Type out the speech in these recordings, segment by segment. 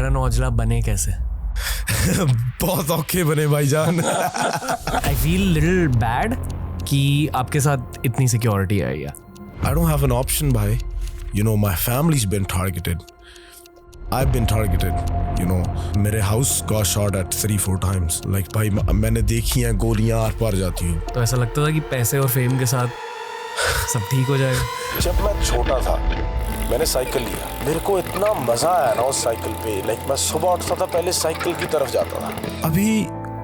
करण औजला बने कैसे? बहुत औखे बने भाईजान। आई फील लिटिल बैड कि आपके साथ इतनी सिक्योरिटी है या I don't have an option, bhai. You know, my family's been targeted. I've been targeted. You know, मेरे house got shot at 3-4 times. Like, भाई मैंने देखी हैं गोलियां आर पार जाती हैं। तो ऐसा लगता था कि पैसे और फेम के साथ सब ठीक हो जाएगा। जब मैं छोटा था मैंने साइकिल लिया, मेरे को इतना मजा आया ना उस साइकिल पे। लाइक मैं सुबह उठता था, पहले साइकिल की तरफ जाता था। अभी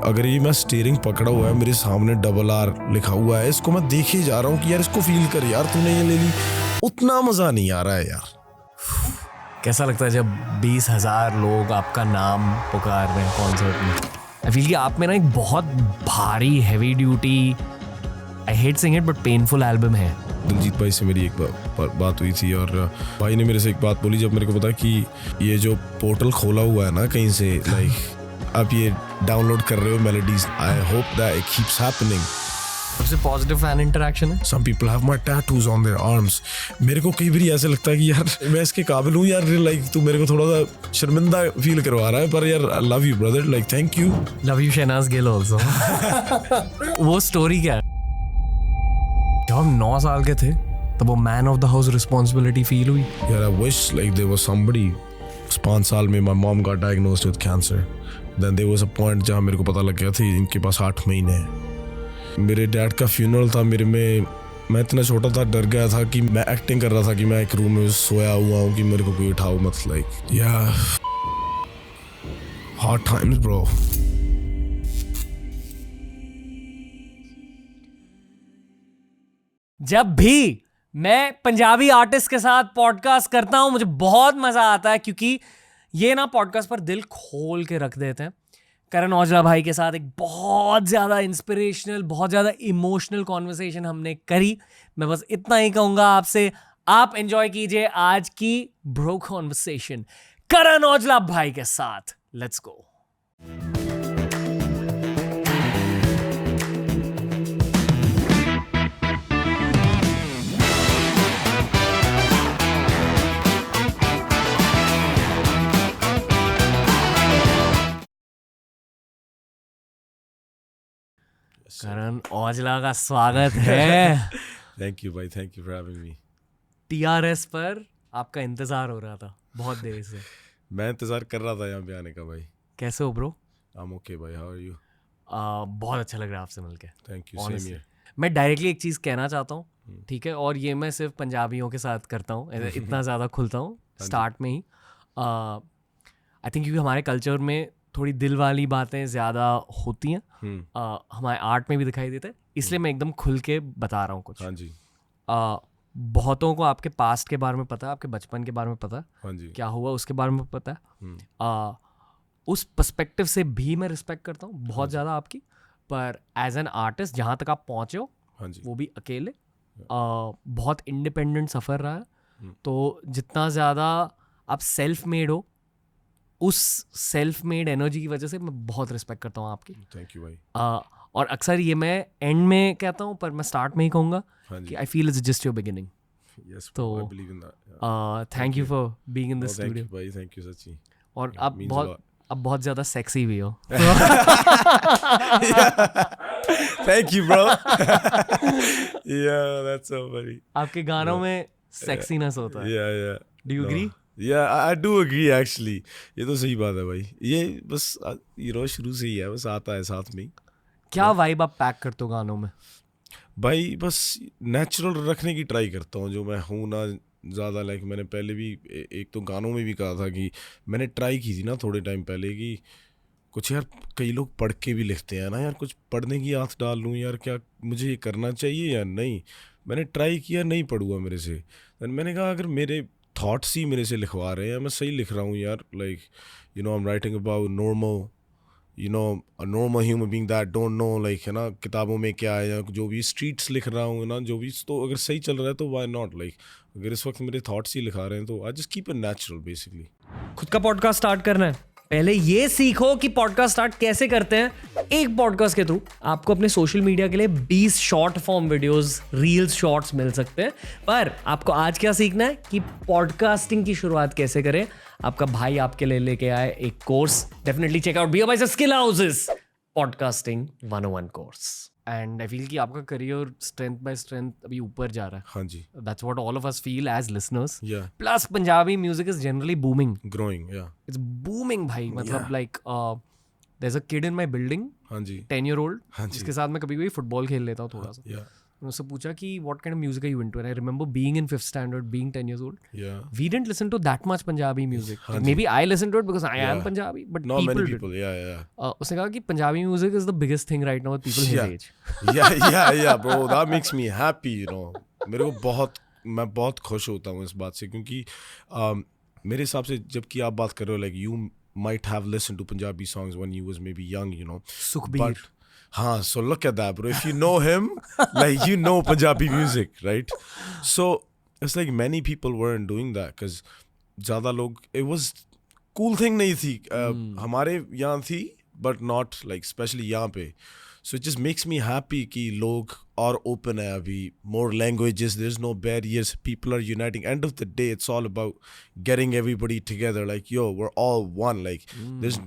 अगर ये मैं स्टीयरिंग पकड़ा हुआ है, मेरे सामने RRR लिखा हुआ है, इसको मैं देखे जा रहा हूँ कि यार इसको फील कर यार, तूने ये ले ली, उतना मजा नहीं आ रहा है यार। कैसा लगता है जब 20,000 लोग आपका नाम पुकार रहे हैं कॉन्सर्ट में? आई फील कि आप में ना एक बहुत भारी heavy duty, I hate saying it but painful album है। दिलजीत भाई से मेरी एक बात हुई थी और भाई ने मेरे से एक बात बोली, जब मेरे को पता कि ये जो पोर्टल खोला हुआ है ना कहीं से, लाइक आप ये डाउनलोड कर रहे हो melodies, I hope that it keeps happening. सबसे पॉजिटिव फैन इंटरेक्शन है। Some people have my tattoos on their arms. मेरे को कई बार ऐसे लगता है कि यार मैं इसके काबिल हूँ यार, लाइक तू मेरे को थोड़ा सा शर्मिंदा फील करवा रहा है, पर यार I love you brother, like thank you. Love you Shehnaaz Gill also. वो स्टोरी क्या है? जब हम 9 साल के थे तब वो man of the house responsibility feel हुई। यार I wish like there was somebody. 5 साल में my mom got diagnosed with cancer. Then there was a point जहाँ मेरे को पता लग गया था इनके पास 8 महीने हैं। मेरे डैड का फ्यूनरल था, मैं इतना छोटा था, डर गया था कि मैं एक्टिंग कर रहा था कि मैं एक रूम में सोया हुआ हूँ कि मेरे को कोई उठाओ मत, लाइक या हार्ड टाइम्स ब्रो। जब भी मैं पंजाबी आर्टिस्ट के साथ पॉडकास्ट करता हूं मुझे बहुत मजा आता है, क्योंकि ये ना पॉडकास्ट पर दिल खोल के रख देते हैं। करण औजला भाई के साथ एक बहुत ज़्यादा इंस्पिरेशनल, बहुत ज़्यादा इमोशनल कॉन्वर्सेशन हमने करी। मैं बस इतना ही कहूँगा आपसे, आप एंजॉय कीजिए आज की ब्रो कॉन्वर्सेशन करण औजला भाई के साथ। Let's go. करण औजला का स्वागत है। थैंक यू भाई, thank you for having me. TRS पर आपका इंतजार हो रहा था बहुत देर से। मैं इंतजार कर रहा था यहाँ पे आने का भाई। कैसे हो ब्रो? आई एम ओके भाई, हाउ आर यू? बहुत अच्छा लग रहा है आपसे मिलके। Thank you, same here. मैं डायरेक्टली एक चीज़ कहना चाहता हूँ, ठीक है, और ये मैं सिर्फ पंजाबियों के साथ करता हूँ, इतना ज़्यादा खुलता हूँ स्टार्ट में ही। आई थिंक क्योंकि हमारे कल्चर में थोड़ी दिल वाली बातें ज़्यादा होती हैं, हमारे आर्ट में भी दिखाई देता है, इसलिए मैं एकदम खुल के बता रहा हूँ कुछ। हाँ जी। बहुतों को आपके पास्ट के बारे में पता है, आपके बचपन के बारे में पता है, हाँ जी। क्या हुआ उसके बारे में पता है। उस पर्सपेक्टिव से भी मैं रिस्पेक्ट करता हूँ बहुत ज़्यादा आपकी, पर एज एन आर्टिस्ट जहाँ तक आप पहुँचे हो, हाँ जी, वो भी अकेले, बहुत इंडिपेंडेंट सफ़र रहा है। तो जितना ज़्यादा आप सेल्फ मेड हो, उस सेल्फ मेड एनर्जी की वजह से मैं बहुत रिस्पेक्ट करता हूँ आपकी। थैंक यू भाई। और अक्सर ये मैं एंड में कहता हूँ, पर मैं स्टार्ट में ही कहूँगा हाँ जी। कि I feel it's just your beginning. Yes, तो I believe in that. Thank you for being in the thank studio. You भाई, थैंक यू सच्ची। और It आप means a lot. बहुत ज़्यादा सेक्सी भी हो। Thank you bro. Yeah, that's so funny. आपके गानों में सेक्सीनेस होता है। Yeah. Do you agree? Yeah, I do agree actually. ये तो सही बात है भाई, ये बस शुरू से ही है, बस आता है साथ में ही। क्या वाइब आप पैक करते हो गानों में? भाई बस नेचुरल रखने की ट्राई करता हूँ जो मैं हूँ ना ज़्यादा। लाइक मैंने पहले भी एक तो गानों में भी कहा था कि मैंने ट्राई की थी ना थोड़े टाइम पहले कि कुछ यार, कई लोग पढ़ के भी लिखते हैं ना यार, कुछ पढ़ने की आदत डाल लूँ यार, क्या मुझे ये करना चाहिए या नहीं। मैंने ट्राई किया, नहीं पढ़ूंगा मेरे से। दैन मैंने कहा अगर मेरे थॉट्स ही मेरे से लिखवा रहे हैं, मैं सही लिख रहा हूँ यार। Like I am writing about normal, a normal human being that don't know, like है ना किताबों में क्या है, या जो भी स्ट्रीट्स लिख रहा हूँ ना, जो भी, तो अगर सही चल रहा है तो why not, like अगर इस वक्त मेरे थॉट्स ही लिखा रहे हैं तो I just keep it natural basically. खुद का पॉडकास्ट स्टार्ट करना है पहले ये सीखो कि पॉडकास्ट स्टार्ट कैसे करते हैं। एक पॉडकास्ट के थ्रू आपको अपने सोशल मीडिया के लिए 20 short form videos, reels, shorts मिल सकते हैं। पर आपको आज क्या सीखना है कि पॉडकास्टिंग की शुरुआत कैसे करें। आपका भाई आपके लिए लेके आए एक course. Definitely check out BioBytes skill houses podcasting 101 course. And I feel कि आपका करियर स्ट्रेंथ बाय स्ट्रेंथ अभी ऊपर जा रहा है। हाँ जी, that's what all of us feel as listeners. yeah, plus Punjabi music is generally booming. growing, yeah, it's booming भाई। मतलब like there is a kid in my building, हाँ जी, 10-year-old, हाँ जी, जिसके साथ मैं कभी कभी फुटबॉल खेल लेता हूँ थोड़ा सा। yeah, मैंने उससे पूछा कि what kind of music are you into, and I remember being in 5th standard, being 10 years old, yeah. we didn't listen to that much Punjabi music. हाँ Maybe I listened to it because I am Yeah. Punjabi, but Not people many didn't. people, yeah. उसने कहा कि Punjabi music is the biggest thing right now with people his Yeah. Age. yeah, bro, that makes me happy, you know. मैं बहुत खुश होता हूँ इस बात से, क्योंकि मेरे हिसाब से जबकि आप बात कर रहे हो, like you might have listened to Punjabi songs when you was maybe young, you know. Sukhbir. But हाँ, so look at that, bro. If you know him, like you know Punjabi music, right? So it's like many people weren't doing that because ज़्यादा लोग, it was cool thing नहीं थी। हमारे यहाँ थी, but not like especially यहाँ पे। So it just makes me happy कि लोग और open है अभी, more languages, there's no barriers, people are uniting. End of the day, it's all about getting everybody together. Like, yo, we're all one. Like, there's,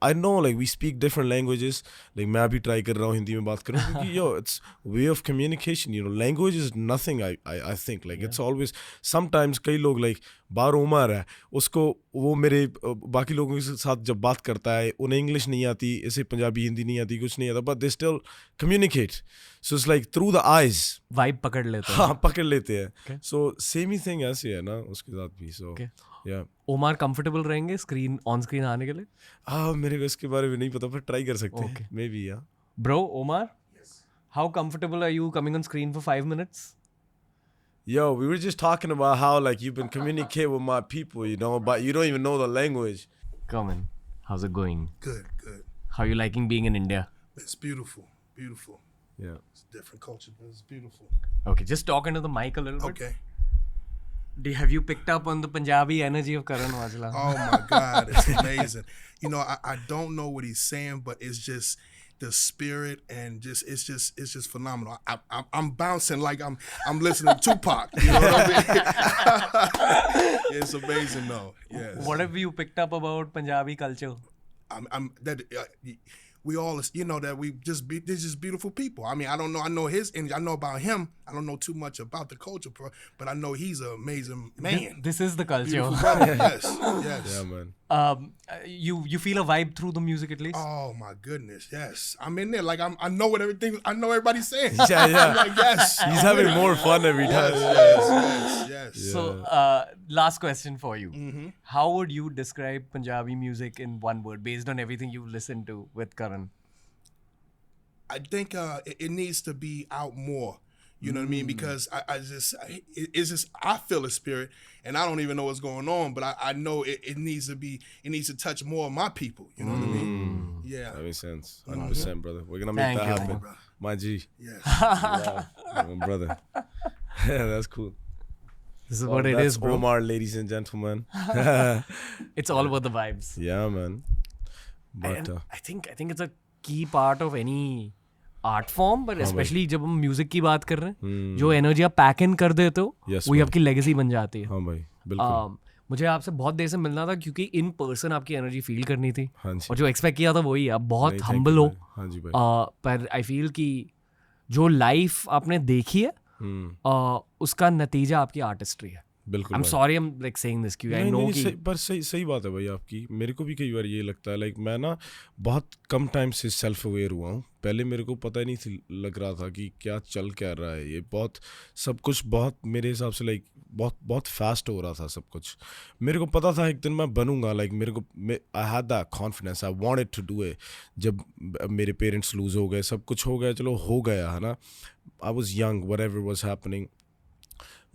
I know, like, we speak different languages. Like, मैं अभी try कर रहा हूँ हिंदी में बात करूँ, क्योंकि yo, it's way of communication. You know, language is nothing. I think like it's always. Sometimes कई लोग like बाहर उमर है, उसको वो मेरे बाकी लोगों के साथ जब बात करता है, उन्हें इंग्लिश नहीं आती, ऐसे पंजाबी हिंदी नहीं आती, कुछ नहीं आता, but they still communicate. So it's like through the eyes. Vibe पकड़ लेते हैं। हाँ, पकड़ लेते हैं। Okay. So same ही thing ऐसे है ना उसके साथ भी। So Okay. yeah. Omar comfortable रहेंगे स्क्रीन ऑन स्क्रीन आने के लिए? मेरे को इसके बारे में नहीं पता, पर ट्राई कर सकते हैं। Okay. Maybe, yeah. Bro, Omar, how comfortable are you coming on screen for 5 minutes? Yo, we were just talking about how like you've been communicating with my people, you know, but you don't even know the language. Come in. How's it going? Good. How you liking being in India? It's beautiful. Yeah. It's a different culture, but it's beautiful. Okay, just talk into the mic a little bit. Okay. Have you picked up on the Punjabi energy of Karan Aujla? Oh my God, it's amazing. You know, I don't know what he's saying, but it's just the spirit and it's just phenomenal. I'm bouncing like I'm listening to Tupac. You know what I mean? It's amazing though. Yes. What have you picked up about Punjabi culture? I'm that we all, you know, that they're just beautiful people. I mean, I don't know. I know his, and I know about him. I don't know too much about the culture, but I know he's an amazing man. This is the culture. Beautiful brother. Yes. Yeah, man. You feel a vibe through the music at least? Oh my goodness, yes. I'm in there like I know what everything. I know everybody's saying. Yeah. I'm like, yes. He's having more fun every time. Yes. So, last question for you. How would you describe Punjabi music in one word based on everything you've listened to with Karan? I think it needs to be out more. You know what I mean? Because it's just I feel a spirit, and I don't even know what's going on, but I know it needs to be. It needs to touch more of my people. You know what I mean? Yeah. That makes sense. 100%, brother. We're gonna make Thank that you, happen. brother. My G. Yes. Yeah, my brother. Yeah, that's cool. This is Well, what it that's is, bro. Omar, ladies and gentlemen. It's all about the vibes. Yeah, man. But And I think it's a key part of any art form, but especially जब हम music की बात कर रहे हैं, जो energy आप pack इन कर देते हो, Yes, वही man. आपकी लेगेसी बन जाती है। हाँ भाई, बिल्कुल। मुझे आपसे बहुत देर से मिलना था क्योंकि इन पर्सन आपकी एनर्जी फील करनी थी, हाँ जी। और जो एक्सपेक्ट किया था वही। आप बहुत नहीं, thank हम्बल you हो, भाई। हाँ जी भाई। पर आई फील कि जो लाइफ आपने देखी है, उसका नतीजा आपकी आर्टिस्ट्री है। बिल्कुल I'm भाई। sorry I'm like saying this क्योंकि I नहीं, know नहीं, कि पर सही बात है भाई आपकी। मेरे को भी कई बार ये लगता है, लाइक मैं ना बहुत कम टाइम से सेल्फ अवेयर हुआ हूँ। पहले मेरे को पता ही नहीं थी, लग रहा था कि क्या चल क्या रहा है। ये बहुत सब कुछ बहुत मेरे हिसाब से लाइक बहुत फास्ट हो रहा था सब कुछ। मेरे को पता था एक दिन मैं बनूंगा, लाइक मेरे को I had that confidence, I wanted to do it. जब मेरे पेरेंट्स लूज हो गए, सब कुछ हो गया, चलो हो गया है ना। I was young, whatever was happening.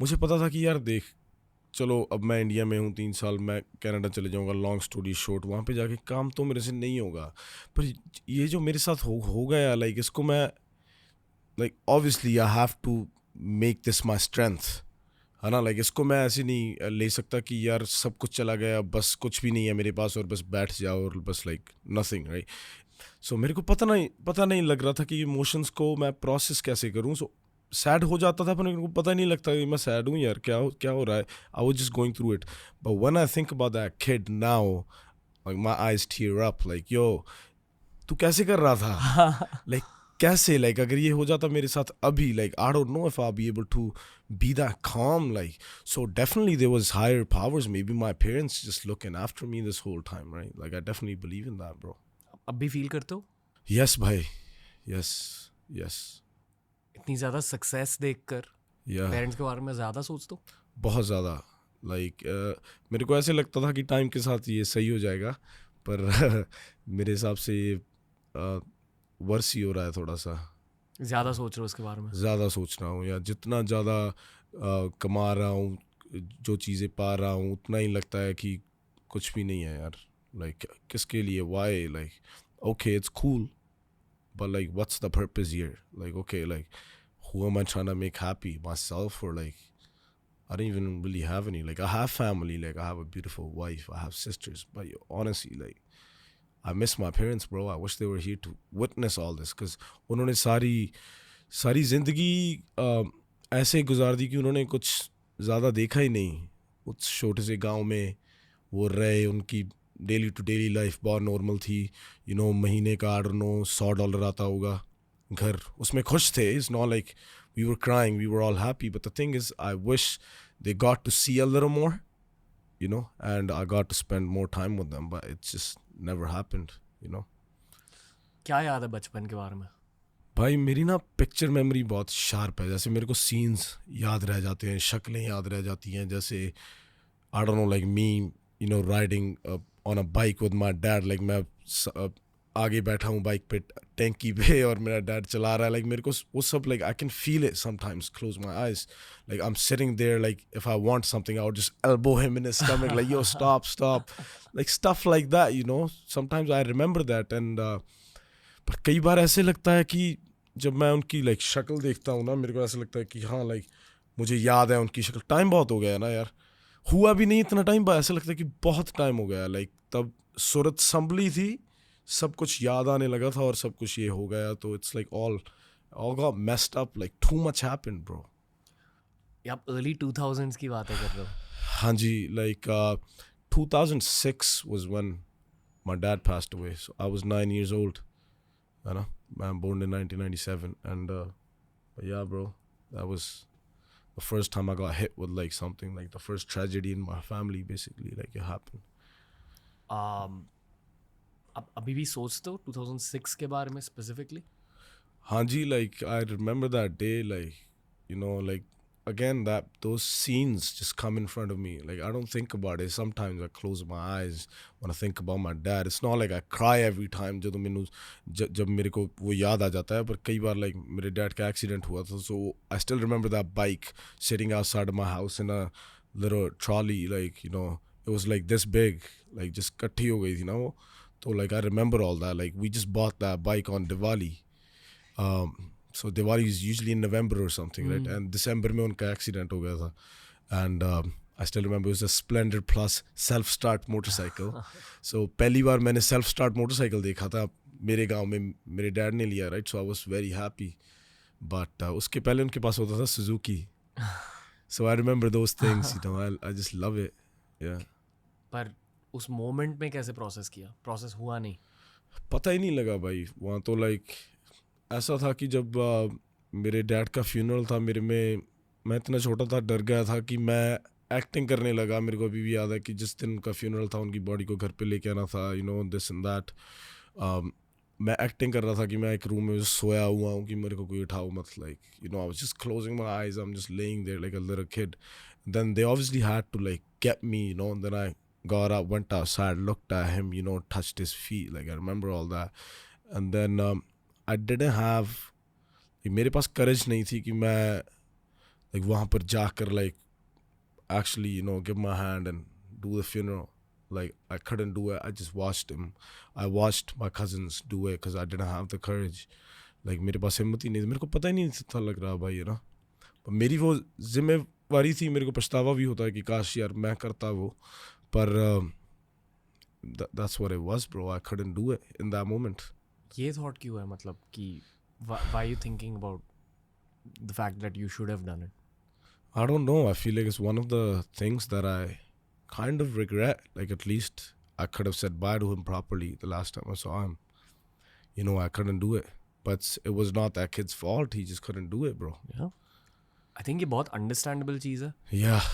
मुझे पता था कि यार देख, चलो अब मैं इंडिया में हूँ 3 साल, मैं कनाडा चले जाऊँगा, लॉन्ग स्टोरी शॉर्ट, वहाँ पे जाके काम तो मेरे से नहीं होगा। पर ये जो मेरे साथ हो गया, लाइक इसको मैं like obviously I have to make this my strength. है ना, लाइक इसको मैं ऐसे नहीं ले सकता कि यार सब कुछ चला गया, बस कुछ भी नहीं है मेरे पास और बस बैठ जाओ और बस लाइक नथिंग, राइट। सो मेरे को पता नहीं लग रहा था कि इमोशंस को मैं प्रोसेस कैसे करूँ। सो सैड हो जाता था पर मेरे को पता नहीं लगता कि मैं सैड हूँ यार, क्या हो रहा है। I was just going through it, but when I think about that kid now, like my eyes tear up, like yo तू कैसे कर रहा था, लाइक कैसे, लाइक अगर ये हो जाता मेरे साथ अभी, like I don't know if I be able to be that calm, like, so definitely there was higher powers, maybe my parents just looking after me this whole time, right? Like I definitely believe in that, bro. अब भी feel करते हो Yes bhai, yes इतनी ज्यादा success देखकर yeah, parents के बारे में ज्यादा सोचते हो? बहुत ज़्यादा, लाइक मेरे को ऐसे लगता था कि टाइम के साथ ये सही हो जाएगा, पर मेरे हिसाब से ये वर्स ही हो रहा है, थोड़ा सा ज्यादा सोच रहे हो उसके बारे में? ज़्यादा सोच रहा हूँ, या जितना ज़्यादा कमा रहा हूँ, जो चीज़ें पा रहा हूँ, उतना ही लगता है कि कुछ भी नहीं है यार, लाइक किसके लिए, why, like okay it's cool but like what's the purpose here, like okay, like who am I trying to make happy, myself, or like I don't even really have any, like I have family, like I have a beautiful wife, I have sisters, but honestly like I miss my parents, bro. I wish they were here to witness all this, because उन्होंने सारी ज़िंदगी ऐसे गुजार दी कि उन्होंने कुछ ज़्यादा देखा ही नहीं। उस छोटे से गांव में वो रहे, उनकी डेली टू डेली लाइफ बहुत नॉर्मल थी, यू नो, महीने का $100 आता होगा घर, उसमें खुश थे। It's not like we were crying, we were all happy, but the thing is I wish they got to see a little more, you know, and I got to spend more time with them, but it just never happened, you know. क्या याद है बचपन के बारे में? भाई मेरी ना पिक्चर मेमोरी बहुत शार्प है, जैसे मेरे को सीन्स याद रह जाते हैं, शक्लें याद रह जाती हैं, जैसे आई don't know, like me, you no, riding on a bike with my dad, like मैं आगे बैठा हूँ बाइक पे टैंकी पे और मेरा डैड चला रहा है, लाइक मेरे को वो सब, like I can feel it sometimes, close my eyes, like I'm sitting there, like if I want something I would just elbow him in his stomach, like yo stop, like stuff like that, you know. Sometimes I remember that, and पर कई बार ऐसे लगता है कि जब मैं उनकी like शक्ल देखता हूँ ना, मेरे को ऐसा लगता है कि हाँ, लाइक मुझे याद है उनकी शक्ल। टाइम बहुत हो गया है ना यार, हुआ भी नहीं इतना टाइम, पर ऐसा लगता है कि बहुत टाइम हो गया, लाइक तब सूरत संभली थी, सब कुछ याद आने लगा था और सब कुछ ये हो गया, तो it's like all got messed up, like too much happened, bro. आप अर्ली 2000s की बातें कर रहे हो? हाँ जी, like 2006 was when my dad passed away, so I was 9 years old, you know. I'm born in 1997, and but yeah, bro, that was the first time I got hit with like something, like the first tragedy in my family, basically, like it happened. आप अभी भी सोचते हो 2006 के बारे में specifically? हाँ जी, like I remember that day, like, you know, like again that those scenes just come in front of me, like I don't think about it. Sometimes I close my eyes when I think about my dad. It's not like I cry every time जब मेरे को वो याद आ जाता है, पर कई बार like मेरे डैड का एक्सीडेंट हुआ था, so I still remember that bike sitting outside of my house in a little trolley, like, you know, it was like this big, like just इकट्ठी हो गई थी ना वो, तो like I remember all that, like we just bought that bike on Diwali. So Diwali is usually in November or something, right? And December में उनका accident हो गया था, and I still remember it was a Splendor Plus self-start motorcycle. So पहली बार मैंने self-start motorcycle देखा था मेरे गांव में, मेरे डैड ने लिया, right? So I was very happy. But उसके पहले उनके पास होता था Suzuki. So I remember those things, you know. I just love it, yeah. पर उस मोमेंट में कैसे प्रोसेस किया? प्रोसेस हुआ नहीं? पता ही नहीं लगा भाई, वहाँ तो लाइक ऐसा था कि जब मेरे डैड का फ्यूनरल था, मैं इतना छोटा था, डर गया था कि मैं एक्टिंग करने लगा। मेरे को अभी भी याद है कि जिस दिन उनका फ्यूनरल था, उनकी बॉडी को घर पे लेके आना था, you know, this and that, मैं एक्टिंग कर रहा था कि मैं एक रूम में सोया हुआ हूँ कि मेरे को कोई उठाओ मत, like, you know, I was just closing my eyes, I am just laying there like a little kid, then they obviously had to like get me, you know, and then I got up, went outside, looked at him, you know, touched his feet, like I remember all that, and then I didn't have, like, मेरे पास courage नहीं थी कि मैं like वहाँ पर जाकर like actually, you know, give my hand and do the funeral. Like I couldn't do it. I just watched him. I watched my cousins do it because I didn't have the courage. Like मेरे पास हिम्मत ही नहीं थी, मेरे को पता ही नहीं था लग रहा भाई, you know. पर मेरी वो बारी थी मेरे को पछतावा भी होता है कि काश यार मैं करता वो, पर that's what it was bro. I couldn't do it in that moment. ये thought क्यों है, मतलब कि why you thinking about the fact that you should have done it? I don't know. I feel like it's one of the things that I kind of regret. Like at least I could have said bye to him properly the last time I saw him. You know, I couldn't do it. But it was not that kid's fault. He just couldn't do it, bro. Yeah. I think ये बहुत understandable चीज़ है. Yeah.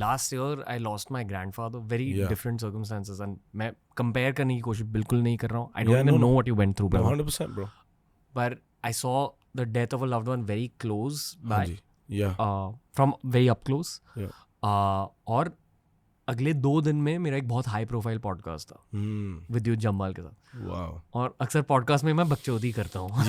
Last year I lost my grandfather. Very Yeah. different circumstances. And मैं compare करने की कोशिश बिल्कुल नहीं कर रहा हूँ. I Yeah, don't even no, know what you went through, No, bro. 100%, bro. But I saw the death of a loved one very close by. Hanji. Yeah. From very up close. Yeah. और अगले 2 दिन में मेरा एक बहुत high profile podcast था विद्युत जम्वाल के साथ. Wow. और अक्सर पॉडकास्ट में मैं बकचोदी करता हूँ.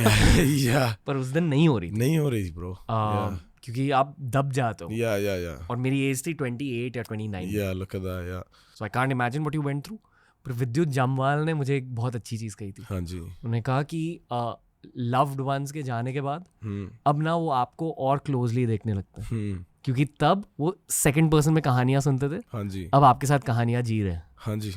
Yeah. पर उस दिन नहीं हो रही थी. नहीं हो रही थी, bro. Yeah. क्योंकि आप दब जाते हो. Yeah. और मेरी एज थी 28 या 29. Yeah, look at that, yeah. So I can't imagine what you went through. पर विद्युत जम्वाल ने मुझे एक बहुत अच्छी चीज़ कही थी. हाँ जी. उन्होंने कहा कि लव्ड वंस के जाने के बाद अब ना वो आपको और क्लोजली देखने लगते हैं. क्योंकि तब वो सेकंड पर्सन में कहानियां सुनते थे. हाँ जी. अब आपके साथ कहानियां जी रहे हैं. हाँ जी,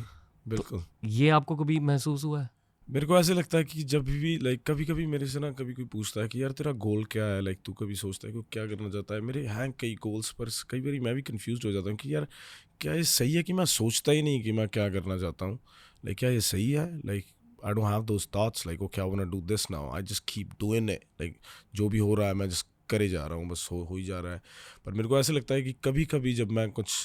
बिल्कुल. ये आपको कभी महसूस हुआ है? मेरे को ऐसे लगता है कि जब भी लाइक कभी कभी मेरे से ना कभी कोई पूछता है कि यार तेरा गोल क्या है, लाइक तू कभी सोचता है कि क्या करना चाहता है. मेरे हैं कई गोल्स, पर कई बार मैं भी कंफ्यूज हो जाता हूँ कि यार क्या ये सही है कि मैं सोचता ही नहीं कि मैं क्या करना चाहता हूँ. लाइक क्या ये सही है? Like I don't have those thoughts like okay I want to do this now. I just keep doing it. Like जो भी हो रहा है मैं just करे जा रहा हूँ, बस हो ही जा रहा है. पर मेरे को ऐसे लगता है कि कभी कभी जब मैं कुछ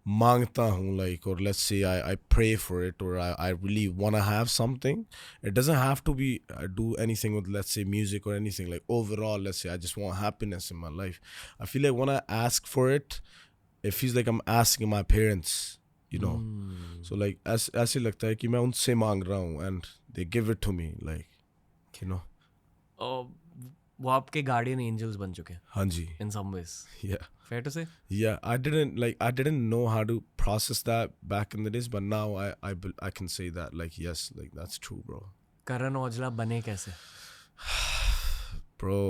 मांगता हूँ like or let's say I pray for it or I really want to have something, it doesn't have to be do anything with let's say music or anything. Like overall let's say I just want happiness in my life. I feel like when I ask for it, it feels like I'm asking my parents, you know. So like ऐसे लगता है कि मैं उनसे मांग रहा हूँ and they give it to me, like you know. वो आपके गार्डियन एंजल्स बन चुके हैं. हाँ जी. In some ways. Yeah. Fair to say? Yeah, I didn't know how to process that back in the days, but now I can say that like yes, like that's true, bro. Karan Aujla बने कैसे? Bro.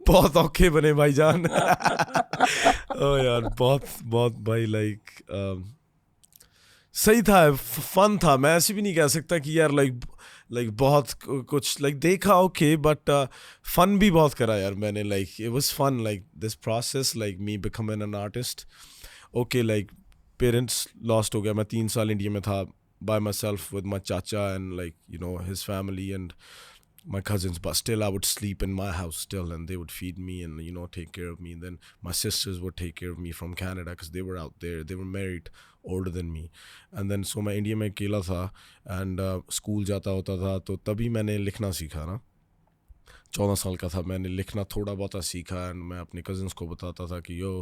बहुत औखे बने भाईजान. ओ यार बहुत भाई like सही था, फन था. मैं ऐसे भी नहीं कह सकता कि यार लाइक बहुत कुछ लाइक देखा ओके, बट फन भी बहुत करा यार मैंने. Like it was fun, like this process, like me becoming an artist. Okay like parents lost हो गया, मैं 3 साल इंडिया में था by myself with my चाचा and like you know his family and my cousins, but still I would sleep in my house still and they would feed me and you know take care of me. And then my sisters would take care of me from Canada because they were out there, they were married, older than me. And then so मैं India में अकेला था and school जाता होता था, तो तभी मैंने लिखना सीखा ना. 14 साल का था, मैंने लिखना थोड़ा बहुत सीखा एंड मैं अपने कज़न्स को बताता था कि यो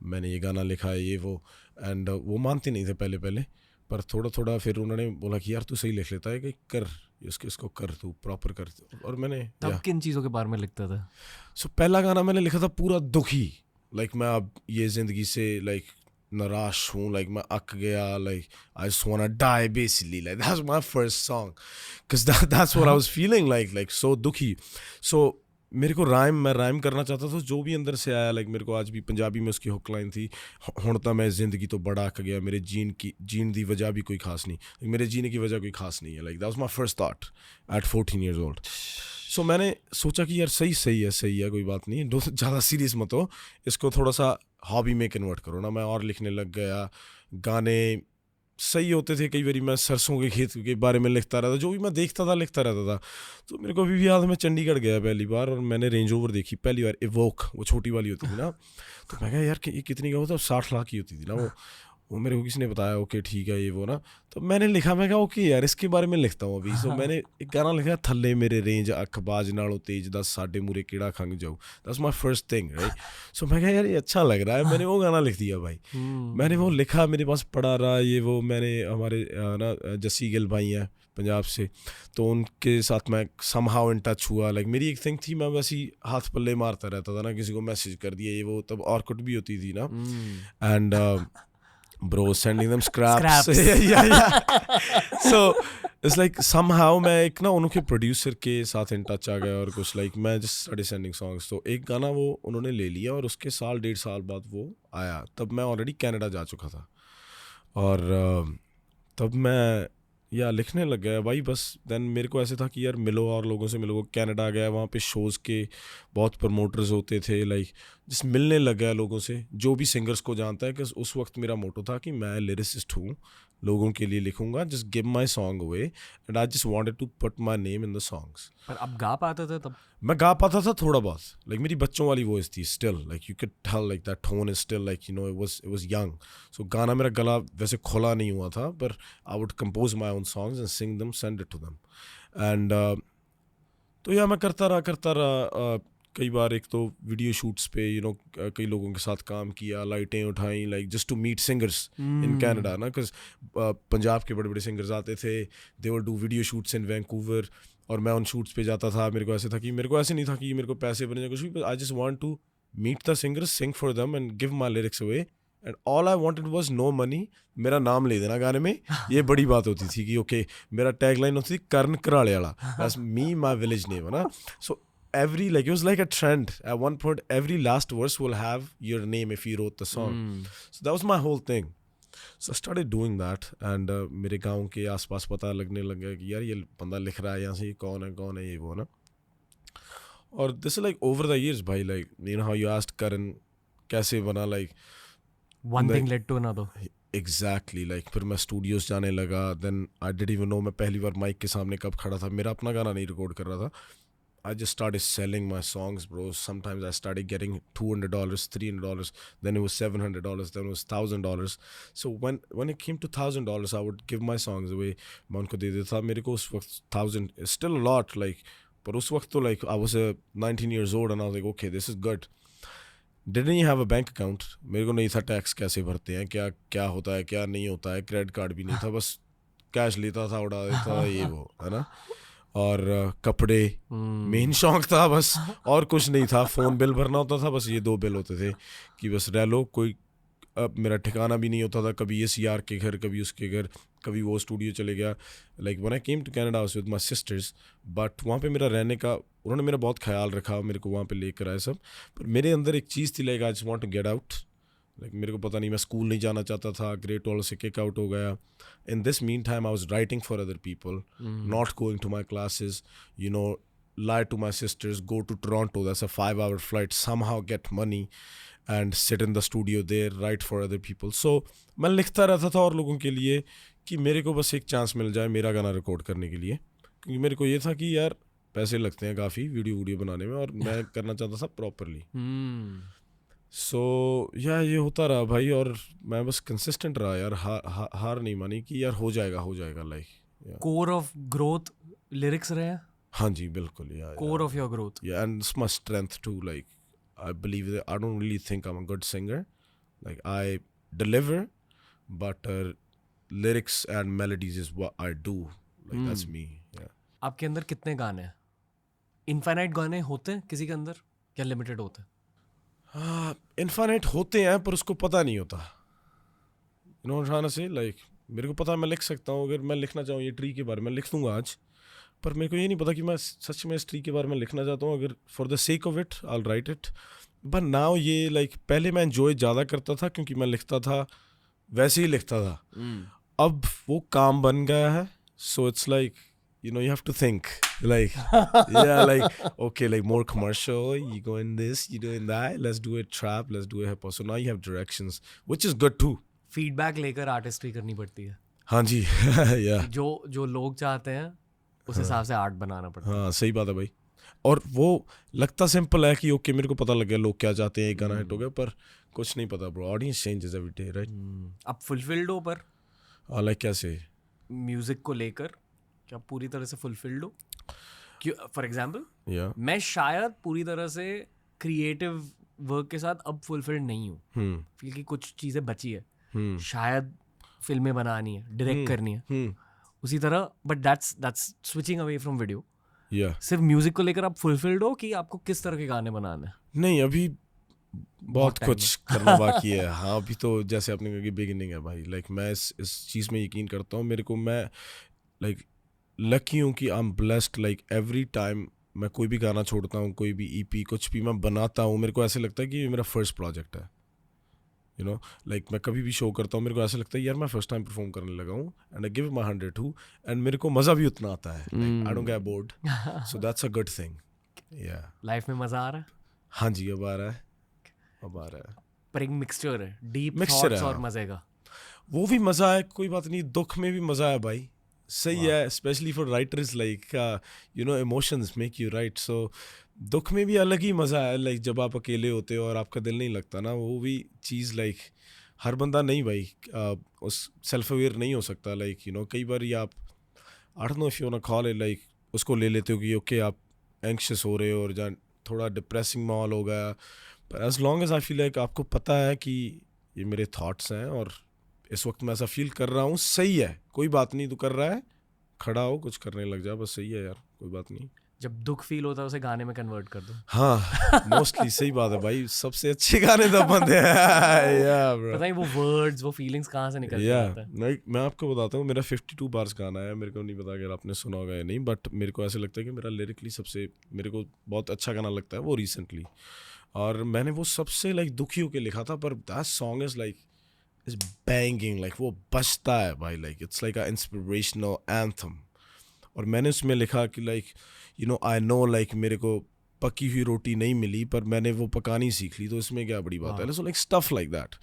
मैंने ये गाना लिखा है ये वो. एंड वो मानते नहीं थे पहले, पर थोड़ा फिर उन्होंने बोला कि यार तू सही लिख लेता है, कि कर इसको कर, तू प्रॉपर कर. और मैंने तब किन चीज़ों के बारे में लिखता था? सो पहला गाना मैंने लिखा था पूरा दुखी, लाइक मैं अब ये ज़िंदगी से लाइक निराश हूँ, लाइक मैं अक गया, like I just want to die basically. Like that's my first song because that's what I was feeling like so दुखी. सो मेरे को मैं राइम करना चाहता था जो भी अंदर से आया. लाइक मेरे को आज भी पंजाबी में उसकी हुक लाइन थी, हुण तां मैं जिंदगी तो बड़ा अक गया, मेरे जीन दी वजह भी कोई खास नहीं, मेरे जीने की वजह कोई खास नहीं है. Like that was my first thought at 14 years old. सो मैंने सोचा कि यार सही है कोई बात नहीं, ज़्यादा सीरियस मत हो, इसको थोड़ा सा हॉबी में कन्वर्ट करो ना. मैं और लिखने लग गया, गाने सही होते थे. कई बार मैं सरसों के खेत के बारे में लिखता रहता, जो भी मैं देखता था लिखता रहता था. तो मेरे को अभी भी याद है, मैं चंडीगढ़ गया पहली बार और मैंने रेंज ओवर देखी पहली बार, इवोक, वो छोटी वाली होती थी ना. तो मैं कहा यार कि ये कितनी का होता, 60 लाख की होती थी ना वो मेरे को किसी ने बताया. ओके ठीक है ये वो ना. तो मैंने लिखा, मैं कहा ओके यार इसके बारे में लिखता हूँ अभी. सो मैंने एक गाना लिखा, थल्ले मेरे रेंज अखबाज नालों तेज 10 साढ़े मूरे कीड़ा खंग जाऊ. That's my first thing right. So मैं कहा यार ये अच्छा लग रहा है, मैंने वो गाना लिख दिया भाई. मैंने वो लिखा, मेरे पास पड़ा रहा ये वो. मैंने हमारे ना जस्सी गिल भाई हैं पंजाब से, तो उनके साथ मैं समहाउ इन टच हुआ. लाइक मेरी एक थिंग थी, मैं वैसे ही हाथ पल्ले मारता रहता था ना, किसी को मैसेज कर दिया ये वो. तब ऑर्कुट भी होती थी ना, and bro sending them scraps. Yeah. So it's like somehow मैं एक ना उनके प्रोड्यूसर के साथ इन टच आ गया और कुछ लाइक मैं जस्ट स्टार्टेड सेंडिंग सॉन्ग्स। तो एक गाना वो उन्होंने ले लिया और उसके साल 1.5 साल बाद वो आया। तब मैं ऑलरेडी कनाडा जा चुका था और तब मैं या लिखने लग गया भाई बस। देन मेरे को ऐसे था कि यार मिलो और लोगों से मिलो। कनाडा गया, वहाँ पे शोज़ के बहुत प्रमोटर्स होते थे, लाइक जिस मिलने लग गया लोगों से, जो भी सिंगर्स को जानता है। कि उस वक्त मेरा मोटो था कि मैं लिरिसिस्ट हूँ, लोगों के लिए लिखूंगा, just give my song away and I just wanted to put my name in the songs. पर अब गा पाते थे तब? मैं गा पाता था थोड़ा बहुत, लाइक मेरी बच्चों वाली वॉइस थी still, like you can tell like that tone is still like you know it was young. So गाना मेरा गला वैसे खुला नहीं हुआ था, पर I would compose my own songs and sing them, send it to them. And तो या मैं करता रहा। कई बार एक तो वीडियो शूट्स पे यू नो कई लोगों के साथ काम किया, लाइटें उठाई, like just to meet singers in Canada ना, बिकॉज पंजाब के बड़े बड़े सिंगर्स आते थे, they would do video shoots in Vancouver, और मैं उन शूट्स पे जाता था। मेरे को ऐसे था कि मेरे को ऐसे नहीं था कि मेरे को पैसे बने जाए कुछ भी, I just want to meet the singers, sing for them and give my lyrics away and all I wanted was no money. मेरा नाम ले देना गाने में, ये बड़ी बात होती थी कि ओके मेरा टैगलाइन होती थी कर्ण कराले वाला, that's me my village name है ना। सो every like it was like a trend at one point, every last verse will have your name if you wrote the song. So that was my whole thing. So I started doing that and मेरे गांव के आसपास पता लगने लग गया कि यार ये बंदा लिख रहा है यहाँ से, कौन है ये वो ना। और this is like over the years भाई, like you know how you asked Karan कैसे बना, like one thing led to another. Exactly, like फिर मैं स्टूडियोज जाने लगा, then I didn't even know मैं पहली बार माइक के सामने कब खड़ा था। मेरा अपना गाना नहीं रिकॉर्ड कर रहा था, I just started selling my songs, bro. Sometimes I started getting $200, $300, then it was $700, then it was $1,000. So when it came to $1,000, I would give my songs away. मैं उनको दे देता था। मेरे को उस वक्त 1,000 is still a lot, like, पर उस वक्त तो like I was 19 years old and I was like, okay, this is good. Didn't have a bank account. मेरे को नहीं था टैक्स कैसे भरते हैं, क्या होता है, क्या नहीं होता है, क्रेडिट कार्ड भी नहीं था, बस कैश लेता था, उड़ा देता था, ये वो है ना। और कपड़े मेन शौक था बस, और कुछ नहीं था। फ़ोन बिल भरना होता था, बस ये 2 बिल होते थे कि बस रह लो। कोई मेरा ठिकाना भी नहीं होता था, कभी इस यार के घर, कभी उसके घर, कभी वो स्टूडियो चले गया। Like when I came to Canada with my sisters, but वहाँ पे मेरा रहने का उन्होंने मेरा बहुत ख्याल रखा, मेरे को वहाँ पे लेकर आए सब। पर मेरे अंदर एक चीज़ थी, like I just want to get out. Like मेरे को पता नहीं, मैं स्कूल नहीं जाना चाहता था, ग्रेड 12 से किक आउट हो गया। In this meantime I was writing for other people, not going to my classes, you know, lie to my sisters, go to Toronto, that's a 5-hour flight, somehow get money and sit in the studio there, write for other people. So मैं लिखता रहता था और लोगों के लिए कि मेरे को बस एक चांस मिल जाए मेरा गाना रिकॉर्ड करने के लिए, क्योंकि मेरे को ये था कि यार पैसे लगते हैं काफ़ी वीडियो बनाने में, और मैं करना चाहता था प्रॉपरली। सो ये होता रहा भाई, और मैं बस कंसिस्टेंट रहा यार, हार नहीं मानी कि यार हो जाएगा like. Core of growth lyrics रहे हैं? हाँ जी बिल्कुल, core of your growth. Yeah, and it's my strength too. Like I believe that I don't really think I'm a good singer. Like I deliver, but lyrics and melodies is what I do. Like that's me. Yeah. आपके अंदर कितने गाने हैं? Infinite गाने होते हैं किसी के अंदर, क्या लिमिटेड होते हैं? इनफाइनाइट होते हैं, पर उसको पता नहीं होता। You know what I'm trying to say? Like मेरे को पता है मैं लिख सकता हूँ, अगर मैं लिखना चाहूँ ये ट्री के बारे में लिख दूंगा आज, पर मेरे को ये नहीं पता कि मैं सच में इस ट्री के बारे में लिखना चाहता हूँ। अगर for the sake of it I will write it, but now ये लाइक पहले मैं एंजॉय ज़्यादा करता था क्योंकि मैं लिखता था, वैसे ही लिखता था। अब वो काम बन गया है, सो it's like you know you have to think like yeah, like okay, like more commercial, you go in this, you do in that, let's do it trap, let's do it hip hop. So now you have directions, which is good too. Feedback लेकर artistry करनी पड़ती है। हाँ जी yeah. जो लोग चाहते हैं उस हिसाब से आर्ट बनाना पड़ता है। हाँ सही बात है भाई। और वो लगता सिंपल है कि ओके मेरे को पता लग गया लोग क्या चाहते हैं, एक गाना हिट हो गया, पर कुछ नहीं पता bro, audience changes every day right. अब फुलफिल्ड हो, पर लाइक कैसे म्यूजिक को लेकर क्या पूरी तरह से फुलफिल्ड हो? फॉर एग्जाम्पल या मैं शायद पूरी तरह से क्रिएटिव वर्क के साथ अब फुलफिल्ड नहीं हूँ, फील की कुछ चीज़ें बची है, शायद फिल्में बनानी है, डायरेक्ट करनी है, उसी तरह। But that's switching away from video. सिर्फ म्यूजिक को लेकर आप फुलफिल्ड हो कि आपको किस तरह के गाने बनाने हैं? नहीं, अभी बहुत कुछ करना बाकी है। हाँ अभी तो जैसे आपने कहा कि बिगिनिंग है भाई, लाइक मैं इस चीज़ में यकीन करता हूँ। मेरे को मैं लाइक लकी हूँ कि I am blessed, like every time मैं कोई भी गाना छोड़ता हूँ, कोई भी ईपी कुछ भी मैं बनाता हूँ, मेरे को ऐसे लगता है कि ये मेरा फर्स्ट प्रोजेक्ट है, यू नो, लाइक मैं कभी भी शो करता हूँ मेरे को ऐसा लगता है यार मैं फर्स्ट टाइम परफॉर्म करने लगा हूँ, and I give my 100 too, एंड मेरे को मज़ा भी उतना आता है, I don't get bored, so that's a good thing. या लाइफ में मजा आ रहा है हाँ जी, अब आ रहा है, अब आ रहा है। पर एक मिक्सचर है, डीप Mixture थॉट्स है, और हाँ। मजे का। वो भी मज़ा है, कोई बात नहीं, दुख में भी मज़ा है भाई, सही है, especially for writers, like you know emotions make you write, so दुख में भी अलग ही मज़ा है, लाइक जब आप अकेले होते हो और आपका दिल नहीं लगता ना, वो भी चीज़, लाइक हर बंदा नहीं भाई उस सेल्फ अवेयर नहीं हो सकता, लाइक यू नो कई बार ये आप I don't know if you want to call it, like उसको ले लेते हो कि ओके आप एंक्शस हो रहे हो और जहाँ थोड़ा डिप्रेसिंग माहौल हो गया, पर as long as I feel like आपको पता है कि ये मेरे थॉट्स हैं और इस वक्त मैं ऐसा फील कर रहा हूँ, सही है, कोई बात नहीं, तू कर रहा है, खड़ा हो, कुछ करने लग जा, बस सही है यार, कोई बात नहीं। जब दुख फील होता है उसे गाने में कन्वर्ट कर दो। हाँ मोस्टली सही बात है भाई, सबसे अच्छे गाने तो बनते हैं या ब्रो, पता नहीं वो वर्ड्स, वो फीलिंग्स कहाँ से निकल के या आते हैं। मैं आपको बताता हूँ, मेरा 52 बार्स गाना है, मेरे को नहीं पता अगर आपने सुना होगा या नहीं, बट मेरे को ऐसा लगता है कि मेरा लिरिकली सबसे मेरे को बहुत अच्छा गाना लगता है वो रिसेंटली, और मैंने वो सबसे लाइक दुखी होकर लिखा था, पर that song is like is banging, like वो बजता है भाई, like it's like a inspirational anthem, और मैंने उसमें लिखा कि like you know I know like मेरे को पकी हुई रोटी नहीं मिली पर मैंने वो पकानी सीख ली, तो इसमें क्या बड़ी बात है, so like stuff like that,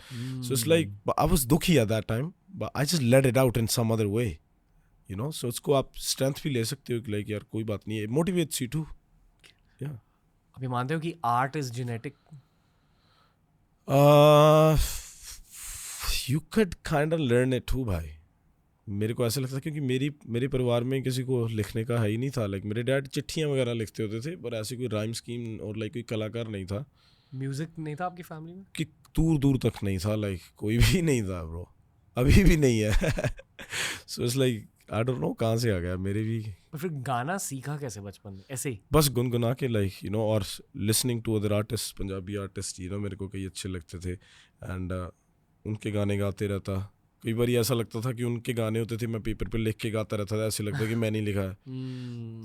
so it's like I was दुखी at that time but I just let it out in some other way, you know, so इसको आप स्ट्रेंथ भी ले सकते हो कि लाइक यार कोई बात नहीं है, मोटिवेट्स यू टू। या अभी मानते हो कि art is genetic? You can kind of learn it too भाई, मेरे को ऐसा लगता है क्योंकि मेरे परिवार में किसी को लिखने का है ही नहीं था, लाइक मेरे डैड चिट्ठियाँ वगैरह लिखते होते थे, पर ऐसी कोई राइम स्कीम और लाइक कोई कलाकार नहीं था, म्यूजिक नहीं था आपकी फैमिली में? कि दूर दूर तक नहीं था, लाइक कोई भी नहीं था ब्रो, अभी भी नहीं है, सो it's like I don't no कहाँ से आ गया मेरे भी। पर फिर गाना सीखा कैसे बचपन में ऐसे ही? बस गुनगुना के, लाइक यू नो, और listening to other artist, Punjabi artist, you know, मेरे को कई अच्छे लगते थे, एंड उनके गाने गाते रहता, कई बार ऐसा लगता था कि उनके गाने होते थे मैं पेपर पे लिख के गाता रहता था, ऐसे लगता है कि मैं नहीं लिखा है,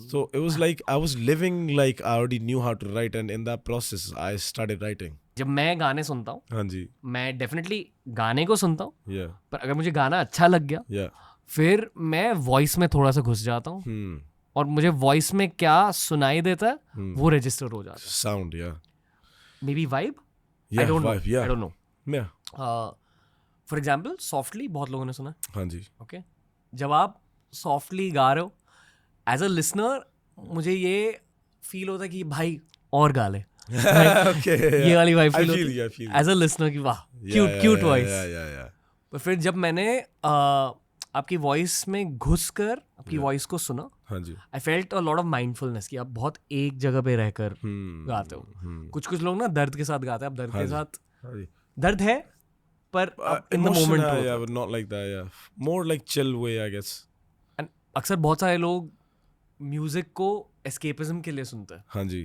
so it was like I was living like I already knew how to write, and in that process I started writing. जब मैं गाने सुनता हूँ, हाँ जी, मैं डेफिनेटली गाने को सुनता हूँ, या पर अगर मुझे गाना अच्छा लग गया या फिर मैं वॉइस में थोड़ा सा घुस जाता हूँ और मुझे वॉइस में क्या सुनाई देता है वो रजिस्टर हो जाता साउंड, या है। मे बी वाइब, या आई don't no, vibe, yeah. I don't no. या फॉर एग्जाम्पल सॉफ्टली बहुत लोगों ने सुना, हाँ जी, ओके जब आप सॉफ्टली गा रहे हो एज अ लिसनर मुझे ये फील होता है कि भाई और गा ले, okay, ये वाली वाइब I फील feel होती you, I है feel you. As a listener की वाह Yeah, cute yeah, cute yeah, voice. yeah, yeah, yeah. पर फिर जब मैंने आपकी वॉइस में घुसकर आपकी वॉइस को सुना, हाँ जी, I felt a lot of mindfulness कि आप बहुत एक जगह पे रहकर गाते हो। कुछ लोग ना दर्द के साथ गाते हैं, आप दर्द के साथ, हाँ जी, दर्द है पर इन द emotion मोमेंट है, होता yeah, है। but not like that, yeah, more like chill way, I guess. And अक्सर बहुत सारे लोग म्यूजिक को एस्केपिज्म के लिए सुनते हैं, हाँ जी,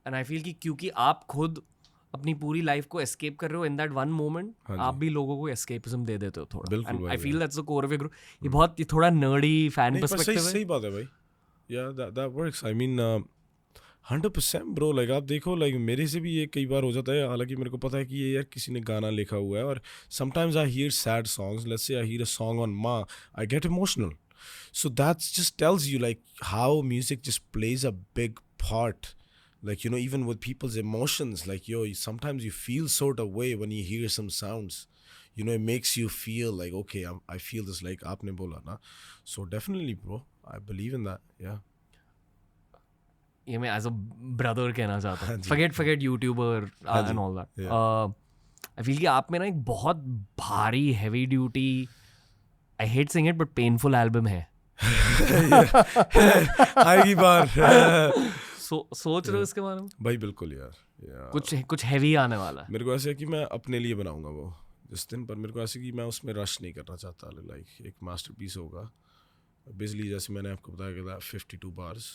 एंड आई फील कि क्योंकि आप खुद अपनी पूरी लाइफ को एस्केप कर रहे हो इन दैट वन मोमेंट, हाँ जी। आप भी लोगों को एस्केपिज्म दे देते हो थोड़ा। बिल्कुल एंड भाई, I feel that's the core of your group. ये थोड़ा नर्डी फैन नहीं पर सही पर्सपेक्टिव है। सही बात है भाई, yeah, that works, I mean 100% bro, like आप देखो, लाइक मेरे से भी ये कई बार हो जाता है, हालांकि मेरे को पता है कि ये यार किसी ने गाना लिखा हुआ है, और sometimes I hear sad songs, let's say I hear a song on माँ, I get emotional, so that just tells you like how music just plays a big part, like you know, even with people's emotions, like sometimes you feel sort of way when you hear some sounds, you know, it makes you feel like okay, I feel this, like aapne bola na, so definitely bro, I believe in that, yeah. ये मैं as a brother कहना चाहता हाँ हूँ, जी, forget YouTuber and all that. I feel कि आप में ना एक बहुत भारी heavy duty, I hate saying it but painful album है। आएगी बार सोच रहे हो इसके बारे में? भाई बिल्कुल यार, कुछ हैवी आने वाला है। मेरे को ऐसे है कि मैं अपने लिए बनाऊंगा वो जिस दिन, पर मेरे को ऐसे कि मैं उसमें रश नहीं करना चाहता, लाइक एक मास्टरपीस होगा बेसिकली, जैसे मैंने आपको बताया कि 52 bars,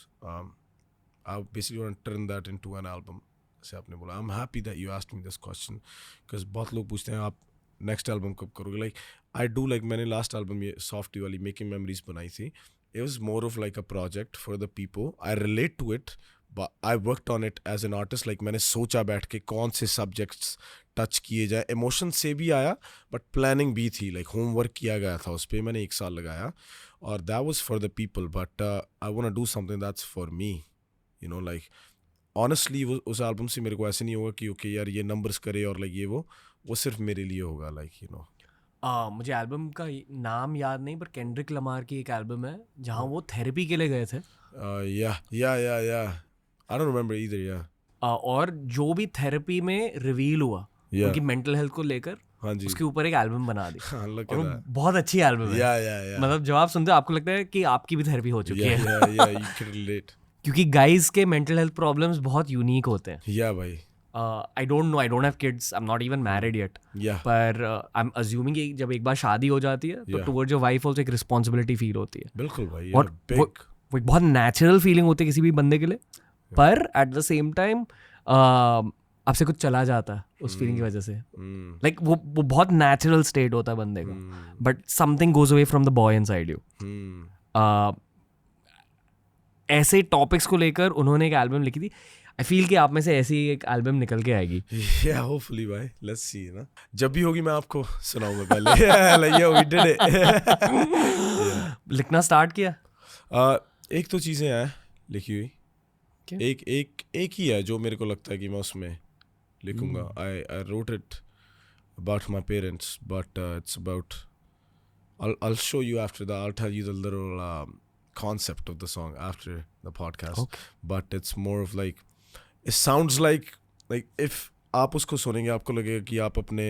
I basically want to turn that into an album, जैसे आपने बोला। I'm happy that you asked me this question, because बहुत लोग पूछते हैं आप नेक्स्ट एल्बम कब करोगे, लाइक I do like मैंने last album ये Softy वाली Making Memories बनाई थी. It was more of like a project for the people. I relate to it, but I worked on it as an artist. Like मैंने सोचा बैठ के कौन से subjects touch किए जाए. Emotion से भी आया, but planning भी थी. Like homework किया गया था उस पे. मैंने 1 साल लगाया. और that was for the people. But I want to do something that's for me. You know, like honestly उस album से मेरे को ऐसे नहीं होगा कि okay यार ये numbers करे और like ये वो सिर्फ मेरे लिए होगा. Like you know. मुझे एल्बम का नाम याद नहीं, पर केंड्रिक लमार की एक एल्बम है जहाँ वो थेरेपी के लिए गए थे. Yeah. I don't remember either, yeah. और जो भी थेरेपी में रिवील हुआ Yeah. उनकी मेंटल हेल्थ को लेकर, हाँ जी. उसके ऊपर एक एल्बम बना दी. Look और at वो that. बहुत अच्छी एल्बम है. Yeah. मतलब जब आप सुनते हो आपको लगता है कि आपकी भी थेरेपी हो चुकी है. Yeah, you can relate. क्योंकि गाइज के मेंटल हेल्थ प्रॉब्लम्स बहुत यूनिक होते हैं. Yeah, भाई. आई don't no, I don't have kids, I am not even married yet. Yeah. पर आई एम अज्यूमिंग कि जब एक बार शादी हो जाती है तो Yeah. Towards your wife also एक रिस्पॉन्सिबिलिटी फील होती है. बिल्कुल भाई. और Yeah, वो big. एक बहुत नेचुरल फीलिंग होती है किसी भी बंदे के लिए. पर एट द सेम टाइम आपसे कुछ चला जाता है उस फीलिंग की वजह से. लाइक वो बहुत नेचुरल स्टेट होता है बंदे का. But something goes away from the boy inside you. ऐसे टॉपिक्स को लेकर उन्होंने एक एल्बम लिखी थी. आई फील कि आप में से ऐसी एक एल्बम निकल के आएगी. Yeah, hopefully भाई. Let's see ना. जब भी होगी मैं आपको सुनाऊंगा पहले. Like yeah, we did it. लिखना स्टार्ट किया. एक तो चीज़ें हैं लिखी हुई. क्या? एक ही है जो मेरे को लगता है कि मैं उसमें लिखूंगा. I wrote it about my parents, but it's about. I'll show you after that. I'll tell you the little concept of the song after the podcast. Okay. But it's more of like. It sounds like if आप उसको सुनेंगे आपको लगेगा कि आप अपने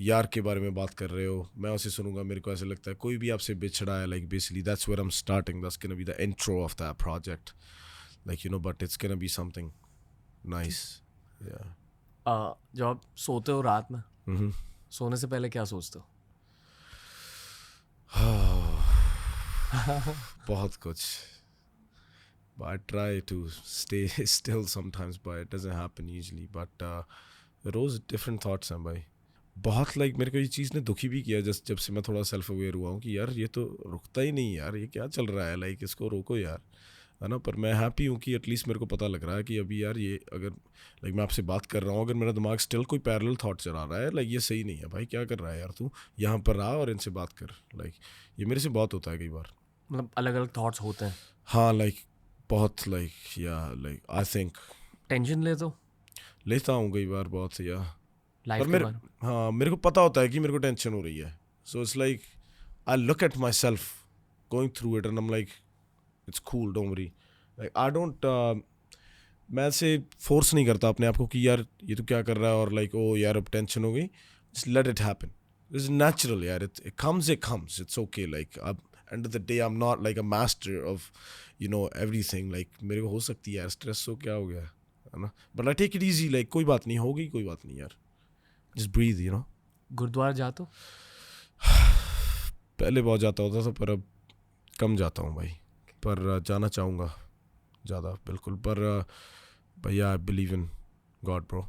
यार के बारे में बात कर रहे हो. मैं उसे सुनूंगा मेरे को ऐसे लगता है कोई भी आपसे बिछड़ा है. Like basically that's where I'm starting. That's gonna be the intro of that project. Like but it's gonna be something nice. Yeah. जब आप सोते हो रात में, सोने से पहले क्या सोचते हो? बहुत कुछ. But I try to stay still sometimes, but it doesn't happen usually. But rose different thoughts हैं भाई. बहुत मेरे को ये चीज़ ने दुखी भी किया जब से मैं थोड़ा सेल्फ अवेयर हुआ हूँ कि यार ये तो रुकता ही नहीं यार. ये क्या चल रहा है. इसको रोको यार, है ना. पर मैं हैप्पी हूँ कि एटलीस्ट मेरे को पता लग रहा है कि अभी यार ये अगर मैं आपसे बात कर रहा हूँ, अगर मेरा दिमाग स्टिल कोई पैरेलल थॉट चला रहा है, ये सही नहीं है भाई. क्या कर रहा है यार तू. यहाँ पर रहा और इनसे बात कर. ये मेरे से बहुत होता है कई बार. मतलब अलग अलग थॉट्स होते हैं. हाँ बहुत आई थिंक टेंशन लेता हूँ कई बार बहुत. या लाइफ के बारे. मेरे को पता होता है कि मेरे को टेंशन हो रही है. So it's I look at my self going through it and I M it's cool, don't worry. I don't मैं ऐसे फोर्स नहीं करता अपने आप को कि यार ये तो क्या कर रहा है और ओ यार अब टेंशन हो गई. Just let it happen. It's natural यार. It comes it's okay. अब end of the day I'm not a master of everything. मेरे को हो सकती है यार स्ट्रेस हो, क्या हो गया, है ना. But I take it easy. कोई बात नहीं, होगी कोई बात नहीं यार. Just breathe, गुरुद्वारा जाते हो? पहले बहुत जाता होता था पर अब कम जाता हूँ भाई. पर जाना चाहूँगा ज़्यादा बिल्कुल. पर भैया I believe in God bro.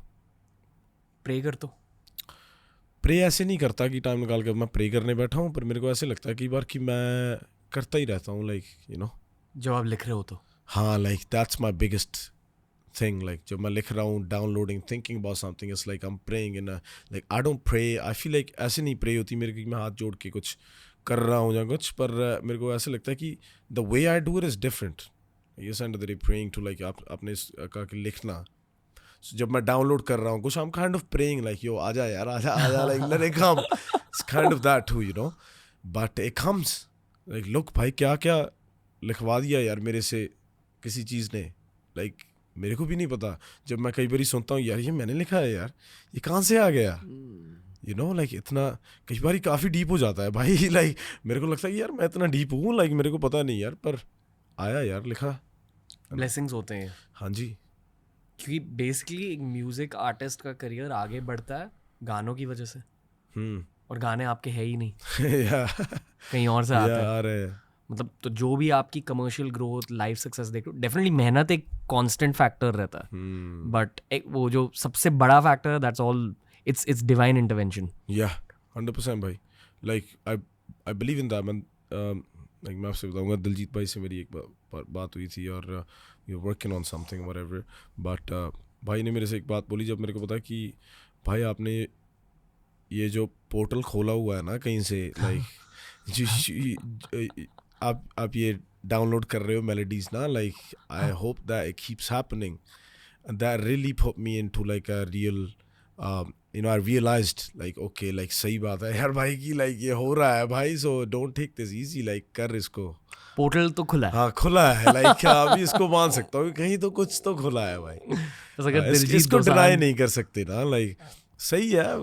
Pray कर तो प्रे ऐसे नहीं करता कि टाइम निकाल कर मैं प्रे करने बैठा हूँ. पर मेरे को ऐसे लगता है कई बार कि मैं करता ही रहता हूँ. जब आप लिख रहे हो तो. हाँ दैट्स माई बिगेस्ट थिंग. जब मैं लिख रहा हूँ, downloading, thinking about something, it's I am praying in I don't pray. I feel ऐसे नहीं प्रे होती मेरे कि मैं हाथ जोड़ के कुछ कर रहा हूँ या कुछ. पर मेरे को ऐसा लगता है कि the way I do it is different. ये सेंड द प्रेइंग टू आप अपने कहा कि लिखना. So, जब मैं डाउनलोड कर रहा हूँ कुछ, I'm kind of praying yo आजा यार आजा let it come. It's kind of that too, but it comes. Look भाई क्या क्या लिखवा दिया यार मेरे से किसी चीज़ ने. मेरे को भी नहीं पता. जब मैं कई बार सुनता हूँ यार ये मैंने लिखा है यार, ये कहाँ से आ गया. इतना कई बार काफ़ी डीप हो जाता है भाई. मेरे को लगता है कि यार मैं इतना डीप हूँ, मेरे को पता नहीं यार, पर आया यार लिखा. ब्लेसिंग्स होते हैं. हाँ जी. क्योंकि बेसिकली एक म्यूजिक आर्टिस्ट का करियर आगे बढ़ता है गानों की वजह से. और गाने आपके है ही नहीं. कहीं और से आते हैं. मतलब तो जो भी आपकी कमर्शियल ग्रोथ, लाइफ सक्सेस देखो, डेफिनेटली मेहनत एक कांस्टेंट फैक्टर रहता है. बट वो जो सबसे बड़ा फैक्टर है, that's all, it's divine intervention. 100% भाई. Like I believe in that man. Like मैं आपसे बताऊंगा, दिलजीत भाई से मेरी एक बात हुई थी और you're working on something whatever, but भाई ने मेरे से एक बात बोली जब मेरे को पता कि भाई आपने ये जो पोर्टल खोला हुआ है ना कहीं से, लाइक आप ये डाउनलोड कर रहे हो मेलोडीज ना, like I hope that it keeps happening, and that really put me into like a real I realized like okay, like सही बात है यार भाई की, like ये हो रहा है भाई, so don't take this easy, like कर इसको. पोर्टल तो खुला है. हाँ खुला है, like अभी इसको मान सकता हूँ कहीं तो कुछ तो खुला है भाई. इसको डिनाई नहीं कर सकते ना, like सही है.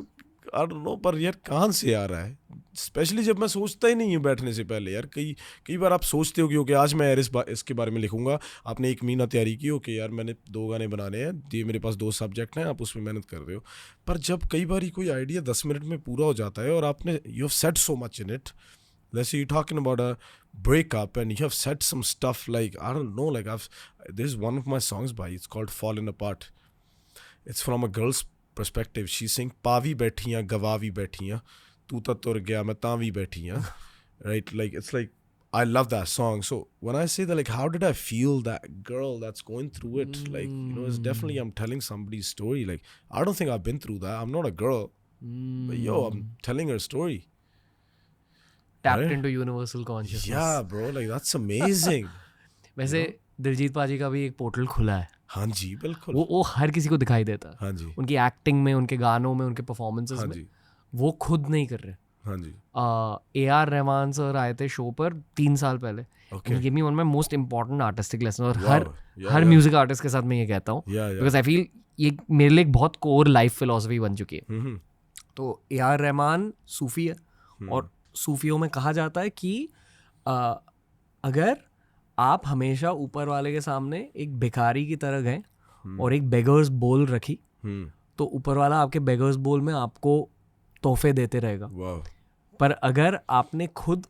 I don't know, पर यार कहाँ से आ रहा है, स्पेशली जब मैं सोचता ही नहीं हूँ बैठने से पहले. यार कई बार आप सोचते हो कि ओके आज मैं यार इसके बारे में लिखूंगा, आपने 1 महीना तैयारी की, ओके यार मैंने 2 गाने बनाने हैं, ये मेरे पास 2 सब्जेक्ट हैं, आप उसमें मेहनत कर रहे हो. पर जब कई बार कोई आइडिया 10 मिनट में पूरा हो जाता है और आपने you have said so much in it, let's say you're talking about a breakup and you have said some stuff like I don't know, like there's one of my songs by, it's called Falling Apart. It's from a girl's perspective. She's saying पावी बैठियाँ गवावी बैठियाँ तू तो तुर गया मैं Tawi बैठियाँ, right? Like it's like I love that song. So when I say that, like how did I feel that girl that's going through it, like it's definitely I'm telling somebody's story. Like I don't think I've been through that. I'm not a girl, but yo, I'm telling her story. Tapped into universal consciousness. Yeah bro, like that's amazing. वैसे दिलजीत पाजी का भी एक portal खुला है. हाँ जी बिल्कुल. वो हर किसी को दिखाई देता है. हाँ जी. उनकी एक्टिंग में, उनके गानों में, उनके परफॉर्मेंसेस हाँ में. जी. वो खुद नहीं कर रहे. हाँ जी. AR रहमान सर आए थे शो पर 3 साल पहले. Okay. Give me one my most important artistic lesson. और Wow. हर म्यूजिक आर्टिस्ट के साथ मैं ये कहता हूँ, Yeah. बिकॉज आई फील ये मेरे लिए एक बहुत कोर लाइफ फिलोसफी बन चुकी है. Mm-hmm. तो AR रहमान सूफी है, और सूफियों में कहा जाता है कि अगर आप हमेशा ऊपर वाले के सामने एक भिखारी की तरह गए और एक बेगर्स बोल रखी, तो ऊपर वाला आपके बेगर्स बोल में आपको तोहफे देते रहेगा. Wow. पर अगर आपने खुद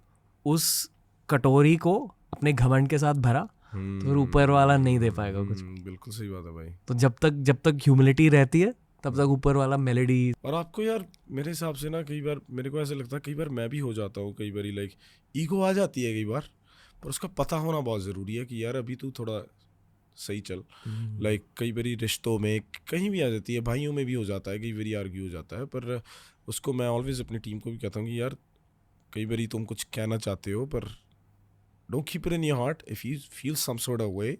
उस कटोरी को अपने घमंड के साथ भरा तो फिर ऊपर वाला नहीं दे पाएगा कुछ. बिल्कुल सही बात है भाई. तो जब तक ह्यूमिलिटी रहती है तब तक ऊपर वाला मेलोडी. और आपको यार मेरे हिसाब से ना कई बार मेरे को ऐसा लगता है, कई बार मैं भी हो जाता हूँ, कई बार लाइक ईगो आ जाती है कई बार, पर उसका पता होना बहुत ज़रूरी है कि यार अभी तू थोड़ा सही चल. लाइक कई बार रिश्तों में कहीं भी आ जाती है, भाइयों में भी हो जाता है, कई बार आर्ग्यू हो जाता है, पर उसको मैं ऑलवेज अपनी टीम को भी कहता हूँ कि यार कई बार तुम कुछ कहना चाहते हो पर don't keep it in your heart. If you feel some sort of way,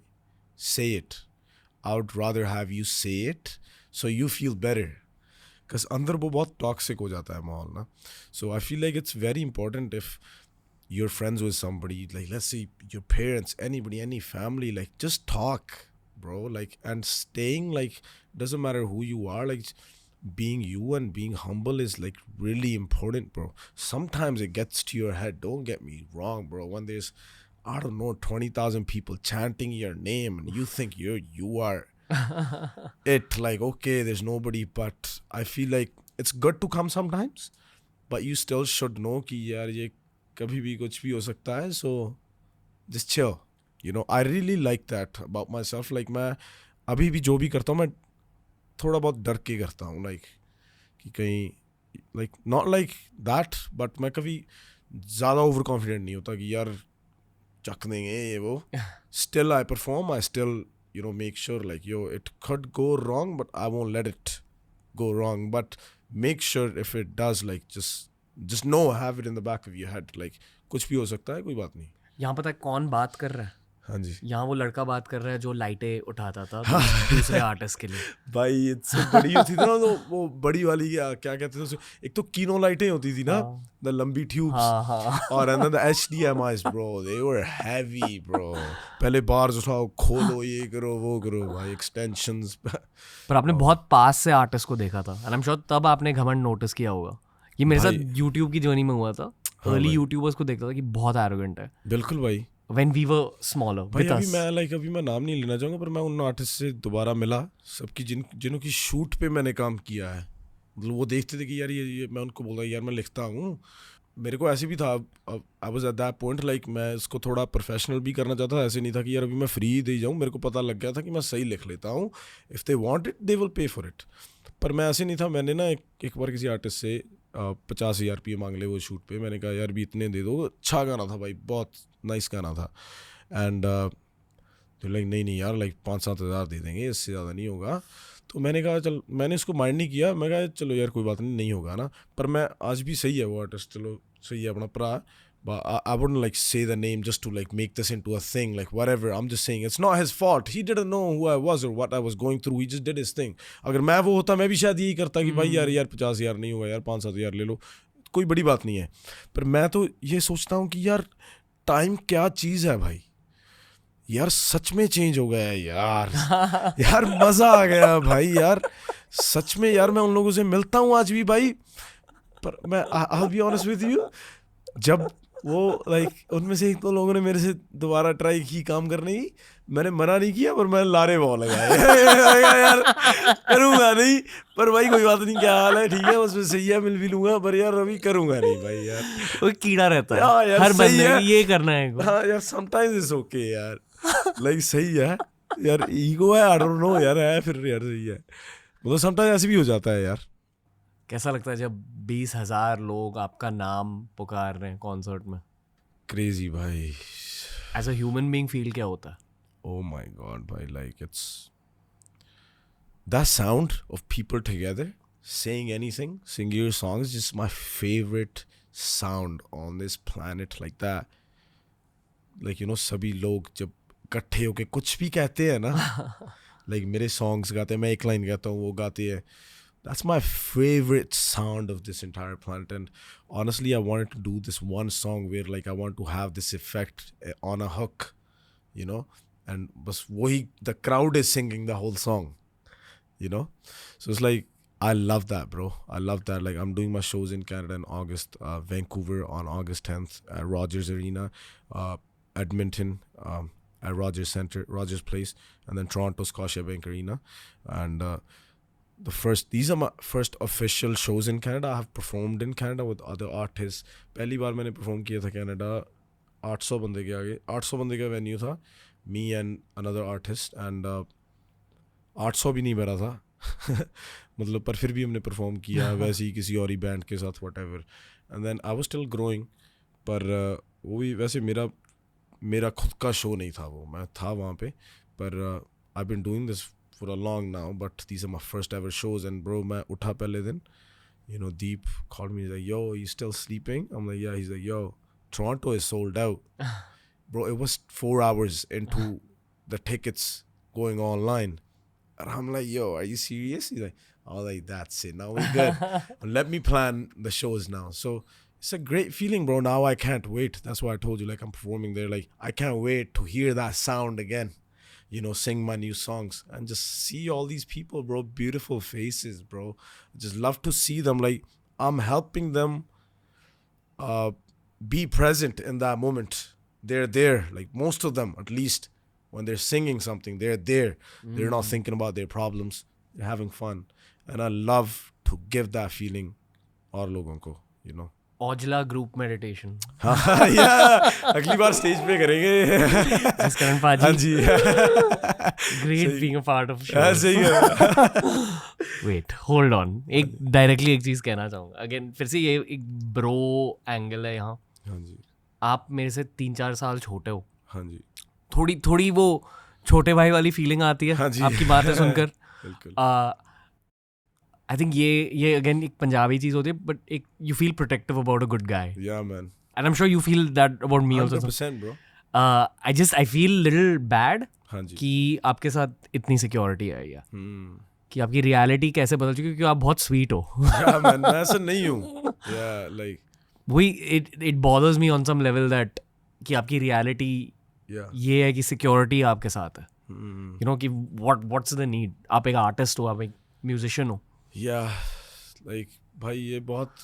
say it. I would rather have you say it so you feel better, because अंदर वो बहुत toxic हो जाता है माहौल ना. So I feel like it's very important if you're friends with somebody, like let's say your parents, anybody, any family, like just talk bro, like, and staying like doesn't matter who you are, like being you and being humble is like really important bro. Sometimes it gets to your head, don't get me wrong bro, when there's I don't know 20,000 people chanting your name and you think you are it, like okay there's nobody, but I feel like it's good to come sometimes, but you still should know कि यार ये कभी भी कुछ भी हो सकता है, so just chill, you know. I really like that about myself, like मैं अभी भी जो भी करता हूँ मैं थोड़ा बहुत डर के करता हूँ, like कि कहीं like not like that, but मैं कभी ज़्यादा ओवर कॉन्फिडेंट नहीं होता कि यार चक देंगे ये वो. Still I perform, I still you know make sure like yo it could go wrong but I won't let it go wrong, but make sure if it does like just know, have it in the back of your head, like कुछ भी हो सकता है, कोई बात नहीं. यहाँ पता है कौन बात कर रहा है? हाँ जी. यहाँ वो लड़का बात कर रहा है जो लाइटें उठाता था दूसरे आर्टिस्ट के लिए. भाई इतनी बड़ी होती थी ना तो वो बड़ी वाली क्या कहते थे उसे, एक तो कीनो लाइटें होती थी ना, द लंबी ट्यूब्स, और अंदर the HDMIs bro, they were heavy bro. पहले बार्स उठाओ, खोलो, ये करो वो करो भाई, एक्सटेंशंस. पर आपने बहुत पास से आर्टिस्ट को देखा था, एंड आई एम श्योर तब आपने घमंड नोटिस किया होगा. ये मेरे साथ यूट्यूब की जर्नी में हुआ था. अर्ली यूट्यूबर्स को देखता था कि बहुत एरोगेंट है. बिल्कुल भाई. When we were smaller भाई with us. अभी मैं नाम नहीं लेना चाहूँगा, पर मैं उन आर्टिस्ट से दोबारा मिला, सबकी जिनों की शूट पे मैंने काम किया है. मतलब वो देखते थे कि यार ये मैं उनको बोल रहा यार मैं लिखता हूँ. मेरे को ऐसे भी था, I was at that point like मैं इसको थोड़ा प्रोफेशनल भी करना चाहता था. ऐसे नहीं था कि यार अभी मैं फ्री दे जाऊँ, मेरे को पता लग गया था कि मैं सही लिख लेता हूँ. If they want it they will pay for it. पर मैं ऐसे नहीं था. मैंने ना एक बार किसी आर्टिस्ट से 50,000 रुपये मांग ले वो शूट पे. मैंने कहा यार भी इतने दे दो. अच्छा गाना था भाई, बहुत नाइस गाना था. एंड लाइक नहीं यार लाइक 5-7 हज़ार दे देंगे, इससे ज़्यादा नहीं होगा. तो मैंने कहा चल, मैंने इसको माइंड नहीं किया. मैं कहा चलो यार कोई बात नहीं होगा ना. पर मैं आज भी सही है वो आर्टिस्ट, चलो सही है अपना भरा. But I wouldn't like say the name just to like make this into a thing, like whatever. I'm just saying it's not his fault. He didn't know who I was or what I was going through. He just did his thing. अगर मैं वो होता मैं भी शायद यही करता कि भाई यार 50,000 नहीं होगा यार, 5-7 हज़ार ले लो, कोई बड़ी बात नहीं है. पर मैं तो ये सोचता हूँ कि यार टाइम क्या चीज़ है भाई. यार सच में चेंज हो गया है यार. यार मज़ा आ गया भाई यार, सच में यार. मैं उन लोगों से मिलता हूँ आज भी भाई. पर मैं I'll be honest with you, जब वो लाइक उनमें से एक दो लोगों ने मेरे से दोबारा ट्राई की काम करने की, मैंने मना नहीं किया पर मैं लारे बहुत लगाया यार करूँगा नहीं. पर भाई कोई बात नहीं, क्या हाल है, ठीक है उसमें सही है, मिल भी लूँगा. पर यार अभी करूँगा नहीं भाई यार. वो कीड़ा रहता हाँ है यार, हर सही बंदे है. में, ये करना है. हाँ यार समटाइम्स इट्स ओके यार, लाइक सही है यार. ईगो है, आई डोंट नो यार, है फिर यार सही है. मतलब समटाइम्स ऐसे भी हो जाता है यार. कैसा लगता है जब 20,000 लोग आपका नाम पुकार रहे हैं कॉन्सर्ट में? क्रेजी भाई. As a human being feel क्या होता है? Oh my god, भाई like it's that sound of people together saying anything, singing your songs, just my favorite sound on this planet. Like that, like you know, सभी लोग जब इकट्ठे होके कुछ भी कहते हैं ना, like मेरे songs गाते हैं, मैं एक line गाता हूँ वो गाते हैं. That's my favorite sound of this entire planet. And honestly, I wanted to do this one song where like I want to have this effect on a hook, you know. And bas wahi, the crowd is singing the whole song, you know. So it's like I love that, bro. I love that. Like I'm doing my shows in Canada in August, Vancouver on August 10th at Rogers Arena, Edmonton at Rogers Center, Rogers Place, and then Toronto Scotiabank Arena. And these are my first official shows in Canada. I have performed in Canada with other artists. पहली बार मैंने perform किया था Canada 800 बंदे के आगे. 800 बंदे का venue था, me and another artist, and 800 भी नहीं भरा था मतलब. पर फिर भी हमने परफॉर्म किया वैसे ही किसी और ही बैंड के साथ, whatever. And then I was still growing. पर वो भी वैसे मेरा खुद का शो नहीं था वो, मैं था वहाँ पे. पर I've been doing this for a long now, but these are my first ever shows. And bro, मैं उठा पहले दिन, you know, Deep called me, he's like, yo, you still sleeping? I'm like, yeah. He's like, yo, Toronto is sold out. Bro, it was 4 hours into the tickets going online. And I'm like, yo, are you serious? He's like, oh, like, that's it. Now we're good. Let me plan the shows now. So it's a great feeling, bro. Now I can't wait. That's why I told you, like, I'm performing there. Like, I can't wait to hear that sound again. You know, sing my new songs and just see all these people, bro. Beautiful faces, bro. Just love to see them. Like, I'm helping them be present in that moment. They're there, like most of them, at least when they're singing something, they're there. They're not thinking about their problems. They're having fun. And I love to give that feeling और लोगों को, you know. Aujla group meditation. हाँ यार, अगली बार stage पे करेंगे. करण पाजी. हाँ जी. Great being a part of show. सही है. वेट होल्ड ऑन, एक डायरेक्टली एक चीज कहना चाहूंगा अगेन. फिर से ये एक ब्रो एंगल है यहाँ. हाँ जी. आप मेरे से 3-4 साल छोटे हो. हाँ जी. थोड़ी वो छोटे भाई वाली फीलिंग आती है. हाँ जी. आपकी बातें सुनकर. बिल्कुल. आई थिंक ये अगेन एक पंजाबी चीज होती है, बट एक you feel protective about a good guy. Yeah, man. And I am sure you feel that about me also. 100%, bro. I feel little bad हाँ जी. कि आपके साथ इतनी सिक्योरिटी है या Hmm. कि आपकी रियलिटी कैसे बदल चुकी है, क्योंकि आप बहुत स्वीट हो. Yeah, man. मैं ऐसा नहीं हूँ. Yeah, like. वही it bothers me on some level that कि आपकी रियलिटी Yeah. ये है कि सिक्योरिटी आपके साथ है. Hmm. यू नो कि व्हाट्स द नीड. आप एक आर्टिस्ट हो, आप एक म्यूजिशियन हो. Yeah, like भाई ये बहुत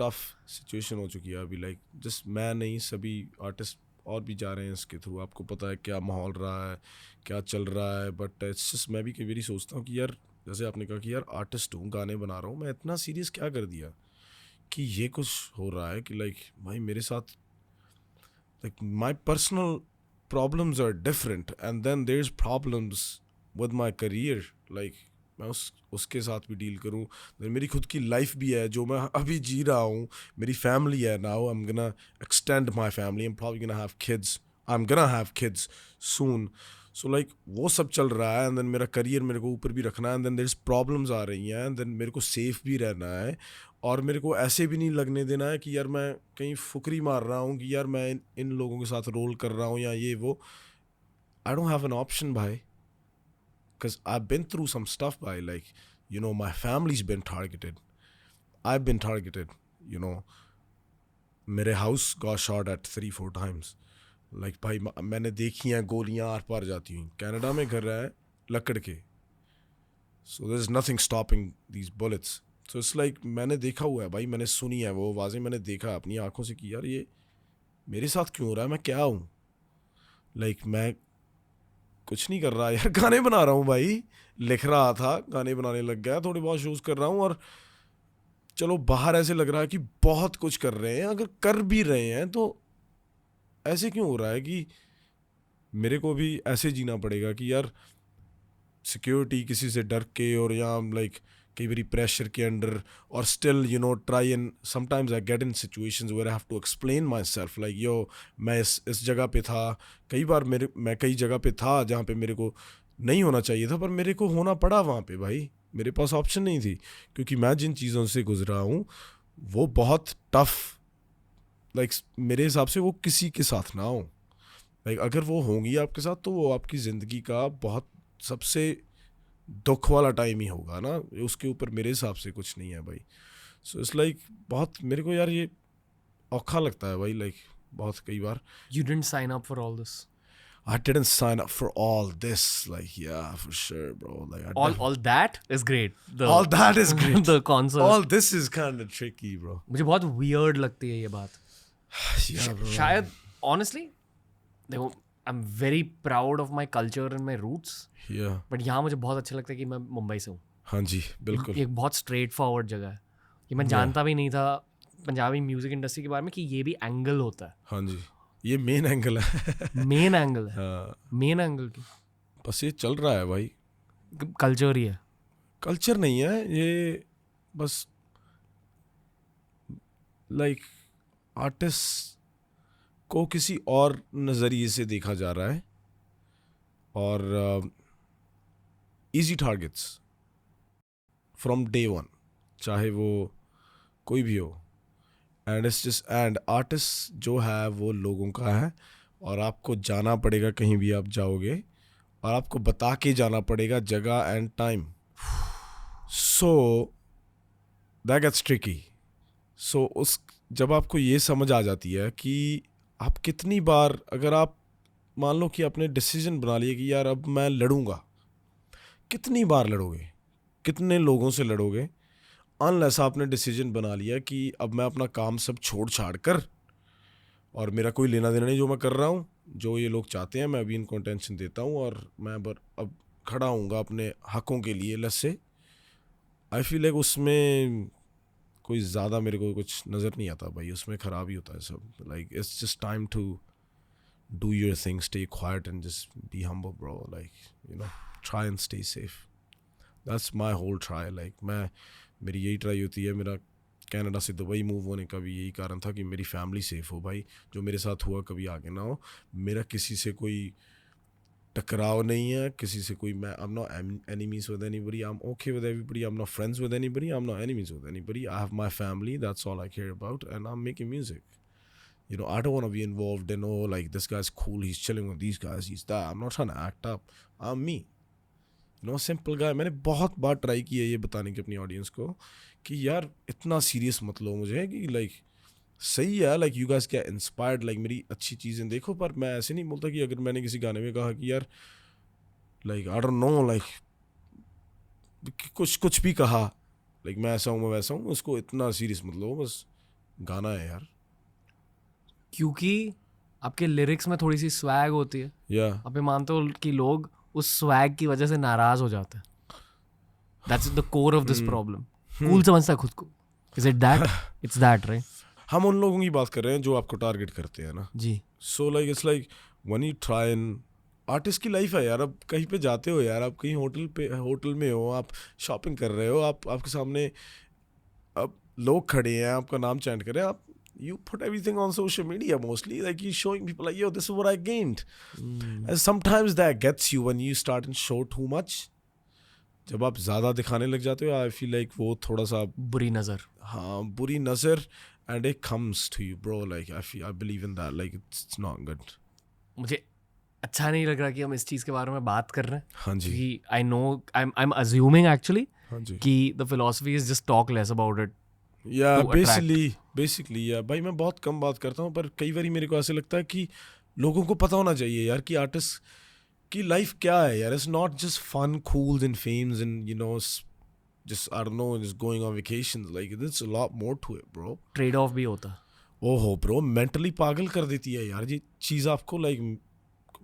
टफ सिचुएशन हो चुकी है अभी. लाइक जस्ट मैं नहीं, सभी आर्टिस्ट और भी जा रहे हैं इसके थ्रू. आपको पता है क्या माहौल रहा है, क्या चल रहा है. बट इट्स जस्ट मैं भी कई बार सोचता हूँ कि यार, जैसे आपने कहा कि यार आर्टिस्ट हूँ, गाने बना रहा हूँ, मैं इतना सीरियस क्या कर दिया कि ये कुछ हो रहा है. कि लाइक भाई मेरे साथ like my personal problems are different, and then there's problems with my career. Like मैं उसके साथ भी डील करूँ. मेरी खुद की लाइफ भी है जो मैं अभी जी रहा हूँ. मेरी फैमिली है now. I am gonna extend my family. I am probably gonna have kids. I am gonna have kids soon. So like वो सब चल रहा है. एंड देन मेरा करियर मेरे को ऊपर भी रखना है. And then there is problems आ रही हैं. एंड देन मेरे को सेफ भी रहना है. और मेरे को ऐसे भी नहीं लगने देना है कि यार मैं कहीं फुकरी मार रहा हूँ कि यार मैं इन लोगों के साथ रोल कर रहा हूँ या ये वो. आई डोंट हैव एन ऑप्शन भाई. Because I've been through some stuff by like, you know, my family's been targeted. I've been targeted, you know. मेरे house got shot at 3-4 times. Like भाई मैंने देखी हैं गोलियां आर पार जाती हुई. कनाडा में घर है लकड़ के. So there's nothing stopping these bullets. So it's like मैंने देखा हुआ है भाई. मैंने सुनी है वो आवाज़ें. मैंने देखा अपनी आंखों से कि यार ये मेरे साथ क्यों हो रहा है. मैं क्या हूँ. Like मैं कुछ नहीं कर रहा यार. गाने बना रहा हूँ भाई. लिख रहा था गाने बनाने लग गया. थोड़े बहुत शोज कर रहा हूँ. और चलो बाहर ऐसे लग रहा है कि बहुत कुछ कर रहे हैं. अगर कर भी रहे हैं तो ऐसे क्यों हो रहा है कि मेरे को भी ऐसे जीना पड़ेगा कि यार सिक्योरिटी किसी से डर के और या लाइक कई बारी प्रेशर के अंडर. और still you know try and sometimes I get in situations where I have to explain myself like yo मैं इस जगह पे था. कई बार मैं कई जगह पे था जहाँ पे मेरे को नहीं होना चाहिए था पर मेरे को होना पड़ा वहाँ पे भाई. मेरे पास ऑप्शन नहीं थी क्योंकि मैं जिन चीज़ों से गुजरा हूँ वो बहुत टफ. लाइक मेरे हिसाब से वो किसी के साथ ना हो. लाइक अगर वो होंगी आपके साथ तो वो आपकी ज़िंदगी का बहुत सबसे दुख वाला टाइम ही होगा ना. उसके ऊपर मेरे हिसाब से कुछ नहीं है भाई. सो इट्स लाइक बहुत मेरे को यार ये औखा लगता है भाई. लाइक बहुत कई बार. You didn't sign up for all this. I didn't sign up for all this. Like yeah, for sure, bro. Like All that is great. all that is great. The concert. All this is kind of tricky, bro. मुझे बहुत weird लगती है ये बात. Yeah, bro. शायद honestly, देखो I'm very proud of my culture and my roots. Yeah. But यहाँ मुझे बहुत अच्छा लगता है कि मैं मुंबई से हूँ. हाँ जी बिल्कुल. ये एक बहुत स्ट्रेट फॉरवर्ड जगह है. ये मैं जानता भी नहीं था पंजाबी म्यूजिक इंडस्ट्री के बारे में कि ये भी एंगल होता है. हाँ जी ये मेन एंगल है. मेन एंगल है. हाँ. मेन एंगल की बस ये चल रहा है भाई. कल्चर ही है. कल्चर नहीं है ये. बस लाइक आर्टिस्ट को किसी और नज़रिए से देखा जा रहा है. और easy targets from day one चाहे वो कोई भी हो. And it's just and artist जो है वो लोगों का है. और आपको जाना पड़ेगा कहीं भी आप जाओगे और आपको बता के जाना पड़ेगा जगह and time. So that gets tricky. So उस जब आपको ये समझ आ जाती है कि आप कितनी बार अगर आप मान लो कि आपने डिसीजन बना लिया कि यार अब मैं लड़ूंगा. कितनी बार लड़ोगे. कितने लोगों से लड़ोगे. अनलेस आपने डिसीजन बना लिया कि अब मैं अपना काम सब छोड़ छाड़ कर और मेरा कोई लेना देना नहीं जो मैं कर रहा हूँ. जो ये लोग चाहते हैं मैं अभी इनको टेंशन देता हूँ और मैं अब खड़ा हूँगा अपने हकों के लिए. Let's say I feel like उसमें कोई ज़्यादा मेरे को कुछ नज़र नहीं आता भाई. उसमें ख़राब ही होता है सब. Like it's just time to do your thing. Stay quiet and just be humble bro. Like you know try and stay safe. That's my whole try. Like मेरी यही ट्राई होती है. मेरा कनाडा से दुबई मूव होने का भी यही कारण था कि मेरी फैमिली सेफ़ हो भाई. जो मेरे साथ हुआ कभी आगे ना हो. मेरा किसी से कोई टकराव नहीं है. किसी से कोई मैं I'm not enemies with anybody. I'm okay with everybody. I'm not friends with anybody. I'm not enemies with anybody. I have my family. That's all I care about. And I'm making music. You know, I don't want to be involved in, oh, like, this guy's cool. He's chilling with these guys. He's that. I'm not trying to act up. I'm me. You know, simple guy. मैंने बहुत बार try किया ये बताने की अपनी audience को कि यार इतना सीरियस मत लो मुझे कि लाइक सही है. Like you guys get inspired. Like मेरी अच्छी चीज़ें देखो. पर मैं ऐसे नहीं बोलता कि अगर मैंने किसी गाने में कहा कि यार like I don't know like कुछ भी कहा लाइक मैं ऐसा हूँ मैं वैसा हूँ. उसको इतना सीरियस मत लो. बस गाना है यार. क्योंकि आपके लिरिक्स में थोड़ी सी स्वैग होती है. या आप ये मानते हो कि लोग उस स्वैग की वजह से नाराज हो जाते हैं. That's the core of this problem. Cool समझता है खुद को. Is it that? It's that right. हम उन लोगों की बात कर रहे हैं जो आपको टारगेट करते हैं ना जी. So like it's like when you try and artist की लाइफ है यार. अब कहीं पे जाते हो यार, आप कहीं होटल में हो, आप शॉपिंग कर रहे हो, आपके सामने अब लोग खड़े हैं, आपका नाम चैंट कर रहे हैं, आप you put everything on social media mostly, like you showing people like, yo, this is what I gained. And sometimes that gets you when you start and show too much. जब आप ज़्यादा दिखाने लग जाते हो, I feel like वो थोड़ा सा बुरी नज़र. हाँ, बुरी नज़र, and it comes to you, bro. Like I believe in that. Like it's not good. मुझे अच्छा नहीं लग रहा कि हम इस चीज़ के बारे में बात कर रहे हैं. हाँ जी. क्योंकि I know I'm assuming actually हाँ जी. कि the philosophy is just talk less about it. या to attract. बेसिकली या भाई मैं बहुत कम बात करता हूँ, पर कई बार मेरे को ऐसे लगता है कि लोगों को पता होना चाहिए यार कि आर्टिस्ट की लाइफ क्या है यार. It's not just fun, cools and fames and you know just I don't know, just going on vacations. Like there's a lot more to it, bro. Trade off भी होता. ओहो ब्रो, मेंटली पागल कर देती है यार ये चीज़ आपको. लाइक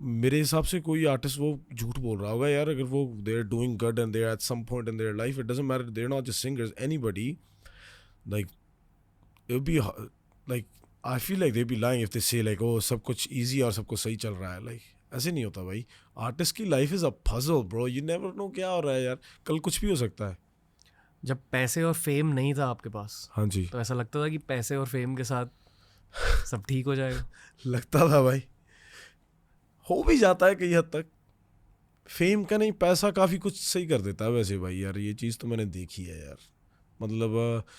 मेरे हिसाब से कोई आर्टिस्ट वो झूठ बोल रहा होगा यार, अगर वो they are doing good and they are at some point in their life, it doesn't matter, they are not just singers, anybody, like it would be like I feel like they'd be lying if they say like, oh, सब कुछ easy और सब कुछ सही चल रहा है. like ऐसे नहीं होता भाई. आर्टिस्ट की life is a puzzle bro. You never know क्या हो रहा है यार, कल कुछ भी हो सकता है. जब पैसे और फेम नहीं था आपके पास, हाँ जी, तो ऐसा लगता था कि पैसे और फेम के साथ सब ठीक हो जाएगा. लगता था भाई, हो भी जाता है कई हद तक. फेम का नहीं, पैसा काफ़ी कुछ सही कर देता है वैसे भाई यार. ये चीज़ तो मैंने देखी है यार. मतलब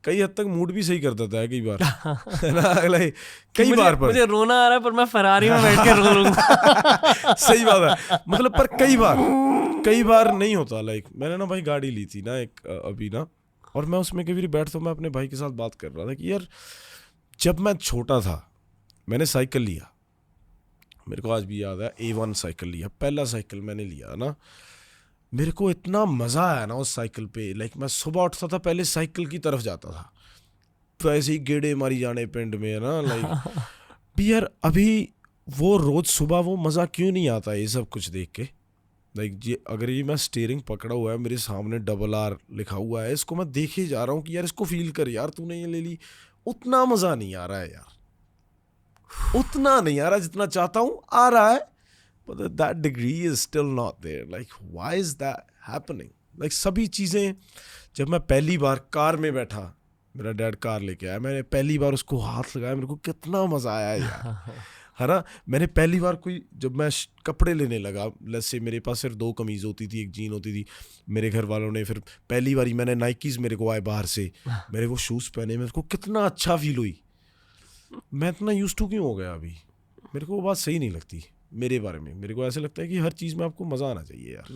कई हद तक मूड भी सही कर देता है कई बार. है ना, like, कई बार पर मुझे रोना आ रहा है, पर मैं फरारी में बैठ के रो लूंगा. सही बात है. मतलब पर कई बार नहीं होता. लाइक मैंने ना भाई गाड़ी ली थी ना एक अभी ना, और मैं उसमें कभी बैठता हूँ, मैं अपने भाई के साथ बात कर रहा था कि यार जब मैं छोटा था मैंने साइकिल लिया, मेरे को आज भी याद है, A1 साइकिल लिया, पहला साइकिल मैंने लिया ना. मेरे को इतना मज़ा आया ना उस साइकिल पे. लाइक मैं सुबह उठता था, पहले साइकिल की तरफ जाता था, तो ऐसे ही गेड़े मारी जाने पिंड में, है ना. लाइक भी यार अभी वो रोज़ सुबह वो मज़ा क्यों नहीं आता ये सब कुछ देख के. लाइक ये अगर ये मैं स्टीयरिंग पकड़ा हुआ है, मेरे सामने RRR लिखा हुआ है, इसको मैं देखे जा रहा हूँ कि यार इसको फील कर यार, तूने ये ले ली, उतना मज़ा नहीं आ रहा है यार. उतना नहीं आ रहा जितना चाहता हूँ, आ रहा है, but that degree is still not there. Like why is that happening? Like सभी चीज़ें, जब मैं पहली बार कार में बैठा, मेरा डैड कार लेके आया, मैंने पहली बार उसको हाथ लगाया, मेरे को कितना मज़ा आया यार. है ना. मैंने पहली बार जब मैं कपड़े लेने लगा, लेट्स से मेरे पास सिर्फ 2 कमीज़ होती थी, एक जीन होती थी, मेरे घर वालों ने फिर पहली बारी मैंने नाइकीज़ मेरे को आए बाहर से, मेरे वो शूज़ पहने, मेरे को कितना अच्छा फील हुई. मैं इतना यूज्ड टू क्यों हो गया अभी, मेरे को वो बात सही नहीं लगती मेरे बारे में. मेरे को ऐसा लगता है कि हर चीज़ में आपको मज़ा आना चाहिए यार.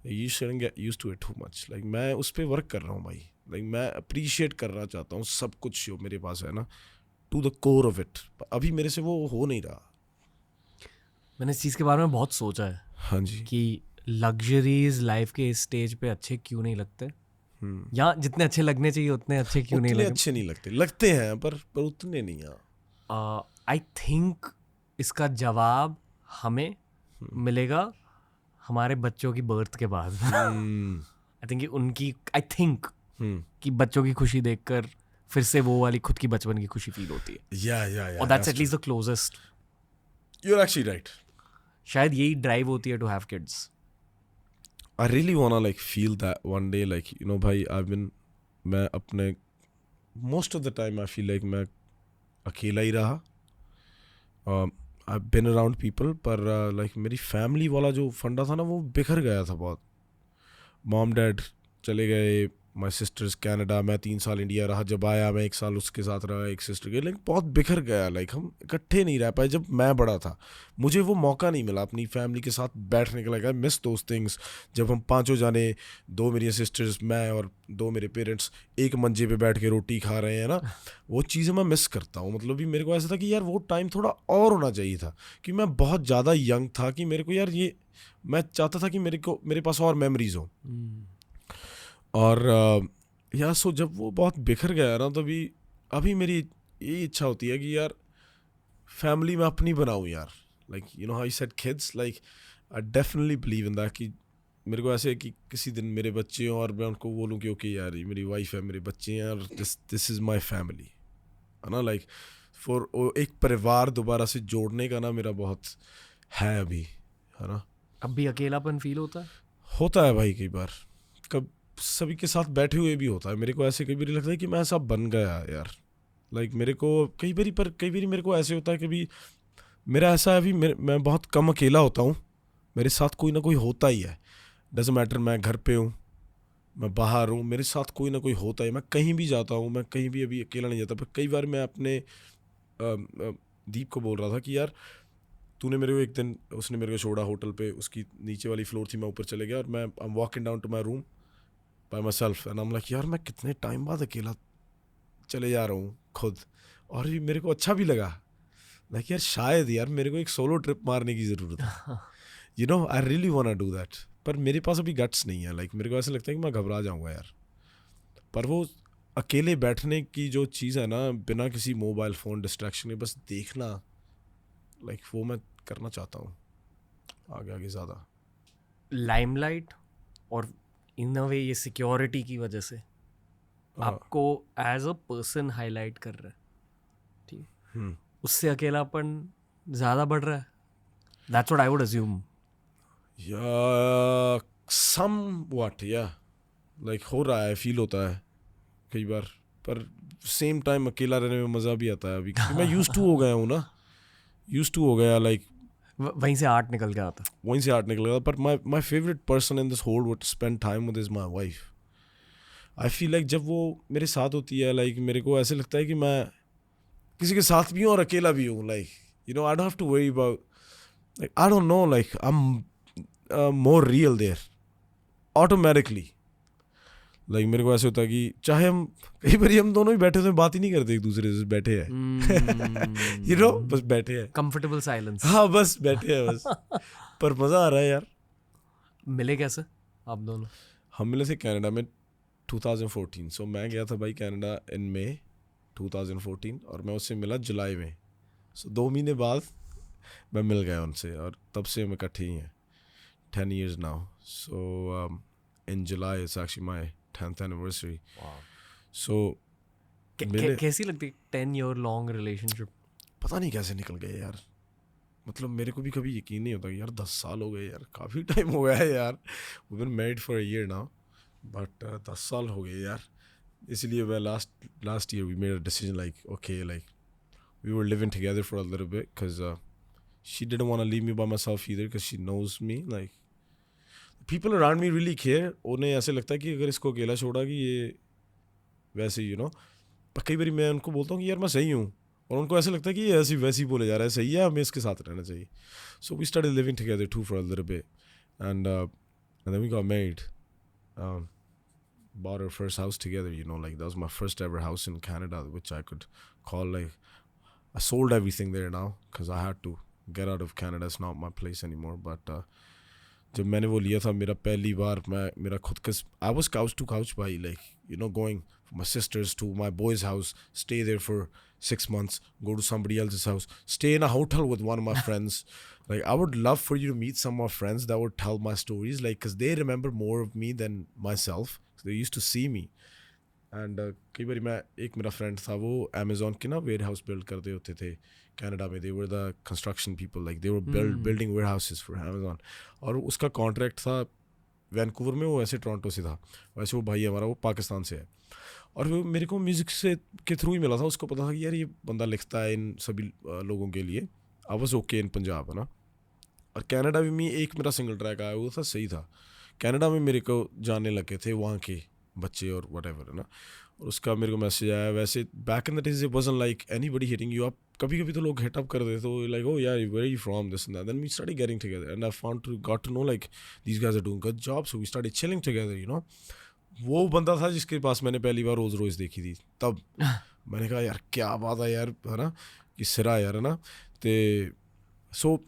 You shouldn't get used to it too much. Like मैं उस पर वर्क कर रहा हूँ भाई. लाइक मैं अप्रिशिएट करना चाहता हूँ सब कुछ जो मेरे पास है ना, to the core of it. अभी मेरे से वो हो नहीं रहा. मैंने इस चीज़ के बारे में बहुत सोचा है. हाँ जी. कि लग्जरीज लाइफ के इस स्टेज पे अच्छे क्यों नहीं लगते, या जितने अच्छे लगने चाहिए उतने अच्छे क्यों नहीं लगते. अच्छे नहीं लगते हैं, पर उतने नहीं. आई थिंक इसका जवाब हमें मिलेगा हमारे बच्चों की बर्थ के बाद. आई थिंक कि बच्चों की खुशी देखकर फिर से वो वाली खुद की बचपन की खुशी फील होती है. Yeah. और that's at least the closest. You're actually right. शायद यही ड्राइव होती है to have kids. I really wanna like feel that one day, like you know भाई मैं अपने most of the time I feel like मैं अकेला ही रहा. I've been around people, पर like मेरी फैमिली वाला जो फंडा था ना वो बिखर गया था बहुत. मॉम डैड चले गए, माई सिस्टर्स कनाडा, मैं 3 साल इंडिया रहा, जब आया मैं 1 साल उसके साथ रहा, एक सिस्टर के, लेकिन बहुत बिखर गया. लाइक हम इकट्ठे नहीं रह पाए. जब मैं बड़ा था मुझे वो मौका नहीं मिला अपनी फैमिली के साथ बैठने का. लगा मिस दोज थिंग्स. जब हम 5 जाने, 2 मेरी सिस्टर्स, मैं और 2 मेरे पेरेंट्स एक मंजे पे बैठ के रोटी खा रहे हैं ना, वो चीज़ें मैं मिस करता हूँ. मतलब भी मेरे को ऐसा था कि यार वो टाइम थोड़ा और होना चाहिए था, कि मैं बहुत ज़्यादा यंग था, कि मेरे को यार ये मैं चाहता था कि मेरे पास और मेमोरीज हो. और यार सो जब वो बहुत बिखर गया ना, तो अभी मेरी यही इच्छा होती है कि यार फैमिली में अपनी बनाऊँ यार. Like you know how you said kids, like I definitely believe in that, कि मेरे को ऐसे है कि किसी दिन मेरे बच्चे हों और मैं उनको बोलूँ कि ओके यार ये मेरी वाइफ है, मेरे बच्चे हैं, और दिस इज़ माई फैमिली, है ना. लाइक फॉर एक परिवार दोबारा से जोड़ने का ना मेरा बहुत है अभी, है ना. अब भी अकेलापन फील होता है भाई, कई बार कब सभी के साथ बैठे हुए भी होता है. मेरे को ऐसे कई बार लगता है कि मैं ऐसा बन गया यार. लाइक मेरे को कई बार मेरे को ऐसे होता है कि भी मेरा ऐसा है अभी मैं बहुत कम अकेला होता हूँ. मेरे साथ कोई ना कोई होता ही है. डजंट मैटर मैं घर पे हूँ, मैं बाहर हूँ, मेरे साथ कोई ना कोई होता है. मैं कहीं भी जाता हूँ, मैं कहीं भी अभी अकेला नहीं जाता. पर कई बार मैं अपने दीप को बोल रहा था कि यार तूने मेरे को एक दिन, उसने मेरे को छोड़ा होटल पे, उसकी नीचे वाली फ्लोर थी, मैं ऊपर चले गया और मैं I am walking down to my room by myself and I am like यार मैं कितने टाइम बाद अकेला चले जा रहा हूँ खुद. और ये मेरे को अच्छा भी लगा. लाइक यार शायद यार मेरे को एक सोलो ट्रिप मारने की ज़रूरत है. You know I really want to do that. पर मेरे पास अभी गट्स नहीं है. लाइक मेरे को ऐसा लगता है कि मैं घबरा जाऊँगा यार. पर वो अकेले बैठने की जो चीज़ है ना, बिना किसी मोबाइल फ़ोन डिस्ट्रैक्शन के बस देखना, लाइक वो मैं करना चाहता हूँ आगे आगे ज़्यादा. लाइमलाइट और इन अ वे ये सिक्योरिटी की वजह से आपको एज अ पर्सन हाईलाइट कर रहा है, ठीक, उससे अकेलापन ज़्यादा बढ़ रहा है. That's what I would assume. या समवॉट या लाइक हो रहा है, फील होता है कई बार. पर सेम टाइम अकेला रहने में मज़ा भी आता है अभी, क्योंकि मैं यूज्ड टू हो गया हूँ ना. यूज्ड टू हो गया, लाइक वहीं से आर्ट निकल के आता. वहीं से आर्ट निकलेगा. पर my favourite person in this whole would spend time with is my wife. I feel like जब वो मेरे साथ होती है, लाइक मेरे को ऐसे लगता है कि मैं किसी के साथ भी हूँ और अकेला भी हूँ. Like you know I don't have to worry about, like I don't know, like I am more real there automatically. Like मेरे को ऐसे होता है कि चाहे हम कई बार हम दोनों ही बैठे होते हैं, बात ही नहीं करते एक दूसरे से, बैठे हैं यू नो, बस बैठे हैं. Comfortable silence. हाँ बस बैठे हैं बस. पर मज़ा आ रहा है यार. मिले कैसे आप दोनों? हम मिले थे कनाडा में 2014. सो मैं गया था भाई कनाडा इन मई 2014 और मैं उससे मिला जुलाई में. सो 2 महीने बाद मैं मिल गया उनसे और तब से हम इकट्ठे ही हैं. 10 years now. So in July it's actually my 10th anniversary. Wow. So कैसी लगती है 10-year long relationship? पता नहीं कैसे निकल गए यार. मतलब मेरे को भी कभी यकीन नहीं होता कि यार 10 साल हो गए यार, काफ़ी टाइम हो गया है यार. We've been married for a year now, but 10 साल हो गए यार. इसलिए मैं last year we made a decision like okay, like we were living together for a little bit because she didn't want to leave me by myself either because she knows me. Like people around me really care. उन्हें ऐसे लगता है कि अगर इसको अकेला छोड़ा कि ये वैसे यू नो. पर कई बार मैं उनको बोलता हूँ कि यार मैं सही हूँ और उनको ऐसा लगता है कि ये ऐसी वैसी बोले जा रहा है, सही है, हमें इसके साथ रहना चाहिए. So we started living together too for a little bit and then we got married. Bought our first house together, you know, like that was my first ever house in Canada, which I could call like, I sold everything there now because I had to get out of Canada. It's not my place anymore. But जब मैंने वो लिया था मेरा पहली बार, मैं मेरा खुद का, I was couch to couch भाई, like you know, going from my sister's to my boy's house, stay there for 6 months, go to somebody else's house, stay in a hotel with one of my friends. Like I would love for you to meet some of my friends that would tell my stories, like because they remember more of me than myself. They used to see me. And कई बार मैं, एक मेरा friend था, वो Amazon के ना ware house build करते होते थे कनाडा में. they were the construction people, like they were building warehouses for Amazon. और उसका कॉन्ट्रैक्ट था वैंकूवर में, वो ऐसे टोरंटो से था. वैसे वो भाई हमारा वो पाकिस्तान से है और वो मेरे को म्यूज़िक से के थ्रू ही मिला था. उसको पता था कि यार ये बंदा लिखता है इन सभी लोगों के लिए. I was okay in Punjab, है ना. और कनाडा में एक मेरा सिंगल ट्रैक आया, वो था सही था. कनाडा में मेरे को जानने लगे थे वहाँ के बच्चे और व्हाटएवर, है ना. और उसका मेरे को मैसेज आया. वैसे back in the days it wasn't like anybody hitting you up. कभी कभी तो लोग हिट अप कर देते, तो लाइक ओ यार where you from, this and that. Then we started getting together and I got to know like these guys are doing good job. So we started chilling together, you know. वो बंदा था जिसके पास मैंने पहली बार रोज़ रोज़ देखी थी. तब मैंने कहा यार क्या बात है यार, है ना, कि सिरा यार, है ना. तो सो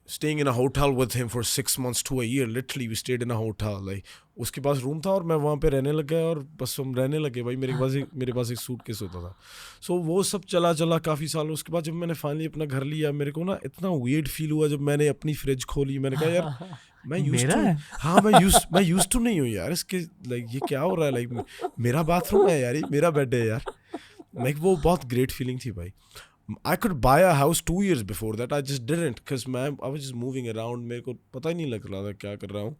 staying in a hotel with him for 6 months to a year, literally we stayed in a hotel. Like उसके पास रूम था और मैं वहाँ पे रहने लग गया और बस हम रहने लगे भाई. मेरे पास एक सूटकेस होता था. सो वो सब चला काफ़ी साल. उसके बाद जब मैंने फाइनली अपना घर लिया, मेरे को ना इतना weird फील हुआ जब मैंने अपनी फ्रिज खोली. मैंने कहा यार मैं यूज्ड टू, हाँ मैं यूज्ड टू नहीं हूँ यार इसके, लाइक ये क्या हो रहा है, लाइक मेरा बाथरूम है यार, ये मेरा बेड है यार. लाइक वो बहुत ग्रेट फीलिंग थी भाई. I could buy a house 2 years before that. I just didn't because I was just moving around. मेरे को पता ही नहीं लग रहा था क्या कर रहा हूँ.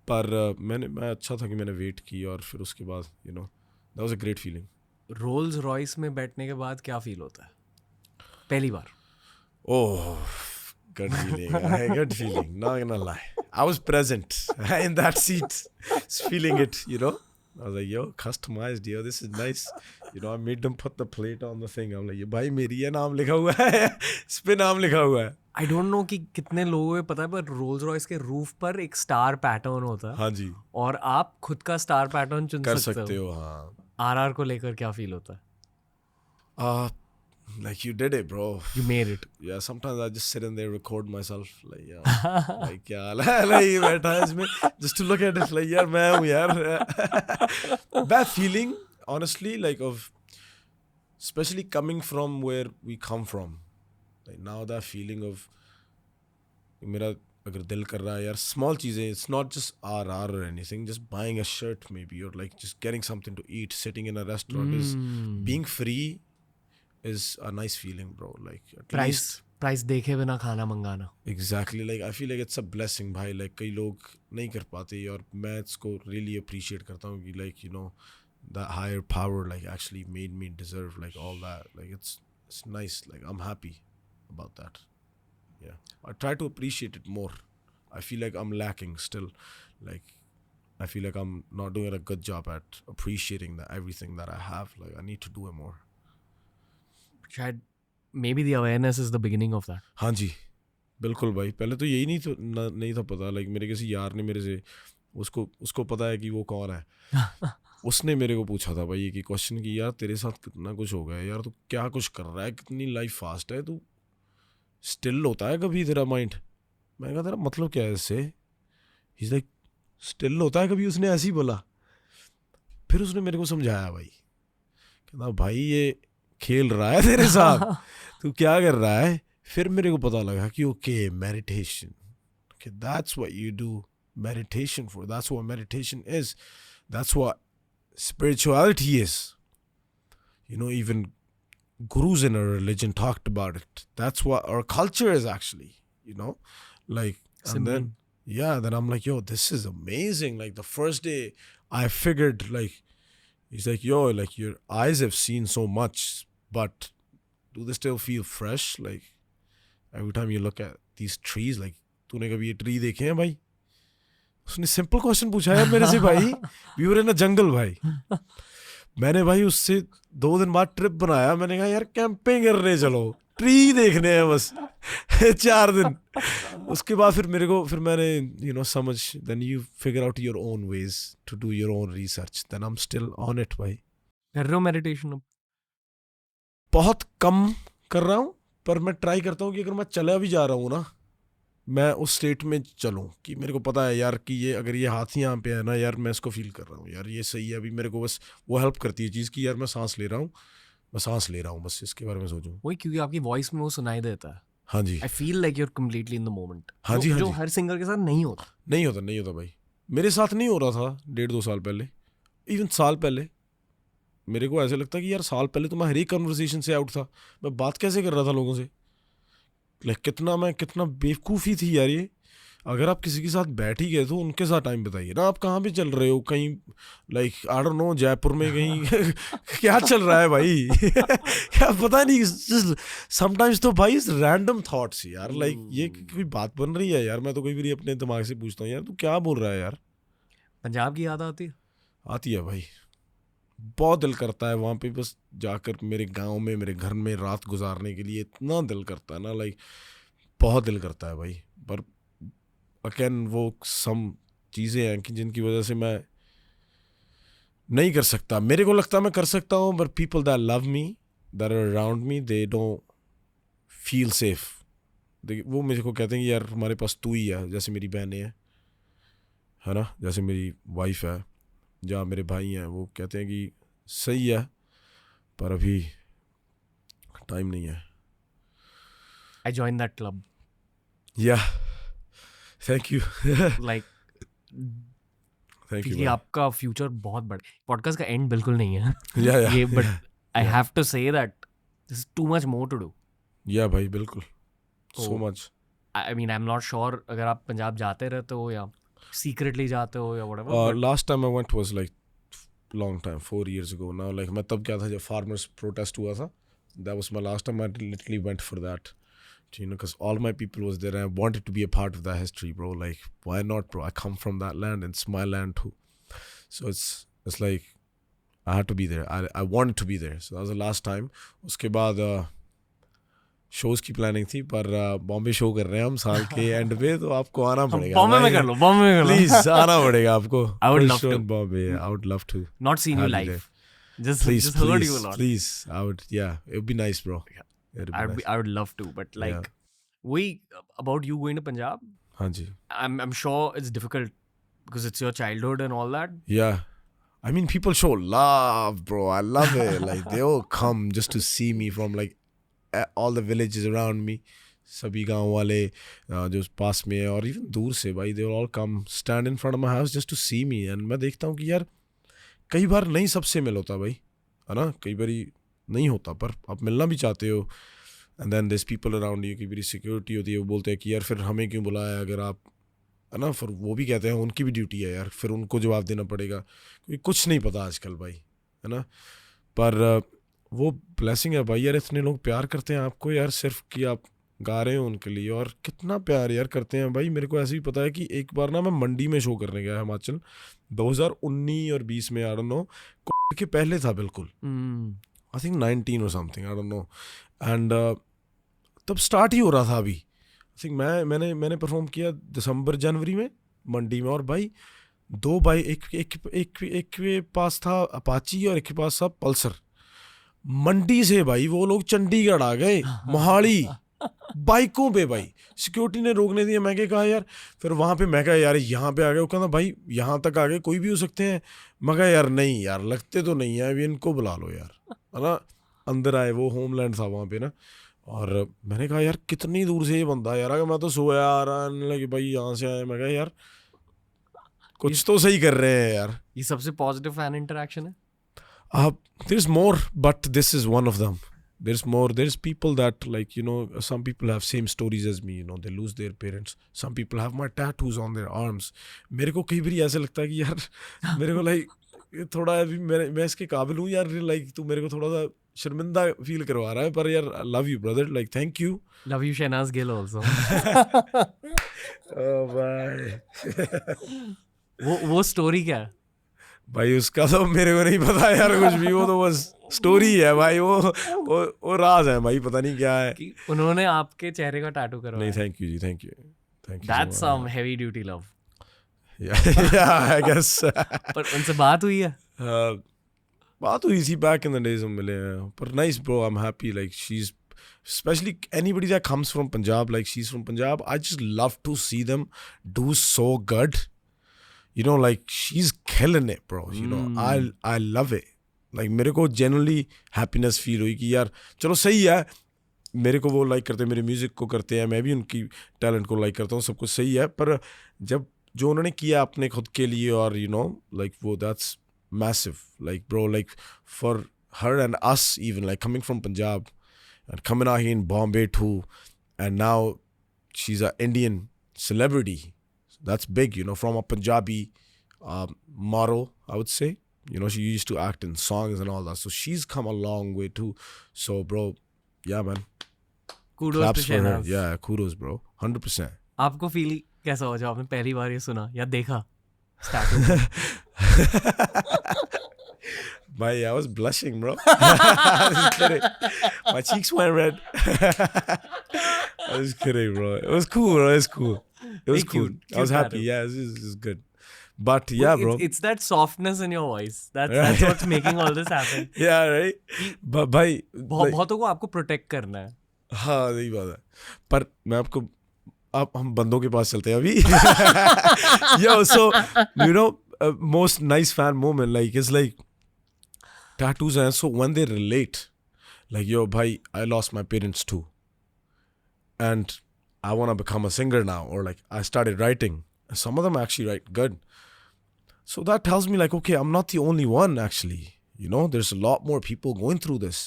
पर मैं अच्छा था कि मैंने वेट की और फिर उसके बाद that was a great feeling. Rolls Royce में बैठने के बाद क्या फील होता है पहली बार? Oh, good feeling. Good feeling. Not gonna lie. I was present in that seat, just feeling it. I was like, yo, customized, yo, this is nice. I made them put the plate on the thing. I'm like, ये भाई मेरी है नाम लिखा हुआ है, इस पे नाम लिखा हुआ है. आई डोंट नो कि कितने लोगों को पता है पर रोल्स रॉयस के रूफ पर एक स्टार पैटर्न होता है. हाँ जी. और आप खुद का स्टार पैटर्न चुन कर सकते हो. हाँ. आरआर को लेकर क्या फील होता है? Like you did it, bro. You made it. Yeah, sometimes I just sit in there, record myself, like, yeah, like, क्या हाल है, like, बैठा है इसमें, just to look at it, like, यार, मैं हूँ यार. That feeling, honestly, like especially coming from where we come from, like now that feeling of, मेरा अगर दिल कर रहा है यार, small चीजें, it's not just RR or anything, just buying a shirt maybe, or like just getting something to eat, sitting in a restaurant is being free. Is a nice feeling, bro. Like at least price देखे बिना खाना मंगाना. Exactly. Like I feel like it's a blessing, भाई. Like कई लोग नहीं कर पाते और मैं इसको really appreciate करता हूँ कि like that higher power like actually made me deserve like all that. Like it's nice. Like I'm happy about that. Yeah. I try to appreciate it more. I feel like I'm lacking still. Like I feel like I'm not doing a good job at appreciating everything that I have. Like I need to do it more. शायद maybe the awareness is the beginning of that. हाँ जी, बिल्कुल भाई. पहले तो यही नहीं था पता. लाइक मेरे किसी यार ने मेरे से उसको पता है कि वो कौन है. उसने मेरे को पूछा था भाई एक क्वेश्चन कि यार तेरे साथ कितना कुछ हो गया है यार, तू क्या कुछ कर रहा है, कितनी लाइफ फास्ट है, तू स्टिल होता है कभी तेरा माइंड. मैं कहा तेरा मतलब क्या है इससे. ही इज लाइक स्टिल होता है कभी. उसने ऐसे ही बोला. फिर उसने मेरे को समझाया भाई, कहता भाई ये खेल रहा है तेरे साथ, तू क्या कर रहा है. फिर मेरे को पता लगा कि okay meditation, okay that's what you do meditation for. That's what meditation is. That's what spirituality is. Even gurus in our religion talked about it. That's what our culture is actually, like, and then then I'm like, yo, this is amazing. Like the first day I figured, like, he's like, yo, like your eyes have seen so much, but do they still feel fresh? Like every time you look at these trees, like, तूने कभी ये tree देखे हैं भाई. उसने simple question पूछा यार मेरे से भाई. वी वर इन अ जंगल भाई. मैंने भाई उससे 2 दिन बाद ट्रिप बनाया. मैंने कहा यार कैंपिंग करने चलो, ट्री देखने हैं बस. 4 दिन. उसके बाद फिर मैंने समझ. Then you figure out your own ways to do your own research. Then I am still on it भाई. कर रहे हो मेडिटेशन अब? बहुत कम कर रहा हूँ, पर मैं ट्राई करता हूँ कि अगर मैं चला भी जा रहा हूँ ना, मैं उस स्टेट में चलूँ कि मेरे को पता है यार कि ये अगर ये हाथ यहाँ पे है ना यार, मैं इसको फील कर रहा हूँ यार, ये सही है अभी. मेरे को बस वो हेल्प करती है चीज़ कि यार मैं सांस ले रहा हूँ, बस इसके बारे में सोचूं. वही, क्योंकि आपकी वॉइस में वो सुनाई देता है. हाँ जी. I feel like you are completely in the moment. हाँ जी. जो हर सिंगर के साथ नहीं होता भाई. मेरे साथ नहीं हो रहा था 1.5-2 साल पहले, इवन साल पहले. मेरे को ऐसे लगता कि यार साल पहले तो मैं हर एक कन्वर्सेशन से आउट था. मैं बात कैसे कर रहा था लोगों से. लाइक कितना बेवकूफ़ी थी यार ये. अगर आप किसी के साथ बैठ ही गए तो उनके साथ टाइम बताइए ना. आप कहाँ पे चल रहे हो, कहीं like I don't no Jaipur में कहीं क्या चल रहा है भाई. क्या पता नहीं. समटाइम्स तो भाई रैंडम थॉट्स यार, लाइक ये कोई बात बन रही है यार. मैं तो कई बार अपने दिमाग से पूछता हूँ यार तू क्या बोल रहा है यार. पंजाब की याद आती है भाई. बहुत दिल करता है वहाँ पे बस जाकर मेरे गांव में, मेरे घर में रात गुजारने के लिए. इतना दिल करता है ना, लाइक बहुत दिल करता है भाई. पर अगेन वो सम चीज़ें हैं कि जिनकी वजह से मैं नहीं कर सकता. मेरे को लगता है मैं कर सकता हूँ, but people that love me, that are around me, they don't feel safe. वो मुझे को कहते हैं कि यार हमारे पास तू ही है. जैसे मेरी बहनें हैं, है ना, जैसे मेरी वाइफ है, जहाँ मेरे भाई हैं, वो कहते हैं कि सही है पर अभी टाइम नहीं है. I join that club. Yeah thank you. Like thank you. क्योंकि आपका फ्यूचर बहुत बड़ा. पॉडकास्ट का एंड बिल्कुल नहीं है या ये, but I have to say that this is too much more to do. या भाई बिल्कुल, so much. I mean, I'm not sure अगर आप पंजाब जाते रहते हो या secretly जाते हो या whatever. Last time I went was like long time, 4 years ago now. Like मैं तब क्या था जब farmers protest हुआ था. That was my last time. I literally went for that. You know, because all my people was there and I wanted to be a part of that history, bro. Like, why not, bro? I come from that land and it's my land too. So it's like I had to be there. I wanted to be there. So that was the last time. उसके बाद shows की planning थी पर Bombay show कर रहे हैं हम साल के एंड पे, तो आपको आना पड़ेगा. बॉम्बे में कर लो, बॉम्बे में कर लो. प्लीज आना पड़ेगा आपको. I would love to. Bombay. I would love to. Not seen you Have you live. there. Just Please, just heard please, you a lot. please. I would. Yeah, it would be nice, bro. It'd be nice. I would love to, but like, about you going to Punjab, हाँ जी. I'm sure it's difficult because it's your childhood and all that. Yeah. I mean, people show love, bro. I love it. Like, they all come just to see me from like all the villages around me. सभी गांव वाले जो पास में है और even दूर से भाई, they all come stand in front of my house just to see me. And मैं देखता हूँ कि यार कई बार नहीं सबसे मिल होता भाई, है ना, कई बार नहीं होता, पर आप मिलना भी चाहते हो. And then this people around you की मेरी सिक्योरिटी होती है, वो बोलते हैं कि यार फिर हमें क्यों बुलाया अगर आप, है ना, फिर वो भी कहते हैं उनकी भी ड्यूटी है यार, फिर उनको जवाब देना पड़ेगा क्योंकि कुछ नहीं पता आजकल भाई, है ना. पर वो ब्लेसिंग है भाई यार, इतने लोग प्यार करते हैं आपको यार सिर्फ कि आप गा रहे हो उनके लिए, और कितना प्यार यार करते हैं भाई. मेरे को ऐसे भी पता है कि एक बार ना मैं मंडी में शो करने गया हिमाचल 2019 और 20 में, आई डोंट नो, कोविड के पहले था बिल्कुल, आई थिंक 19 और something, I don't no. And तब स्टार्ट ही हो रहा था अभी. आई थिंक मैंने परफॉर्म किया दिसंबर जनवरी में मंडी में, और भाई दो भाई, एक के पास था अपाची और एक के पास था पल्सर. मंडी से भाई वो लोग चंडीगढ़ आ गए, मोहाली बाइकों पे भाई. सिक्योरिटी ने रोकने दिया, मैं कहा यार, फिर वहाँ पे मैं कहा यार यहाँ पे आ गए, वो कहना भाई यहाँ तक आ गए कोई भी हो सकते हैं. मैं कहा यार नहीं यार, लगते तो नहीं है, अभी इनको बुला लो यार, है ना. अंदर आए, वो होमलैंड था वहाँ पे ना, और मैंने कहा यार कितनी दूर से ये बंदा यार, अगर मैं तो सोया आ रहा लगे भाई यहाँ से आए. मैं कहा यार कुछ तो सही कर रहे हैं यार. ये सबसे पॉजिटिव फैन इंटरेक्शन है. There's more, but this is one of them. There's more. There's people that, like, you know, some people have same stories as me, you know, they lose their parents. Some people have my tattoos on their arms. मेरे को कई बार ऐसे लगता है कि यार मेरे को लाइक थोड़ा अभी मैं इसके काबिल हूँ यार, लाइक तू मेरे को थोड़ा सा शर्मिंदा फील करवा रहा है, पर यार love you brother, like thank you. Love you Shehnaaz Gill also. ओ भाई वो स्टोरी क्या है भाई? उसका तो मेरे को नहीं पता यार कुछ भी, वो तो बस स्टोरी है भाई, वो राज है भाई, पता नहीं क्या है. कि उन्होंने आपके चेहरे का टैटू करवाया. नहीं, thank you ji, thank you. That's some heavy duty love. Yeah, I guess. पर उनसे बात हुई है? बात हुई थी back in the days, हम मिले हैं. पर nice bro, I'm happy. Like she's, especially anybody that comes from Punjab, like she's from Punjab, I just love to see them do so good. You know, like she's killing it, bro. You know, I love it. Like मेरे को genuinely happiness feel हुई कि यार चलो सही है, मेरे को वो लाइक करते हैं, मेरे म्यूजिक को करते हैं, मैं भी उनकी टैलेंट को लाइक करता हूँ, सब कुछ सही है. पर जब जो उन्होंने किया अपने खुद के लिए, और यू नो लाइक वो that's massive. Like bro, like for her and us even, like coming from Punjab and coming out here in Bombay too, and now she's an Indian celebrity. So that's big, you know, from a Punjabi model, I would say. You know, she used to act in songs and all that. So she's come a long way too. So bro, yeah man. Kudos Claps to for her. Shahnaz. Yeah, kudos bro. 100%. आपको feel कैसा हुआ जब आपने पहली बार ये सुना या देखा tattoo? Bhai, I was blushing, bro. I was kidding. My cheeks went red. I was kidding, bro. It was cool, bro. It was cool. It was Very cool. cute. I was Cute happy. tattoo. Yeah, this is good. But yeah, bro. It's that softness in your voice. That's what's making all this happen. Yeah, right. But भाई, बहुतों को आपको protect करना है. हाँ, यही बात है. पर मैं आपको, अब हम बंदों के पास चलते हैं अभी. Yo, so you know, most nice fan moment, like it's like tattoos, and so when they relate, like yo, bhai, I lost my parents too, and I want to become a singer now, or like I started writing. Some of them actually write good, so that tells me like, okay, I'm not the only one actually. You know, there's a lot more people going through this,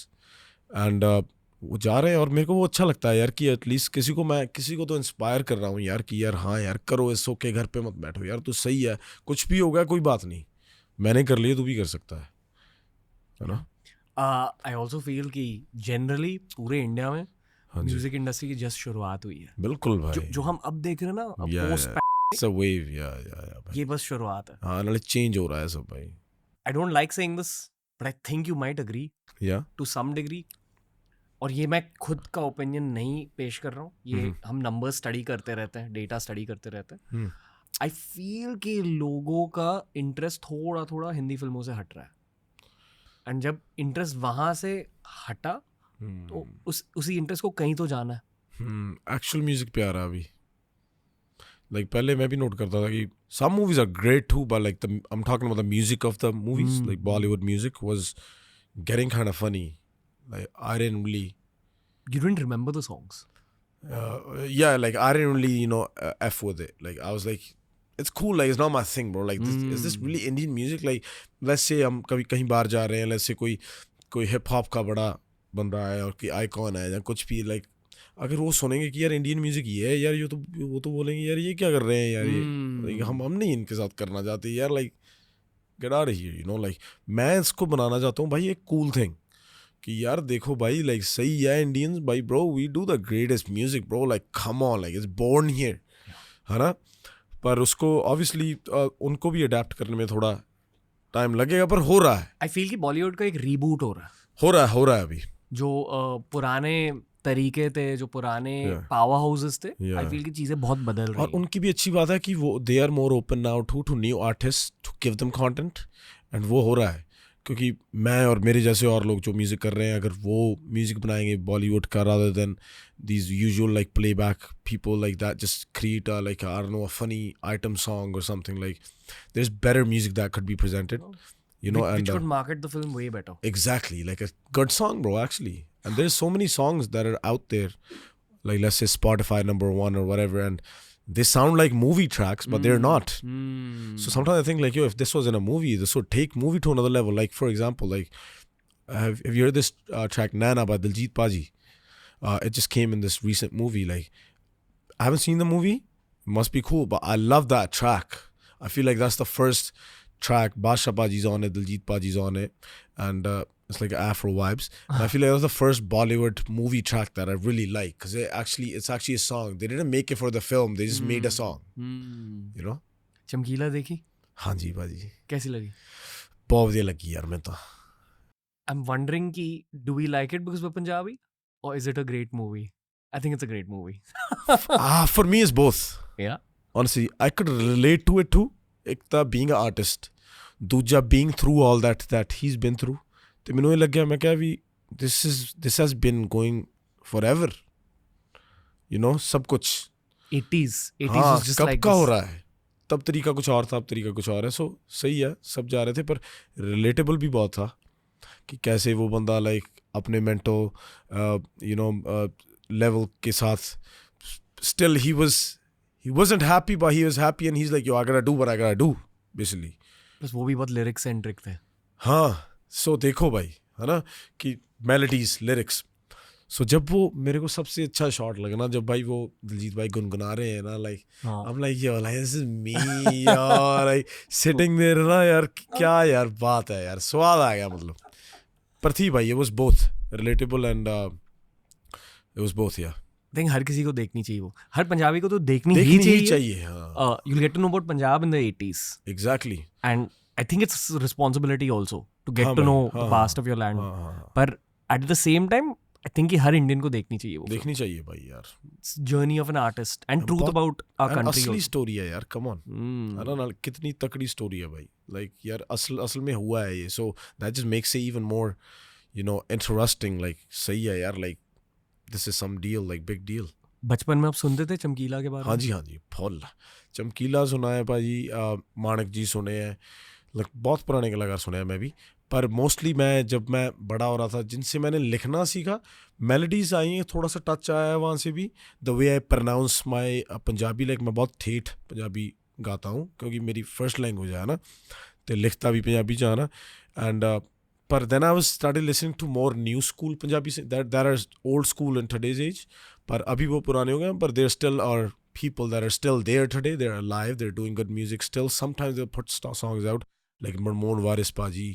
and वो जा रहे हैं और मेरे को वो अच्छा लगता है यार कि एटलीस्ट किसी को तो इंस्पायर कर रहा हूँ यार कि यार हाँ यार करो, इस सो के घर पे मत बैठो यार, तो सही है, कुछ भी होगा कोई बात नहीं, मैंने कर लिया तू भी कर सकता है ना। आई ऑल्सो फील कि जनरली पूरे इंडिया में हाँ जी म्यूजिक इंडस्ट्री की जस्ट शुरुआत हुई है। बिल्कुल भाई, जो हम अब देख रहे हैं ना, या पोस्ट इट्स अ वेव, या भाई, ये बस शुरुआत है। हाँ नाले चेंज हो रहा है सब भाई, I don't like saying this but I think you might agree या टू सम डिग्री। और ये मैं खुद का ओपिनियन नहीं पेश कर रहा हूँ, ये हम नंबर स्टडी करते रहते हैं, डेटा स्टडी करते रहते हैं। आई फील कि लोगों का इंटरेस्ट थोड़ा थोड़ा हिंदी फिल्मों से हट रहा है, एंड जब इंटरेस्ट वहां से हटा तो उसी इंटरेस्ट को कहीं तो जाना है। एक्चुअल म्यूजिक पे आ रहा है अभी। लाइक पहले मैं भी नोट करता था कि some movies are great too, but like I'm talking about the music of the movies, like Bollywood music was getting kind of funny. Like I didn't really, You didn't remember the songs? yeah, like I didn't really, f with it. Like I was like, it's cool, like it's not my thing, bro. Like is this really Indian music? Like let's say हम कभी कहीं बाहर जा रहे हैं, let's say कोई hip hop का बड़ा बंदा है और कोई आइकॉन है या कुछ भी, like अगर वो सुनेंगे कि यार इंडियन म्यूजिक ये है यार, वो तो बोलेंगे यार ये क्या कर रहे हैं यार, ये like, हम नहीं इनके साथ करना चाहते यार, like get out of here, like मैं इसको बनाना चाहता हूँ भाई एक कूल थिंग कि यार देखो भाई, लाइक सही है इंडियंस भाई, bro we do the greatest music bro, like come on, like it's born here, है ना। पर उसको ऑब्वियसली उनको भी अडेप्ट करने में थोड़ा टाइम लगेगा, पर हो रहा है। आई फील कि बॉलीवुड का एक रीबूट हो रहा है, हो रहा है अभी। जो पुराने तरीके थे, जो पुराने पावर हाउसेस थे, आई फील की चीजें बहुत बदल रही और उनकी भी अच्छी बात है कि वो they are more open now to new artist to give them content, and वो हो रहा है क्योंकि मैं और मेरे जैसे और लोग जो म्यूजिक कर रहे हैं, अगर वो म्यूजिक बनाएंगे बॉलीवुड का rather than these usual like playback people like that, just create a like I don't know, a funny item song or something, like there's better music that could be presented, which could market the film way better. Exactly, like a good song, bro, actually. And there's so many songs that are out there, like let's say Spotify #1 or whatever, and they sound like movie tracks, but they're not. So sometimes I think like, yo, if this was in a movie, this would take movie to another level. Like for example, like have you heard this track Nana by Diljit Paji? It just came in this recent movie. Like I haven't seen the movie, it must be cool, but I love that track. I feel like that's the first track. Basha Paji's on it, Diljit Paji's on it, and it's like Afro vibes. And I feel like that was the first Bollywood movie track that I really like, because it's actually a song. They didn't make it for the film, they just made a song. You know? चमकीला देखी? हाँ जी भाजी, कैसी लगी? बहुत बढ़िया लगी यार मैं तो। I'm wondering कि do we like it because we're Punjabi, or is it a great movie? I think it's a great movie. For me it's both. Yeah. Honestly, I could relate to it too. एक तो being an artist, दूजा being through all that he's been through. तो मैंने लग गया, मैं क्या भी this has been going forever, सब कुछ 80s हाँ, was just कब like का this. हो रहा है, तब तरीका कुछ और था, अब तरीका कुछ और है। सो सही है, सब जा रहे थे, पर रिलेटेबल भी बहुत था कि कैसे वो बंदा लाइक अपने मेंटल लेवल के साथ still he wasn't happy, but he was happy, and he's like, yo, I gotta do what I gotta do, basically. बस वो भी बहुत लिरिक्स सेंट्रिक थे। हाँ, सो देखो भाई, है ना, कि मेलोडीज, लिरिक्स। सो जब वो मेरे को सबसे अच्छा शॉट लगा ना, जब भाई वो दिलजीत भाई गुनगुना रहे हैं ना, like I'm like, yo, like this is me, यार, like sitting there ना यार, क्या यार बात है यार, स्वाद आ गया मतलब। पर थी भाई, it was both relatable and it was both, yeah. I think हर किसी को देखनी चाहिए, वो हर पंजाबी को तो देखनी ही चाहिए। हाँ। You'll get to know about Punjab in the 80s. Exactly. And I think it's responsibility also to get to know the past of your land. पर at the same time, I think कि हर Indian को देखनी चाहिए वो। देखनी चाहिए भाई यार। Journey of an artist and truth about our country. असली स्टोरी है यार, come on. है ना, कितनी तकड़ी स्टोरी है भाई। Like यार असल में हुआ है ये, so that just makes it even more, interesting. Like सही है यार, like this is some deal, like big deal. बचपन में आप सुनते थे चमकीला के बारे में? हाँ जी, फुल चमकीला सुना है भाई, मानक जी सुने हैं, बहुत पुराने कलाकार सुने हैं मैं भी। पर मोस्टली जब मैं बड़ा हो रहा था, जिनसे मैंने लिखना सीखा, मेलोडीज आई हैं, थोड़ा सा टच आया है वहाँ से भी। The way I pronounce my Punjabi, like मैं बहुत ठेठ पंजाबी गाता हूँ क्योंकि मेरी फर्स्ट लैंग्वेज है ना, तो लिखता भी पंजाबी च ना। And But then I was started listening to more new school Punjabi that are old school in today's age. पर अभी वो पुराने हो गए हैं, but there still are people that are still there today. They're alive. They're doing good music still. Sometimes they'll put songs out like Marmoon Waris Paji,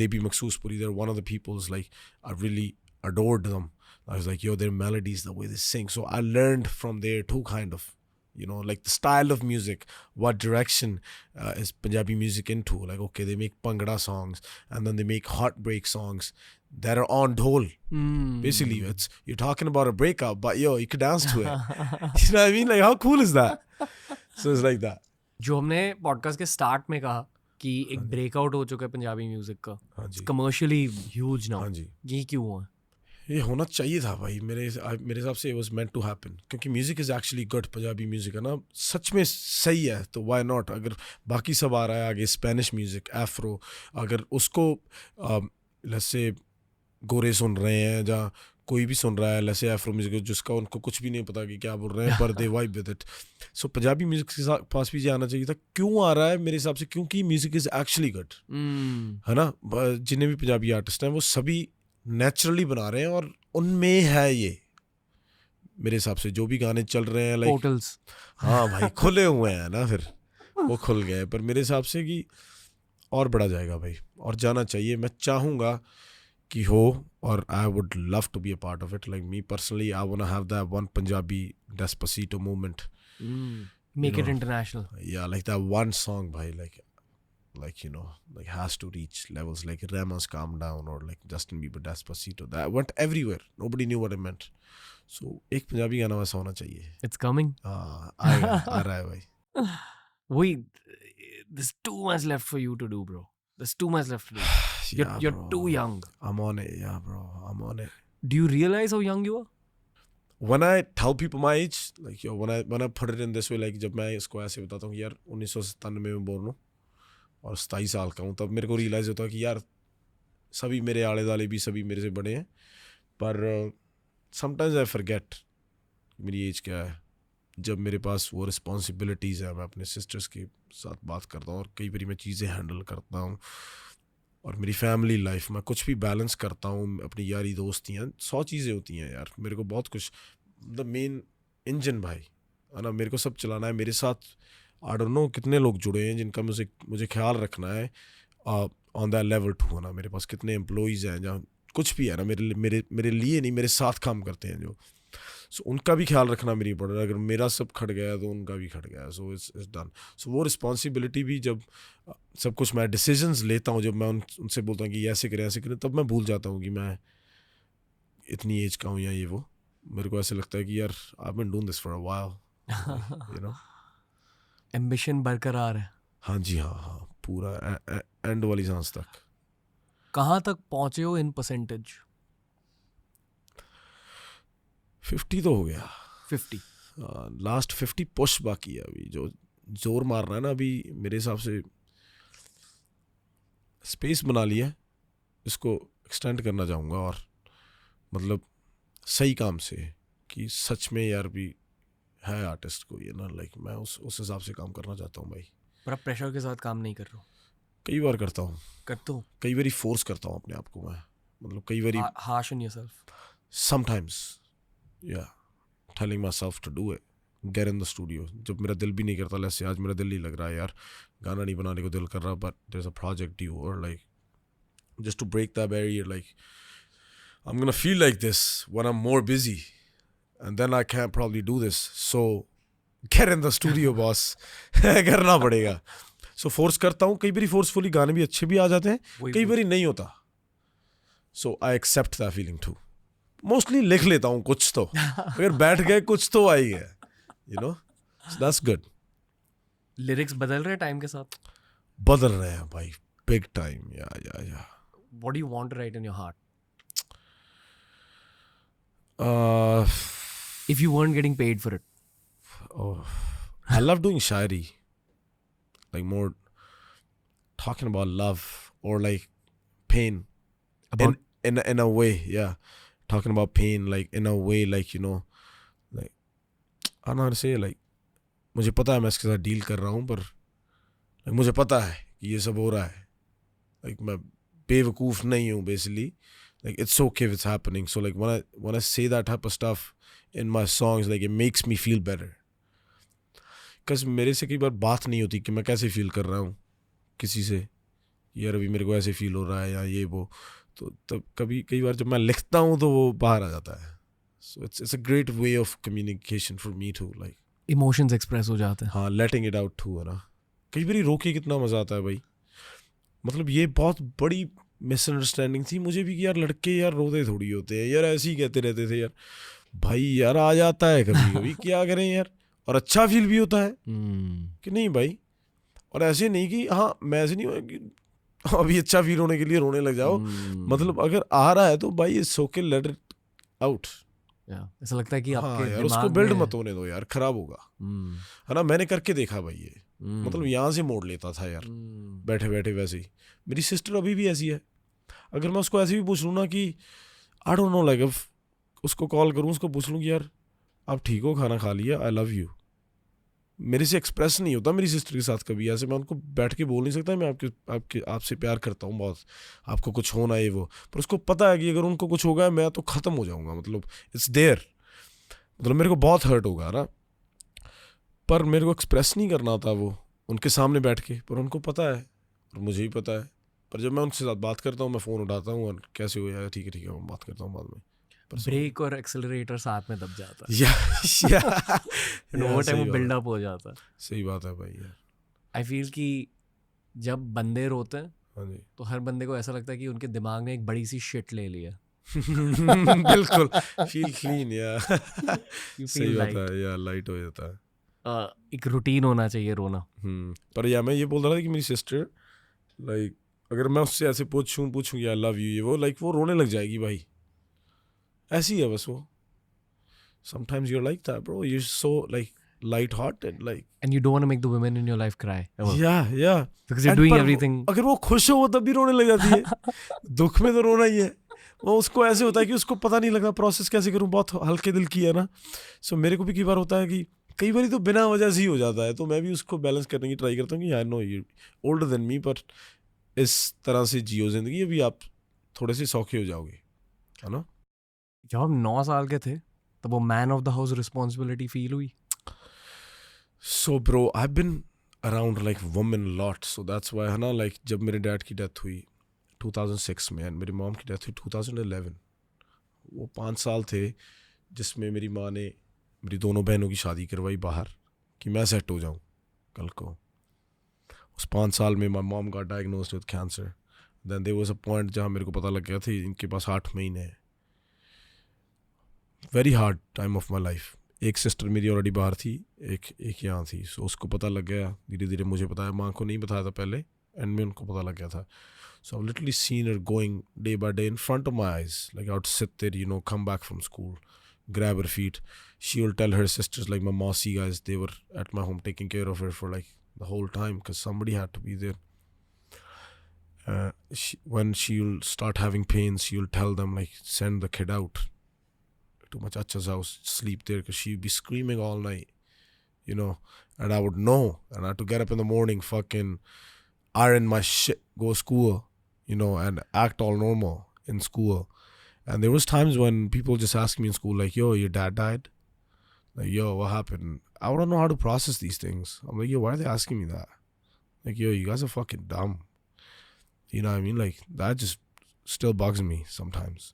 Debi Maksoos-Puri. They're one of the people's like I really adored them. I was like, yo, their melodies, the way they sing. So I learned from there too, kind of. You know, like the style of music, what direction is Punjabi music into? Like, okay, they make Bhangra songs and then they make heartbreak songs that are on dhol. Basically, you're talking about a breakup, but yo, you could dance to it. You know what I mean? Like, how cool is that? So it's like that. जो हमने podcast के start में कहा कि एक breakout हो चुका है पंजाबी म्यूजिक का, कमर्शियली ह्यूज नाउ, ये क्यों हुआ? ये होना चाहिए था भाई, मेरे हिसाब से it was meant to happen, क्योंकि music is actually good. Punjabi music है ना, सच में सही है, तो वाई नॉट. अगर बाकी सब आ रहा है आगे, स्पेनिश म्यूज़िक, एफ्रो, अगर उसको जैसे गोरे सुन रहे हैं, जहाँ कोई भी सुन रहा है जैसे एफ्रो म्यूज़िक जिसका उनको कुछ भी नहीं पता कि क्या बोल रहे हैं, पर they vibe with it. So Punjabi music के पास भी ये आना चाहिए था. क्यों आ रहा है मेरे हिसाब से? क्योंकि म्यूज़िक इज़ एक्चुअली गुड, है ना. जितने भी पंजाबी आर्टिस्ट हैं वो सभी नेचुरली बना रहे हैं और उनमें है ये, मेरे हिसाब से जो भी गाने चल रहे हैं, लाइक पोर्टल्स, हाँ भाई, खुले हुए हैं ना, फिर वो खुल गए. पर मेरे हिसाब से कि और बढ़ा जाएगा भाई, और जाना चाहिए. मैं चाहूँगा कि हो, और I would love to be a part of it. Like me personally, I want to have that one Punjabi Despacito movement, make it international. या लाइक दैट वन सॉन्ग भाई, like you know, like has to reach levels like Rema's Calm Down or like Justin Bieber Despacito that went everywhere. Nobody knew what it meant. So एक पंजाबी गाना वैसा होना चाहिए. It's coming. आ रहा है भाई. Wait, there's too much left for you to do, bro. There's too much left to do. You're bro. too young. I'm on it, yeah, bro. I'm on it. Do you realize how young you are? When I tell people my age, like yo, when I put it in this way, like जब मैं इसको ऐसे बताता हूँ कि यार 1997 में बोल रहा हूँ और 27 साल का हूँ, तब मेरे को रियलाइज़ होता है कि यार सभी मेरे आले दाले भी सभी मेरे से बड़े हैं. पर समटाइम्स आई फॉरगेट मेरी एज क्या है. जब मेरे पास वो रिस्पॉन्सिबिलिटीज़ हैं, मैं अपने सिस्टर्स के साथ बात करता हूँ और कई बार मैं चीज़ें हैंडल करता हूँ, और मेरी फैमिली लाइफ में कुछ भी बैलेंस करता हूँ, अपनी यारी दोस्तियाँ, 100 चीज़ें होती हैं यार. मेरे को बहुत कुछ, द मेन इंजन भाई है ना, मेरे को सब चलाना है. मेरे साथ आई डोंट नो कितने लोग जुड़े हैं जिनका मुझे ख्याल रखना है ऑन दैट लेवल टू, है ना. मेरे पास कितने एम्प्लॉइज़ हैं जहाँ कुछ भी है ना, मेरे लिए नहीं, मेरे साथ काम करते हैं जो. सो उनका भी ख्याल रखना मेरी पड़ रहा है. अगर मेरा सब खट गया तो उनका भी खट गया. So it's done. सो वो रिस्पॉन्सिबिलिटी भी, जब सब कुछ मैं डिसीजंस लेता हूँ, जब मैं उनसे बोलता हूँ कि ऐसे करें, तब मैं भूल जाता हूँ कि मैं इतनी एज का हूँ या ये वो. मेरे को ऐसे लगता है कि यार I have been doing this for a while, you know. Ambition बरकरार है. हाँ जी, हाँ, पूरा एंड वाली सांस तक. कहाँ तक पहुँचे हो इन परसेंटेज? 50 तो हो गया. 50 लास्ट 50 पुश बाकी है अभी. जो जोर मार रहा है ना अभी, मेरे हिसाब से स्पेस बना लिया है, इसको एक्सटेंड करना चाहूँगा. और मतलब सही काम से, कि सच में यार भी है आर्टिस्ट को, ये ना, लाइक मैं उस हिसाब से काम करना चाहता हूँ भाई. पर आप प्रेशर के साथ काम नहीं कर रहे हो? कई बार करता हूँ, कई बार फोर्स करता हूँ अपने आप को मैं. मतलब कई बार harsh on yourself. sometimes yeah, telling myself to do it, get in the studio. जब मेरा दिल भी नहीं करता, जैसे आज मेरा दिल नहीं लग रहा है यार, गाना नहीं बनाने को दिल कर रहा, but there's a project due, or like just to break that barrier, like I'm gonna feel like this when I'm more busy, and then I can't probably do this, so get in the studio boss. करना पड़ेगा. So force करता हूँ. कई बारी forcefully गाने भी अच्छे भी आ जाते हैं, कई बारी नहीं होता. So I accept that feeling too. Mostly लिख लेता हूँ कुछ तो, अगर बैठ गए कुछ तो आ ही गया, you know. So that's good. Lyrics बदल रहे टाइम के साथ? बदल रहे हैं भाई, big time. Yeah. What do you want to write in your heart? If you weren't getting paid for it. Oh, I love doing shairi, like more talking about love or like pain, About in a way, yeah, talking about pain, like in a way, like, you know, like I don't know how to say, like मुझे पता है मैं इसके साथ deal कर रहा हूँ, पर like, मुझे पता है कि ये सब हो रहा है, like मैं बेवकूफ़ नहीं हूँ basically. Like it's okay if it's happening. So like when I say that type of stuff in my songs, like it makes me feel better. Because मेरे से कई बार बात नहीं होती कि मैं कैसे फील कर रहा हूँ किसी से, यार अभी मेरे को ऐसे फील हो रहा है या ये वो, तो तब कई बार जब मैं लिखता हूँ तो वो बाहर आ जाता है. So it's a great way of communication for me to like. Emotions express हो जाते हैं. हाँ, letting it out too है ना. कई बार रोके कितना मज़ा आता है भाई. मतलब ये बहुत बड़ी मिसअंडरस्टैंडिंग थी मुझे भी कि यार लड़के यार रोते थोड़ी होते हैं यार, ऐसे ही कहते रहते थे यार. भाई यार आ जाता है कभी कभी, क्या करें यार, और अच्छा फील भी होता है कि नहीं भाई. और ऐसे नहीं कि हाँ मैं ऐसे नहीं कि अभी अच्छा फील होने के लिए रोने लग जाओ. मतलब अगर आ रहा है तो भाई it's okay, late it out. ऐसा लगता है कि आपके यार उसको बिल्ड मत होने दो यार, खराब होगा है ना. मैंने करके देखा भाई ये, मतलब यहाँ से मोड़ लेता था यार बैठे बैठे. वैसे ही मेरी सिस्टर अभी भी ऐसी है. अगर मैं उसको ऐसे भी पूछ लूँ ना कि आई डोंट नो लाइक, उसको कॉल करूँ उसको पूछ लूँ कि यार आप ठीक हो, खाना खा लिया, आई लव यू, मेरे से एक्सप्रेस नहीं होता मेरी सिस्टर के साथ कभी ऐसे. मैं उनको बैठ के बोल नहीं सकता मैं आपसे प्यार करता हूँ बहुत, आपको कुछ होना है वो. पर उसको पता है कि अगर उनको कुछ होगा मैं तो ख़त्म हो जाऊँगा. मतलब इट्स देयर, मतलब मेरे को बहुत हर्ट होगा ना, पर मेरे को एक्सप्रेस नहीं करना था वो उनके सामने बैठ के. पर उनको पता है और मुझे भी पता है. पर जब मैं उनके साथ बात करता हूँ, मैं फ़ोन उठाता हूँ और कैसे हो यार, ठीक है मैं बात करता हूँ बाद में. ब्रेक और एक्सेलरेटर साथ में दब जाता है. वो टाइम वो बिल्डअप हो जाता है. सही बात है भाई यार. आई फील कि जब बंदे रोते हैं हाँ जी, तो हर बंदे को ऐसा लगता है कि उनके दिमाग ने एक बड़ी सी शिट ले ली है. बिल्कुल, फील क्लीन यार. सही बात है यार, लाइट हो जाता है. एक रूटीन होना चाहिए रोना. पर यार मैं ये बोल रहा था कि मेरी सिस्टर लाइक अगर मैं उससे ऐसे पूछूं कि आई लव यू ये वो, लाइक वो रोने लग जाएगी भाई. ऐसी है बस वो. Sometimes you're like that, bro. You're so like light-hearted, like. And you don't want to make the women in your life cry. Ever. Yeah. Because you're doing everything. अगर वो खुश हो तब भी रोने लग जाती है. दुख में तो रोना ही है. वो उसको ऐसे होता है कि उसको पता नहीं लगता प्रोसेस कैसे करूँ, बहुत हल्के दिल की है ना. सो मेरे को भी कई बार होता है कि कई बार तो बिना वजह से ही हो जाता है. तो मैं भी उसको बैलेंस करने की ट्राई करता हूँ कि I know you older than me, पर इस तरह से जियो जिंदगी, अभी आप थोड़े से सौखे हो जाओगे, है ना. जब हम 9 साल के थे तब वो man of the house responsibility feel हुई. So bro, I've been around like women a lot, so that's why है ना. like जब मेरे डैड की डेथ हुई 2006 में एंड मेरी मॉम की डेथ हुई 2011, वो 5 साल थे जिसमें मेरी माँ ने मेरी दोनों बहनों की शादी करवाई बाहर कि मैं सेट हो जाऊँ कल को. उस 5 साल में my mom got diagnosed with cancer. Then there was a point जहाँ मेरे को पता लग गया था इनके पास 8 महीने हैं. Very hard time of my life. एक सिस्टर मेरी ऑलरेडी बाहर थी, एक यहाँ थी. सो उसको पता लग गया धीरे धीरे, मुझे बताया, माँ को नहीं बताया था पहले, एंड में उनको पता लग गया था. So I literally seen her going day by day in front of my eyes. Like I would sit there, you know, come back from school, grab her feet. She will tell her sisters, like my Mausi guys, they were at my home taking care of her for like the whole time because somebody had to be there. When she'll start having pains, she'll tell them like send the kid out to my chacha's house, sleep there, because she'd be screaming all night, you know, and I would know, and I had to get up in the morning, fucking iron my shit, go to school, you know, and act all normal in school. And there was times when people just ask me in school like, yo, your dad died? Like, yo, what happened? I wouldn't know how to process these things. I'm like, yo, why are they asking me that? Like, yo, you guys are fucking dumb. You know what I mean? Like, that just still bugs me sometimes,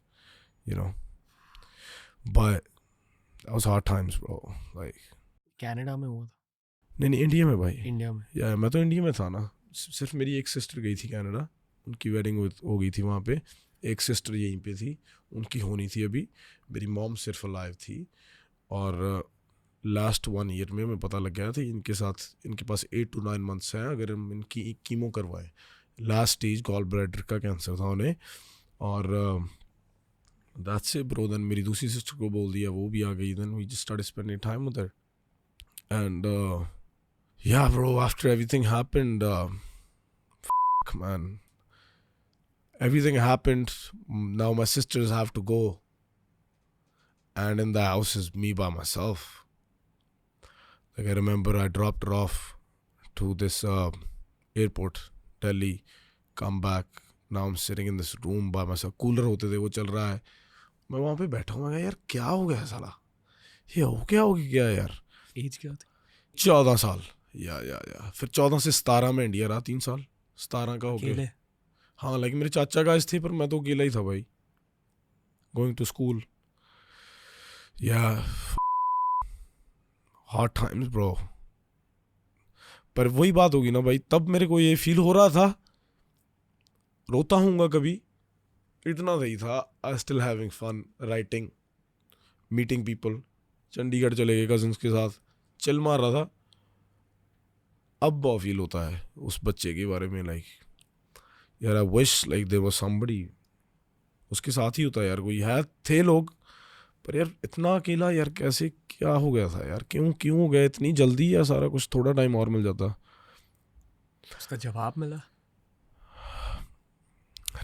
you know. But that was hard times, bro. Like Canada में हुआ था? नहीं India में भाई. India में? या मैं तो इंडिया में था ना. सिर्फ मेरी एक सिस्टर गई थी कनाडा, उनकी वेडिंग हो गई थी वहाँ पे. एक सिस्टर यहीं पे थी, उनकी होनी थी अभी. मेरी मॉम सिर्फ अलाइव थी. और लास्ट 1 ईयर में पता लग गया था इनके साथ, इनके पास 8 to 9 months हैं अगर हम इनकी कीमो करवाएं. लास्ट स्टेज गॉल ब्लैडर का कैंसर था उन्हें. और that's it, bro. Then मेरी दूसरी सिस्टर को बोल दिया, वो भी आ गई. Then we just started spending time with her. And yeah, bro, after everything happened, man, everything happened. Now my sisters have to go, and in the house is me by myself. Like I remember I dropped her off to this airport, Delhi, come back. Now I am sitting in this room by myself. Cooler होते थे वो चल रहा है, मैं वहाँ पे बैठा हूँ. मैं यार क्या हो गया साला, ये हो गया यार. एज क्या थी? 14 साल. या फिर 14 से 17 में इंडिया रहा, 3 साल 17 का हो अकेले? गया. हाँ लाइक मेरे चाचा गाइस थे पर मैं तो अकेला ही था भाई. Going to school. Yeah hard times bro. पर वही बात होगी ना भाई, तब मेरे को ये फील हो रहा था, रोता हूँगा कभी, इतना सही था. I still having fun writing, meeting people. Chandigarh चले गए कजन्स के साथ, चिल मार रहा था. अब बहुत फील होता है उस बच्चे के बारे में, लाइक यार I wish like there was somebody उसके साथ ही होता यार. कोई है, थे लोग, पर यार इतना अकेला यार, कैसे क्या हो गया था यार, क्यों हो गया इतनी जल्दी. या सारा कुछ थोड़ा टाइम और मिल जाता. उसका जवाब मिला?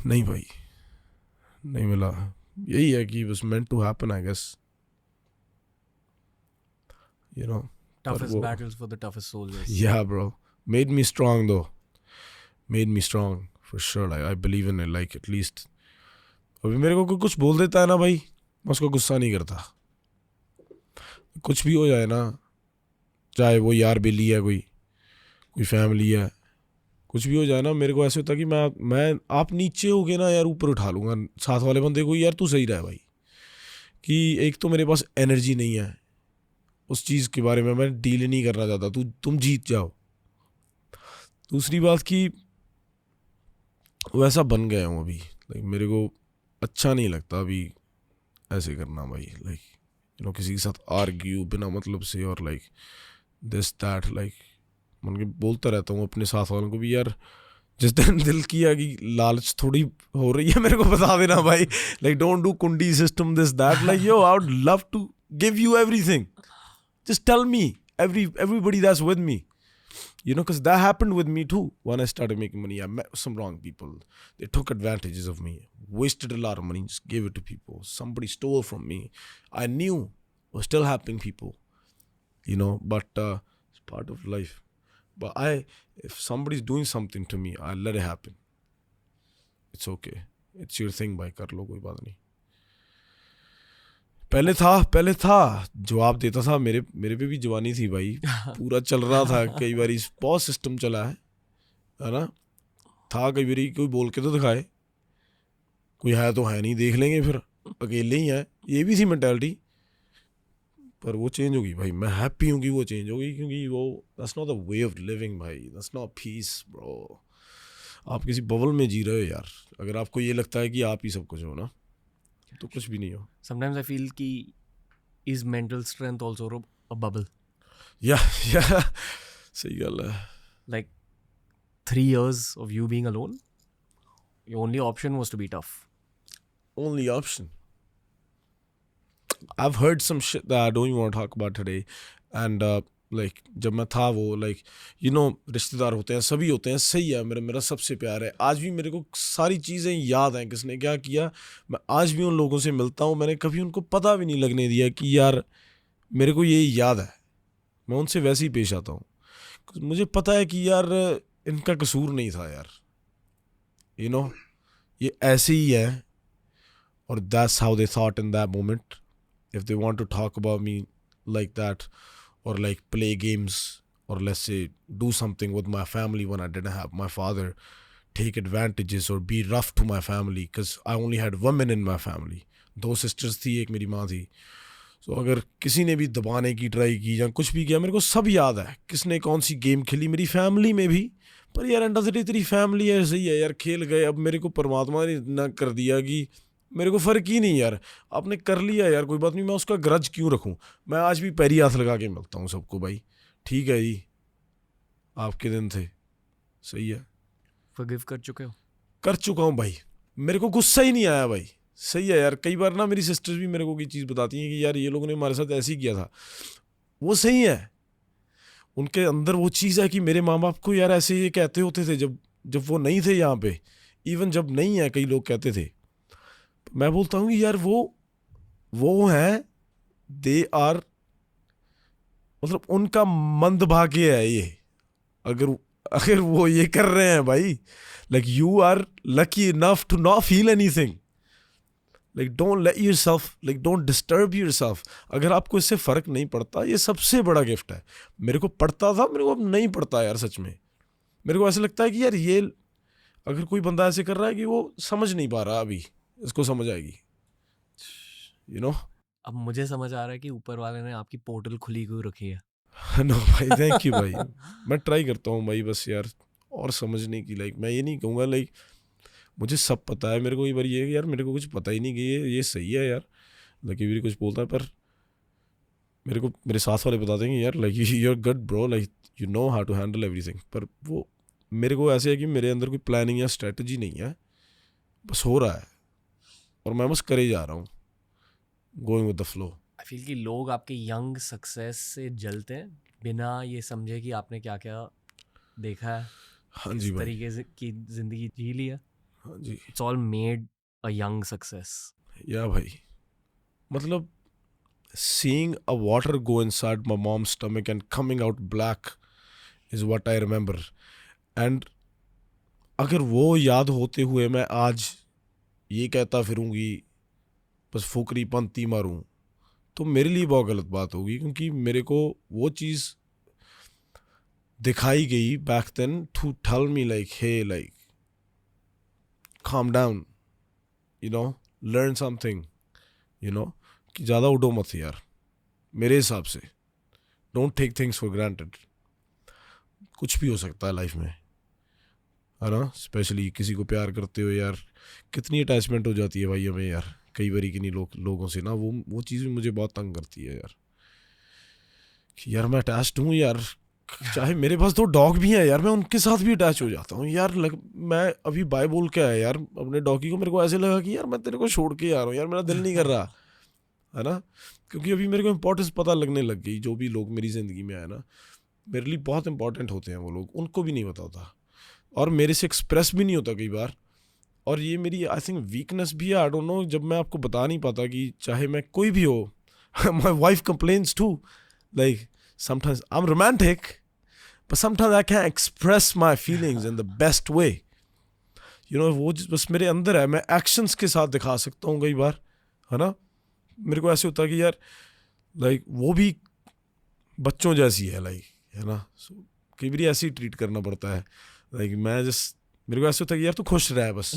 नहीं भाई, नहीं मिला. यही है कि was meant to happen I guess, you know. Toughest battles for the toughest soldiers. Yeah bro, made me strong though, made me strong for sure. Like I believe in it, like at least अभी मेरे को कोई कुछ बोल देता है ना भाई, मैं उसको गुस्सा नहीं करता. कुछ भी हो जाए ना, चाहे वो यार बेली है, कोई फैमिली है, कुछ भी हो जाए ना, मेरे को ऐसे होता है कि मैं आप नीचे हो गए ना यार, ऊपर उठा लूँगा साथ वाले बंदे को. यार तू सही रहा है भाई, कि एक तो मेरे पास एनर्जी नहीं है उस चीज़ के बारे में, मैं डील नहीं करना चाहता, तुम जीत जाओ. दूसरी बात कि वैसा बन गया हूँ अभी, लाइक मेरे को अच्छा नहीं लगता अभी ऐसे करना भाई. लाइक यू नो, किसी के साथ आर्ग्यू बिना मतलब से, और लाइक दिस दैट. लाइक मन के बोलता रहता हूँ अपने साथ वालों को भी, यार जिस दिन दिल किया कि लालच थोड़ी हो रही है मेरे को बता देना भाई. लाइक डोंट डू कुंडी system this that. Like yo I would love to give you everything, just tell me, everybody that's with me, you know, because that happened with me too. When I started making money, I met some wrong people. They took advantages of me, wasted a lot of money, just gave it to people. Somebody stole from me. I knew it was still happening, people, you know, but it's part of life. But if somebody's doing something to me, I let it happen. It's okay, it's your thing भाई, कर लो, कोई बात नहीं. पहले था जवाब देता था. मेरे पे भी जवानी थी भाई, पूरा चल रहा था. कई बार बहुत सिस्टम चला है ना. था कई बार कोई बोल के तो दिखाए, कोई है तो है नहीं, देख लेंगे फिर अकेले ही है, ये भी थी मेंटालिटी. पर वो चेंज होगी भाई, मैं हैप्पी हूँ कि वो चेंज होगी, क्योंकि वो that's not the way of living भाई, दैट्स नॉट पीस ब्रो. आप किसी बबल में जी रहे हो यार. अगर आपको ये लगता है कि आप ही सब कुछ हो ना, तो कुछ भी नहीं हो. Sometimes I feel कि is mental strength also a bubble? Yeah, सही गल है. Like 3 years of you being alone, your only option was to be tough. Only option. I've heard some shit that I don't even want to talk about today. And like जब मैं था वो, like you know, रिश्तेदार होते हैं, सभी होते हैं, सही है, मेरा सबसे प्यार है. आज भी मेरे को सारी चीज़ें याद हैं, किसने क्या किया. मैं आज भी उन लोगों से मिलता हूँ, मैंने कभी उनको पता भी नहीं लगने दिया कि यार मेरे को ये याद है. मैं उनसे वैसे ही पेश आता हूँ. मुझे पता है कि यार इनका कसूर नहीं था यार, you know, ये ऐसे ही है. और that's how they thought in that moment. If they want to talk about me like that, or like play games, or let's say do something with my family when I didn't have my father, take advantages or be rough to my family, because I only had women in my family. 2 sisters थी, एक मेरी माँ थी. So अगर किसी ने भी दबाने की ट्राई की या कुछ भी किया, मेरे को सब याद है, किसने कौन सी गेम खेली मेरी फैमिली में भी. पर यार एंड ऑफ द डे तेरी फैमिली है, सही है यार, खेल गए. अब मेरे को परमात्मा ने ना कर दिया कि मेरे को फ़र्क ही नहीं यार, आपने कर लिया यार, कोई बात नहीं, मैं उसका ग्रज क्यों रखूं. मैं आज भी पैरी हाथ लगा के मिलता हूं सबको भाई. ठीक है जी, आपके दिन थे, सही है. Forgive कर चुके हो? कर चुका हूं भाई, मेरे को गुस्सा ही नहीं आया भाई. सही है यार. कई बार ना मेरी सिस्टर्स भी मेरे को कोई चीज़ बताती हैं कि यार ये लोगों ने हमारे साथ ऐसे ही किया था. वो सही है, उनके अंदर वो चीज़ है कि मेरे माँ बाप को यार ऐसे ये कहते होते थे जब वो नहीं थे यहाँ पे. इवन जब नहीं है, कई लोग कहते थे. मैं बोलता हूँ कि यार वो हैं, दे आर, मतलब उनका मंद भाग्य है ये. अगर अगर वो ये कर रहे हैं भाई, like you are lucky enough to not feel anything. Like don't let yourself, like don't disturb yourself. अगर आपको इससे फ़र्क नहीं पड़ता, ये सबसे बड़ा गिफ्ट है. मेरे को पड़ता था, मेरे को अब नहीं पड़ता यार. सच में मेरे को ऐसे लगता है कि यार ये अगर कोई बंदा ऐसे कर रहा है कि वो समझ नहीं पा रहा, अभी इसको समझ आएगी, यू नो. अब मुझे समझ आ रहा है कि ऊपर वाले ने आपकी पोर्टल खुली क्यों रखी है. नो भाई, थैंक यू भाई. मैं ट्राई करता हूँ भाई बस यार और समझने की. लाइक मैं ये नहीं कहूँगा लाइक मुझे सब पता है. मेरे को एक बार ये है कि यार मेरे को कुछ पता ही नहीं कि ये सही है यार. लाइक भी कुछ बोलता है पर मेरे को मेरे साथ वाले बताते हैं कि यार like you are good bro, like you know how to handle everything. पर वो मेरे को ऐसे है कि मेरे अंदर कोई प्लानिंग या स्ट्रेटजी नहीं है, बस हो रहा है और मैं बस करे जा रहा हूँ, going with the flow. I feel कि लोग आपके यंग सक्सेस से जलते हैं बिना ये समझे कि आपने क्या क्या देखा है, हाँ जी किस भाई. तरीके से की जिंदगी जी ली है. हाँ जी. It's all made a young success. Yeah भाई, मतलब seeing a water go inside my mom's stomach and coming out black is what I remember. And अगर वो याद होते हुए मैं आज ये कहता फिरूंगी बस फुकरी पंती मारूं, तो मेरे लिए बहुत गलत बात होगी. क्योंकि मेरे को वो चीज़ दिखाई गई back then to tell me like hey, like calm down, you know, learn something, you know, कि ज़्यादा उठो मत यार. मेरे हिसाब से don't take things for granted. कुछ भी हो सकता है लाइफ में, है ना. स्पेशली किसी को प्यार करते हो यार, कितनी अटैचमेंट हो जाती है भाई हमें यार कई बारी किन्हीं लोगों से ना. वो चीज़ भी मुझे बहुत तंग करती है यार कि यार मैं अटैच्ड हूँ यार. चाहे मेरे पास 2 डॉग भी हैं यार, मैं उनके साथ भी अटैच हो जाता हूँ यार. मैं अभी बाय बोल के आया यार अपने डॉगी को. मेरे को ऐसे लगा कि यार मैं तेरे को छोड़ के आ रहा हूँ यार, मेरा दिल नहीं कर रहा, है ना. क्योंकि अभी मेरे को इम्पोर्टेंस पता लगने लग गई. जो भी लोग मेरी ज़िंदगी में आए ना, मेरे लिए बहुत इंपॉर्टेंट होते हैं वो लोग. उनको भी नहीं पता होता और मेरे से एक्सप्रेस भी नहीं होता कई बार. और ये मेरी आई थिंक वीकनेस भी है. आई डोंट नो, जब मैं आपको बता नहीं पाता कि चाहे मैं कोई भी हो. My wife complains too, like sometimes I am romantic but sometimes I can express my feelings in the best way, you know. वो बस मेरे अंदर है, मैं एक्शंस के साथ दिखा सकता हूँ कई बार, है ना. मेरे को ऐसे होता है कि यार लाइक वो भी बच्चों जैसी है, लाइक, है ना. कई बार ऐसे ही ट्रीट करना पड़ता है. लाइक मैं जस्ट मेरे को ऐसे होता है कि यार तू खुश रह बस.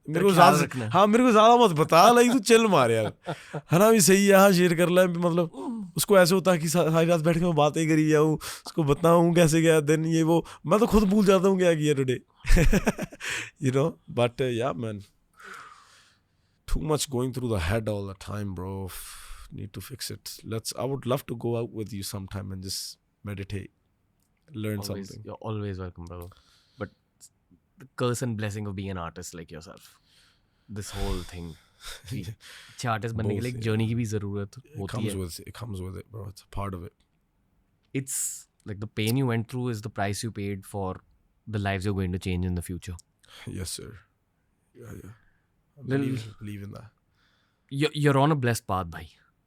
मेरे को ज़्यादा, हाँ मेरे को ज़्यादा मत बता, लाइक तू चिल मार यार, है ना. भी सही है, हाँ शेयर कर ले. मतलब उसको ऐसे होता है कि सारी रात बैठ के मैं बातें करी जाऊँ, उसको बताऊँ कैसे गया दिन, ये वो. मैं तो खुद भूल जाता हूँ क्या किया टुडे, यू नो. बट या man, too much going through the head all the time, bro. Need to fix it. I would love to go out with you sometime and just meditate, learn something. You're always welcome, brother. But the curse and blessing of being an artist like yourself, this whole thing. अच्छे artist बनने के लिए एक journey की भी जरूरत होती है. It comes with it, bro. It's a part of it. It's like the pain you went through is the price you paid for the lives you're going to change in the future. Yes, sir. Yeah. I believe in that. You're on a blessed path, bhai.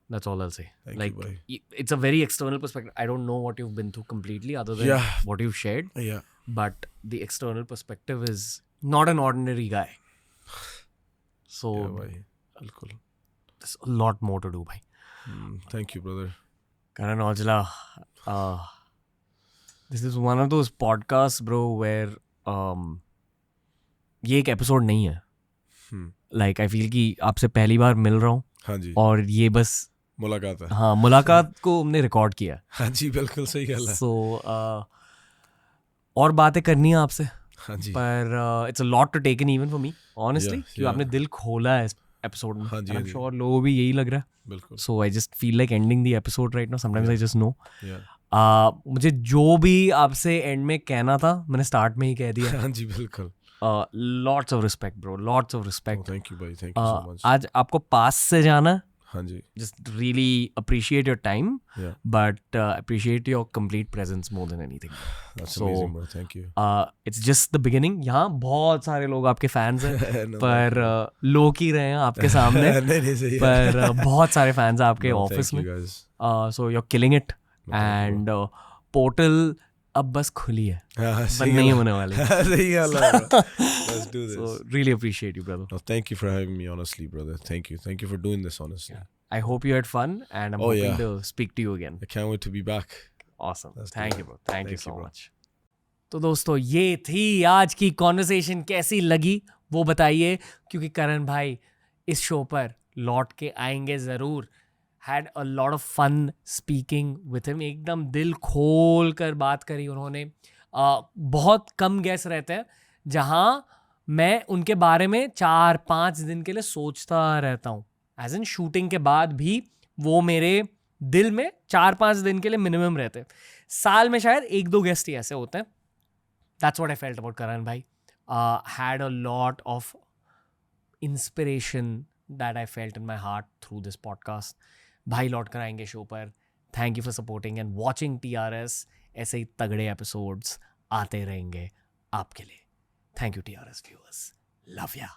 That's all I'll say. Thank like, you, bhai. It's a very external perspective. I don't know what you've been through completely other than what you've shared. Yeah. But the external perspective is not an ordinary guy. So, yeah, bhai. Bilkul. There's a lot more to do, bhai. Thank you, brother. Karan Aujla, this is one of those podcasts, bro, where ये एक episode नहीं है. Like I feel कि आपसे पहली बार मिल रहा हूँ. हाँ जी. और ये बस मुलाकात है. हाँ, मुलाकात को हमने रिकॉर्ड किया. हाँ जी, बिल्कुल सही गल है. सो और बातें करनी है आपसे. हाँ जी. पर it's a lot to take in even for me honestly, क्योंकि आपने दिल खोला है इस एपिसोड में. हाँ जी. आई एम श्योर लोगों भी यही लग रहा है. बिल्कुल. So I just feel like ending the episode right now. Sometimes I just know. मुझे जो भी आपसे एंड में कहना था मैंने स्टार्ट में ही कह दिया. हाँ जी, बिल्कुल. Lots of respect, bro. Lots of respect. Oh, thank you, bhai. Thank you so much. आज आपको पास से जाना है. हाँ जी. Just really appreciate your time. Yeah. But appreciate your complete presence more than anything. That's amazing, bro. Thank you. It's just the beginning. यहाँ बहुत सारे लोग आपके फैंस हैं. No, पर लोग ही रहे हैं आपके सामने. नहीं सही है. पर बहुत सारे फैंस हैं आपके ऑफिस में. Thank you, guys. So you're killing it. And Portal अब बस खुली है, हाँ, बंद सही नहीं गल होने वाली. सही गल है bro. Let's do this. So really appreciate you, brother. No, thank you for having me, honestly, brother. Thank you for doing this, honestly. Yeah. I hope you had fun, and I'm Oh, hoping yeah. to speak to you again. I can't wait to be back. Awesome. Let's do Thank it. you, bro. Thank you Thank so you, bro. much. तो दोस्तों ये थी आज की conversation, कैसी लगी वो बताइए, क्योंकि करण भाई इस शो पर लौट के आएंगे ज़रूर. Had a lot of fun speaking with him, एकदम दिल खोल कर बात करी उन्होंने. बहुत कम गेस्ट रहते हैं जहाँ मैं उनके बारे में 4-5 दिन के लिए सोचता रहता हूँ. एज इन शूटिंग के बाद भी वो मेरे दिल में 4-5 दिन के लिए मिनिमम रहते हैं. साल में शायद 1-2 गेस्ट ही ऐसे होते हैं. That's what I felt about Karan bhai. Had a lot of inspiration that I felt in my heart through this podcast. भाई लौट कर आएंगे शो पर. Thank you for supporting and watching TRS. ऐसे ही तगड़े एपिसोड्स आते रहेंगे आपके लिए. Thank you TRS viewers. Love ya.